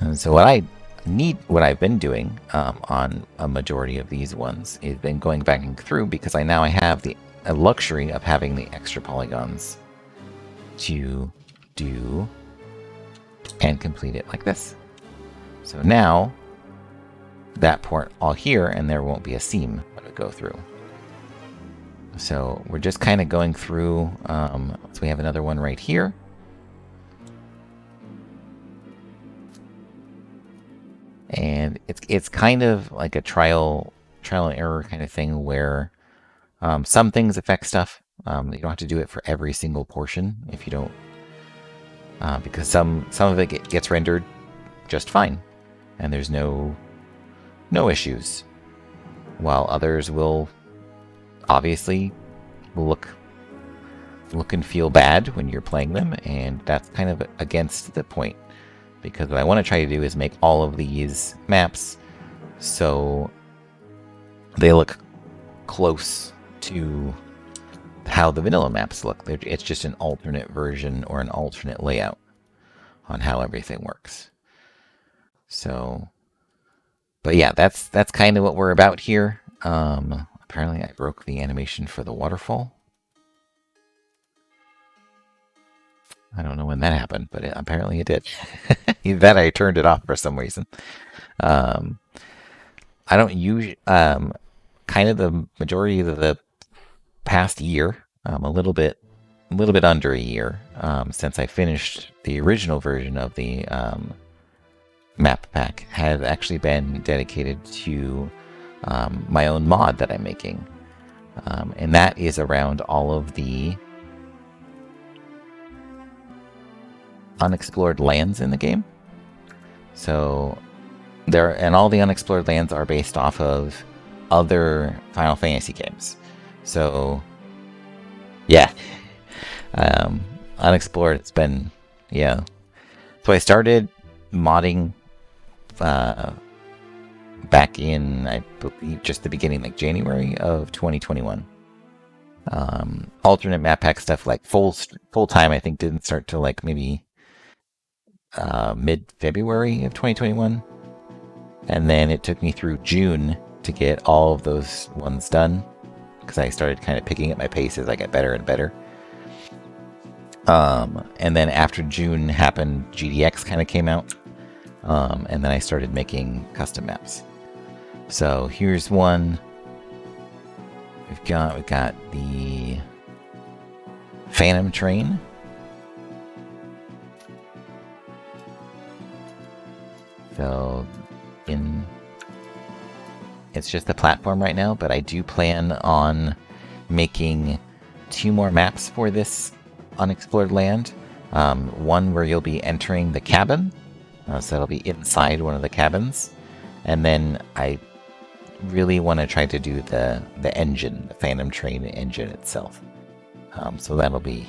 And so what I've been doing on a majority of these ones is been going back and through, because I have the luxury of having the extra polygons to do and complete it like this. So now that port all here, and there won't be a seam when we go through. So we're just kind of going through. So we have another one right here. And it's kind of like a trial and error kind of thing, where some things affect stuff. You don't have to do it for every single portion if you don't, because some of it gets rendered just fine, and there's no issues, while others will obviously look and feel bad when you're playing them, and that's kind of against the point. Because what I want to try to do is make all of these maps so they look close to how the vanilla maps look. It's just an alternate version or an alternate layout on how everything works. So, but yeah, that's kind of what we're about here. Apparently I broke the animation for the waterfall. I don't know when that happened, but apparently it did. Either that, I turned it off for some reason. I don't use kind of the majority of the past year, a little bit under a year, since I finished the original version of the map pack, has actually been dedicated to my own mod that I'm making, and that is around all of the unexplored lands in the game. So all the unexplored lands are based off of other Final Fantasy games. So yeah, unexplored, it's been, yeah. So I started modding back in, I believe, just the beginning, like January of 2021. Alternate map pack stuff, like full time, I think didn't start till like maybe mid-February of 2021, and then it took me through June to get all of those ones done, because I started kind of picking up my pace as I got better and better. And then after June happened, GDX kind of came out, and then I started making custom maps. So here's one. We've got the Phantom Train. So it's just the platform right now, but I do plan on making 2 more maps for this unexplored land. One where you'll be entering the cabin, so it'll be inside one of the cabins, and then I really want to try to do the engine, the Phantom Train engine itself. So that'll be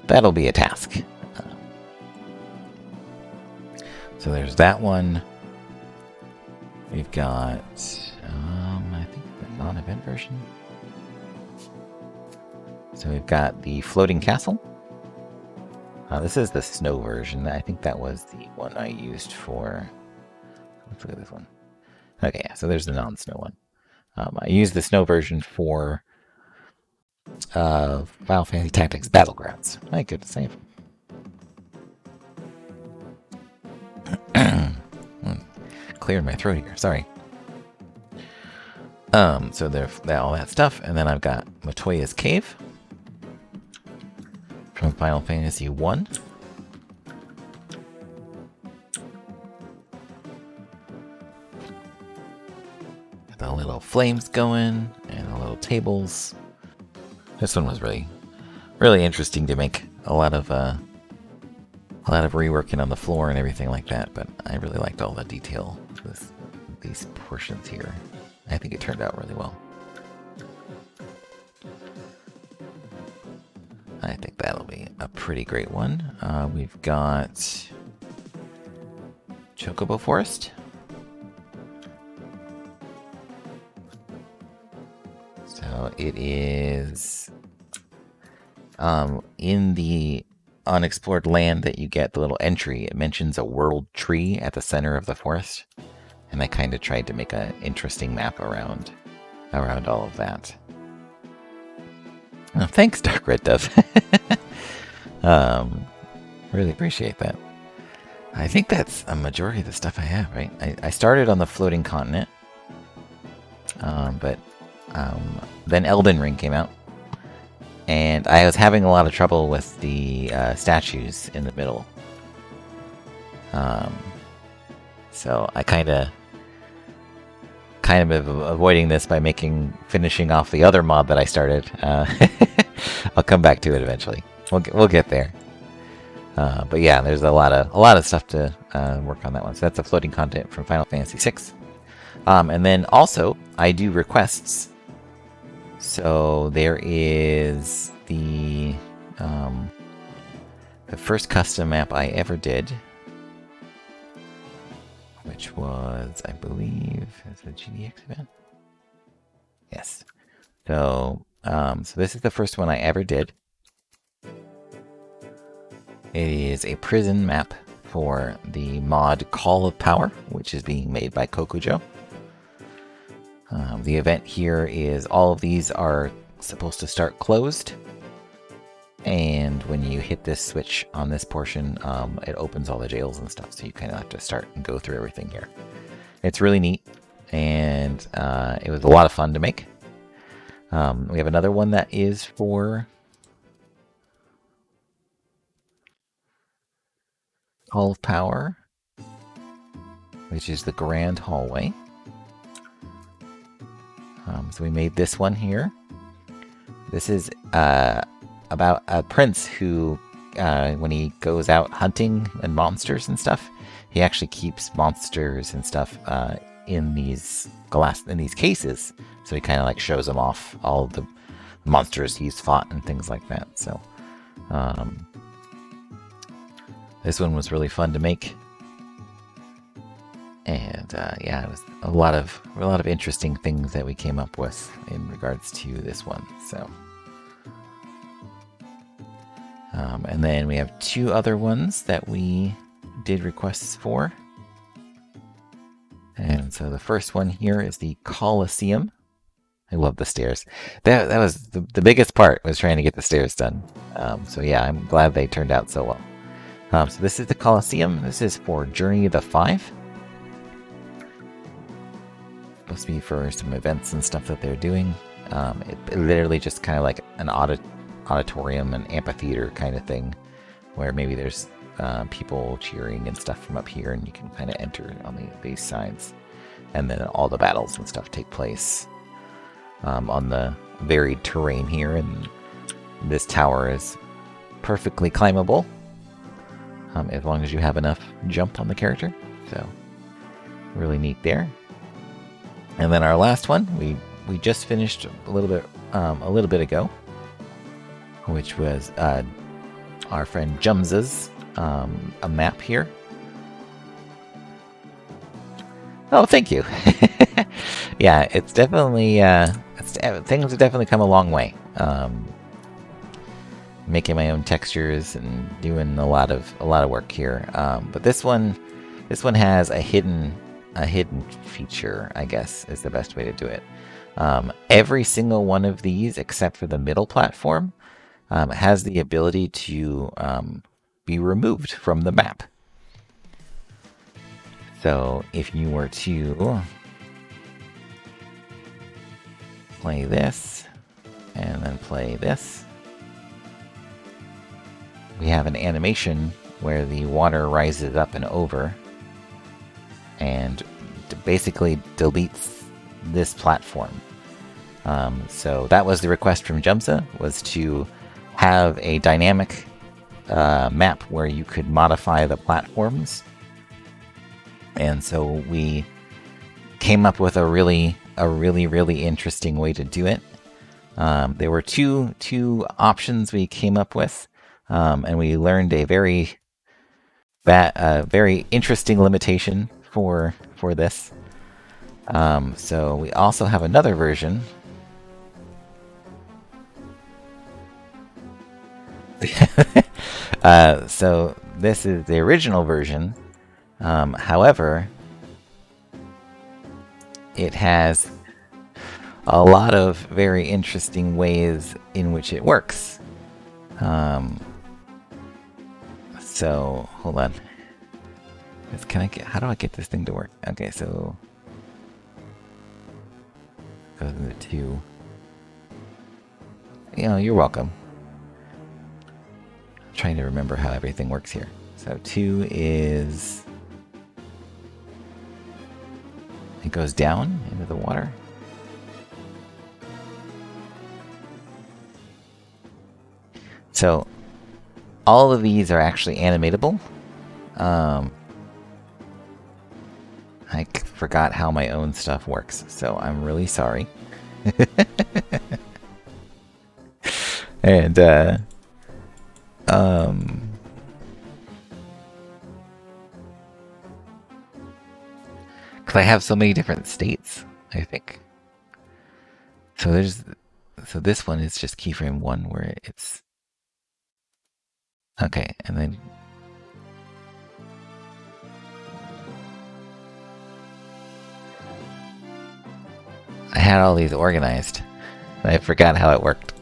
a task. So there's that one. We've got, I think the non-event version. So we've got the floating castle. This is the snow version. I think that was the one I used for... Let's look at this one. Okay, yeah, so there's the non-snow one. I used the snow version for Final Fantasy Tactics Battlegrounds. I could save. Cleared my throat here. Sorry. So there's all that stuff, and then I've got Latoya's Cave from Final Fantasy 1. The little flames going and the little tables. This one was really interesting to make. A lot of reworking on the floor and everything like that, but I really liked all the detail with these portions here. I think it turned out really well. I think that'll be a pretty great one. We've got Chocobo Forest. So it is in the unexplored land that you get the little entry. It mentions a world tree at the center of the forest, and I kind of tried to make an interesting map around all of that. Oh, thanks, Dark Red Dove. Really appreciate that. I think that's a majority of the stuff I have, right? I started on the floating continent, but then Elden Ring came out, and I was having a lot of trouble with the statues in the middle. So I kind of avoiding this by finishing off the other mod that I started. I'll come back to it eventually. We'll get there. But yeah, there's a lot of stuff to work on that one. So that's the floating content from Final Fantasy VI. And then also I do requests. So there is the first custom map I ever did, which was, I believe, is it a GDX event? Yes. So this is the first one I ever did. It is a prison map for the mod Call of Power, which is being made by Kokujo. The event here is all of these are supposed to start closed, and when you hit this switch on this portion, it opens all the jails and stuff, so you kind of have to start and go through everything here. It's really neat, and it was a lot of fun to make. We have another one that is for Hall of Power, which is the Grand Hallway. So we made this one here. This is about a prince who, when he goes out hunting and monsters and stuff, he actually keeps monsters and stuff in these cases. So he kind of like shows them off all of the monsters he's fought and things like that. So this one was really fun to make. And yeah, it was a lot of interesting things that we came up with in regards to this one. So, and then we have two other ones that we did requests for. And so the first one here is the Colosseum. I love the stairs. That was the biggest part, was trying to get the stairs done. So yeah, I'm glad they turned out so well. So this is the Colosseum. This is for Journey of the Five. Supposed to be for some events and stuff that they're doing. It literally just kind of like an auditorium and amphitheater kind of thing, where maybe there's people cheering and stuff from up here, and you can kind of enter on these sides, and then all the battles and stuff take place on the varied terrain here. And this tower is perfectly climbable as long as you have enough jump on the character. So really neat there. And then our last one, we just finished a little bit ago, which was our friend Jumza's a map here. Oh, thank you. Yeah, it's definitely things have definitely come a long way. Making my own textures and doing a lot of work here. But this one has a hidden feature, I guess, is the best way to do it. Every single one of these, except for the middle platform, has the ability to be removed from the map. So if you were to play this and then play this, we have an animation where the water rises up and over and basically deletes this platform. So that was the request from Jumsa, was to have a dynamic map where you could modify the platforms. And so we came up with a really interesting way to do it. There were two options we came up with, and we learned a very interesting limitation for this. So we also have another version. So this is the original version. However, it has a lot of very interesting ways in which it works. So hold on. How do I get this thing to work? Okay, so goes into 2. You're welcome. I'm trying to remember how everything works here. So 2 is it goes down into the water. So all of these are actually animatable. I forgot how my own stuff works, so I'm really sorry. And because I have so many different states, I think. So this one is just keyframe 1 where it's okay, and then I had all these organized. I forgot how it worked.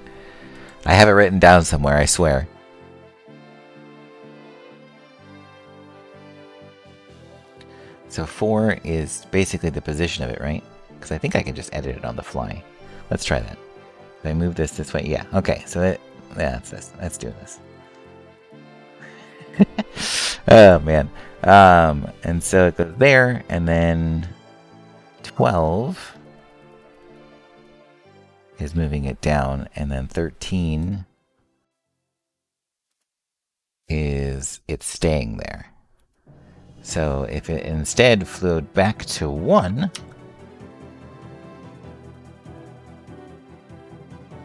I have it written down somewhere, I swear. So 4 is basically the position of it, right? Because I think I can just edit it on the fly. Let's try that. If I move this way, yeah. Okay, so that's this. Let's do this. Oh man. And so it goes there, and then 12 is moving it down, and then 13 is it's staying there. So if it instead flowed back to 1,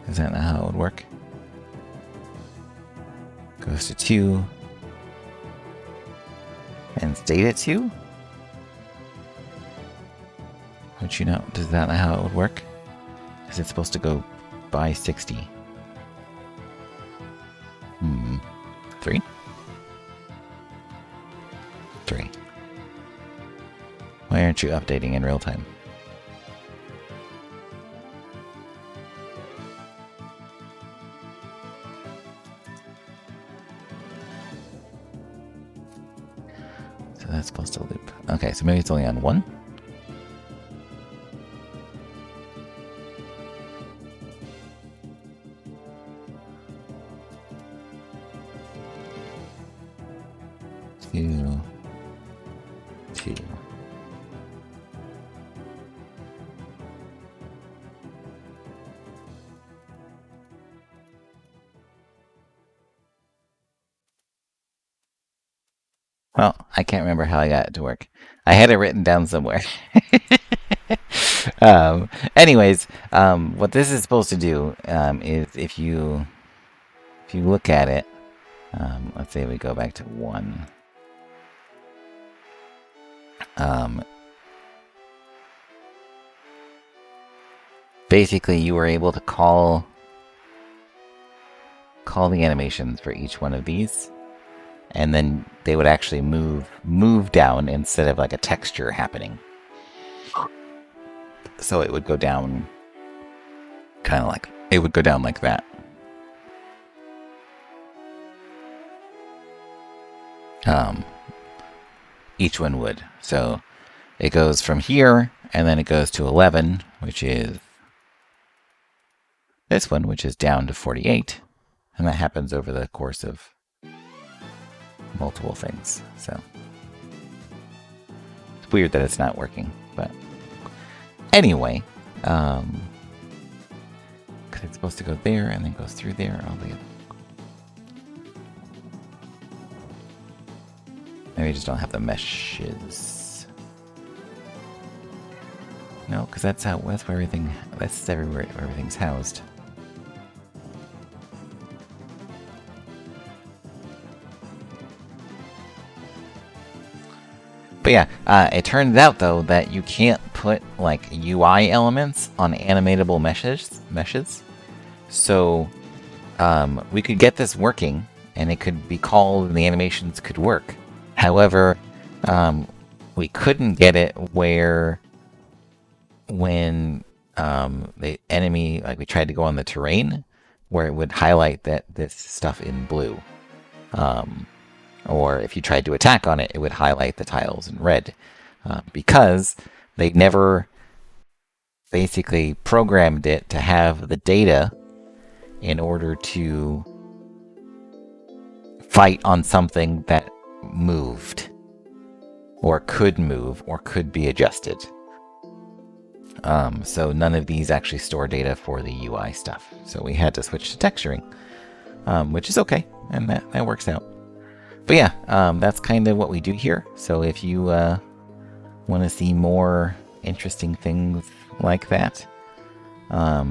is that not how it would work? Goes to 2 and stayed at 2? Would you know? Does that not how it would work? Is it supposed to go by 60? 3? 3. Why aren't you updating in real time? So that's supposed to loop. Okay, so maybe it's only on 1? Two. Well, I can't remember how I got it to work. I had it written down somewhere. Anyways, what this is supposed to do is if you look at it, let's say we go back to 1. basically you were able to call the animations for each one of these, and then they would actually move down instead of like a texture happening. So it would go down kind of like, it would go down like that. Each one would. So it goes from here, and then it goes to 11, which is this one, which is down to 48. And that happens over the course of multiple things. So it's weird that it's not working, but anyway, because it's supposed to go there and then goes through there. Maybe I just don't have the meshes. No, because that's where everything's housed. But yeah, it turns out though that you can't put like UI elements on animatable meshes. So we could get this working, and it could be called, and the animations could work. However, we couldn't get it where when the enemy, like we tried to go on the terrain, where it would highlight this stuff in blue. Or if you tried to attack on it, it would highlight the tiles in red. Because they never basically programmed it to have the data in order to fight on something that moved, or could move, or could be adjusted. So none of these actually store data for the UI stuff. So we had to switch to texturing, which is okay, and that works out. But yeah, that's kind of what we do here. So if you want to see more interesting things like that,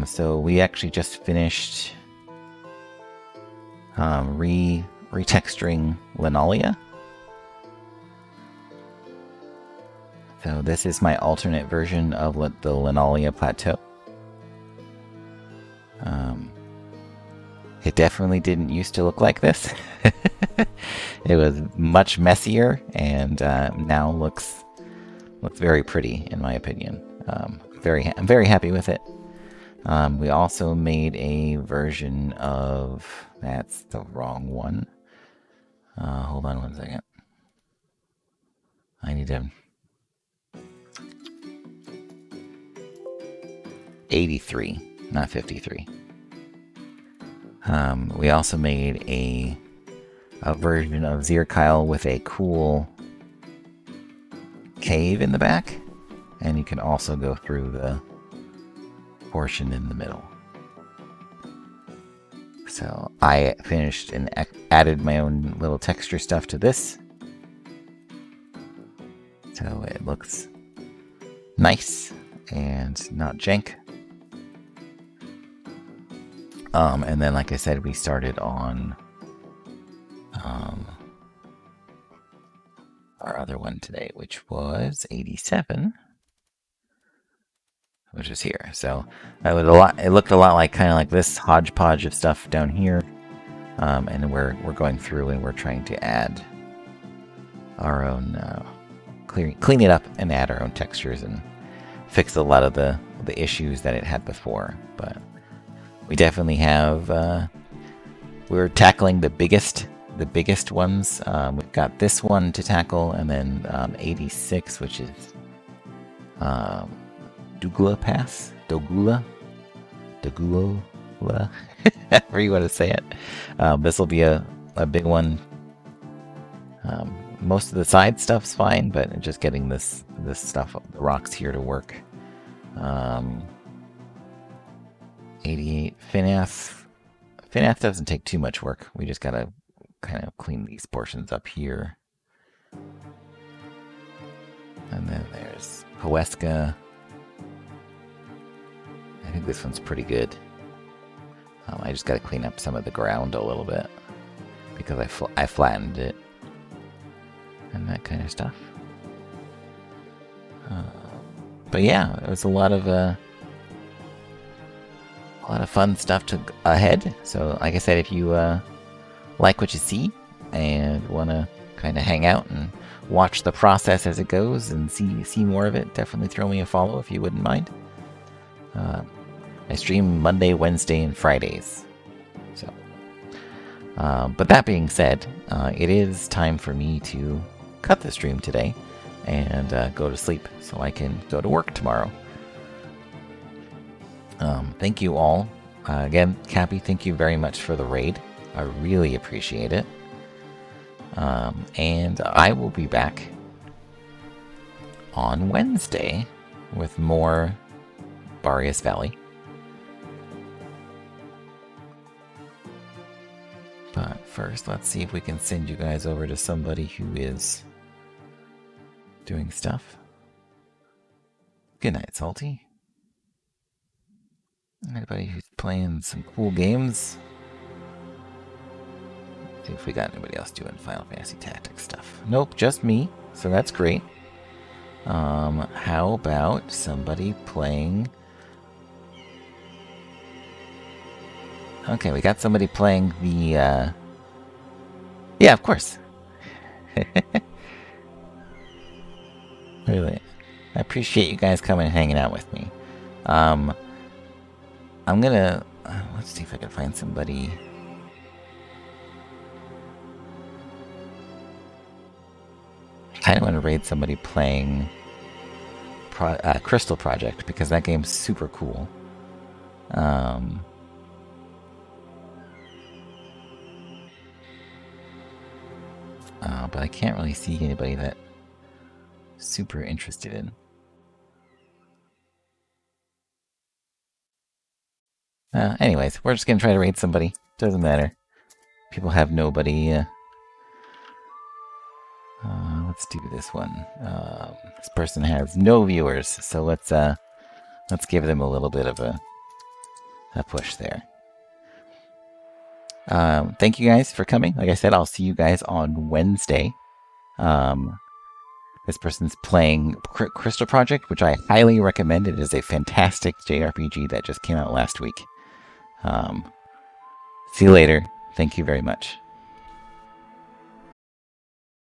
so we actually just finished retexturing Lenalia. So this is my alternate version of the Lenalia Plateau. It definitely didn't used to look like this. It was much messier, and now looks very pretty, in my opinion. I'm very happy with it. We also made a version of, that's the wrong one. Hold on one second. I need to 83, not 53. We also made a version of Zirkile with a cool cave in the back, and you can also go through the portion in the middle. So I finished and added my own little texture stuff to this, so it looks nice and not jank. And then, like I said, we started on our other one today, which was 87, which is here. So that was it looked a lot like, kind of like this hodgepodge of stuff down here, and we're going through and we're trying to add our own, clean it up and add our own textures and fix a lot of the issues that it had before. But we definitely have, we're tackling the biggest ones. We've got this one to tackle, and then 86, which is Dugula Pass, Dogula, however you want to say it. This will be a big one. Most of the side stuff's fine, but just getting this stuff, the rocks here, to work. 88 Finath. Finath doesn't take too much work. We just gotta kind of clean these portions up here. And then there's Huesca. I think this one's pretty good. I just gotta clean up some of the ground a little bit because I flattened it and that kind of stuff. But yeah, it was a lot of a lot of fun stuff ahead. So, like I said, if you like what you see and want to kind of hang out and watch the process as it goes and see more of it, definitely throw me a follow if you wouldn't mind. I stream Monday, Wednesday, and Fridays. So, but that being said, it is time for me to cut the stream today and go to sleep so I can go to work tomorrow. Thank you all. Again, Cappy, thank you very much for the raid. I really appreciate it. And I will be back on Wednesday with more Bariaus Valley. But first, let's see if we can send you guys over to somebody who is doing stuff. Good night, Salty. Anybody who's playing some cool games? See if we got anybody else doing Final Fantasy Tactics stuff. Nope, just me, so that's great. How about somebody playing... Okay, we got somebody playing the, Yeah, of course. Really. I appreciate you guys coming and hanging out with me. I'm gonna... let's see if I can find somebody... I kind of want to raid somebody playing Crystal Project, because that game's super cool. But I can't really see anybody that I'm super interested in. Anyways, we're just gonna try to raid somebody. Doesn't matter. People have nobody. Let's do this one. This person has no viewers, so let's give them a little bit of a push there. Thank you guys for coming. Like I said, I'll see you guys on Wednesday. This person's playing Crystal Project, which I highly recommend. It is a fantastic JRPG that just came out last week. See you later. Thank you very much.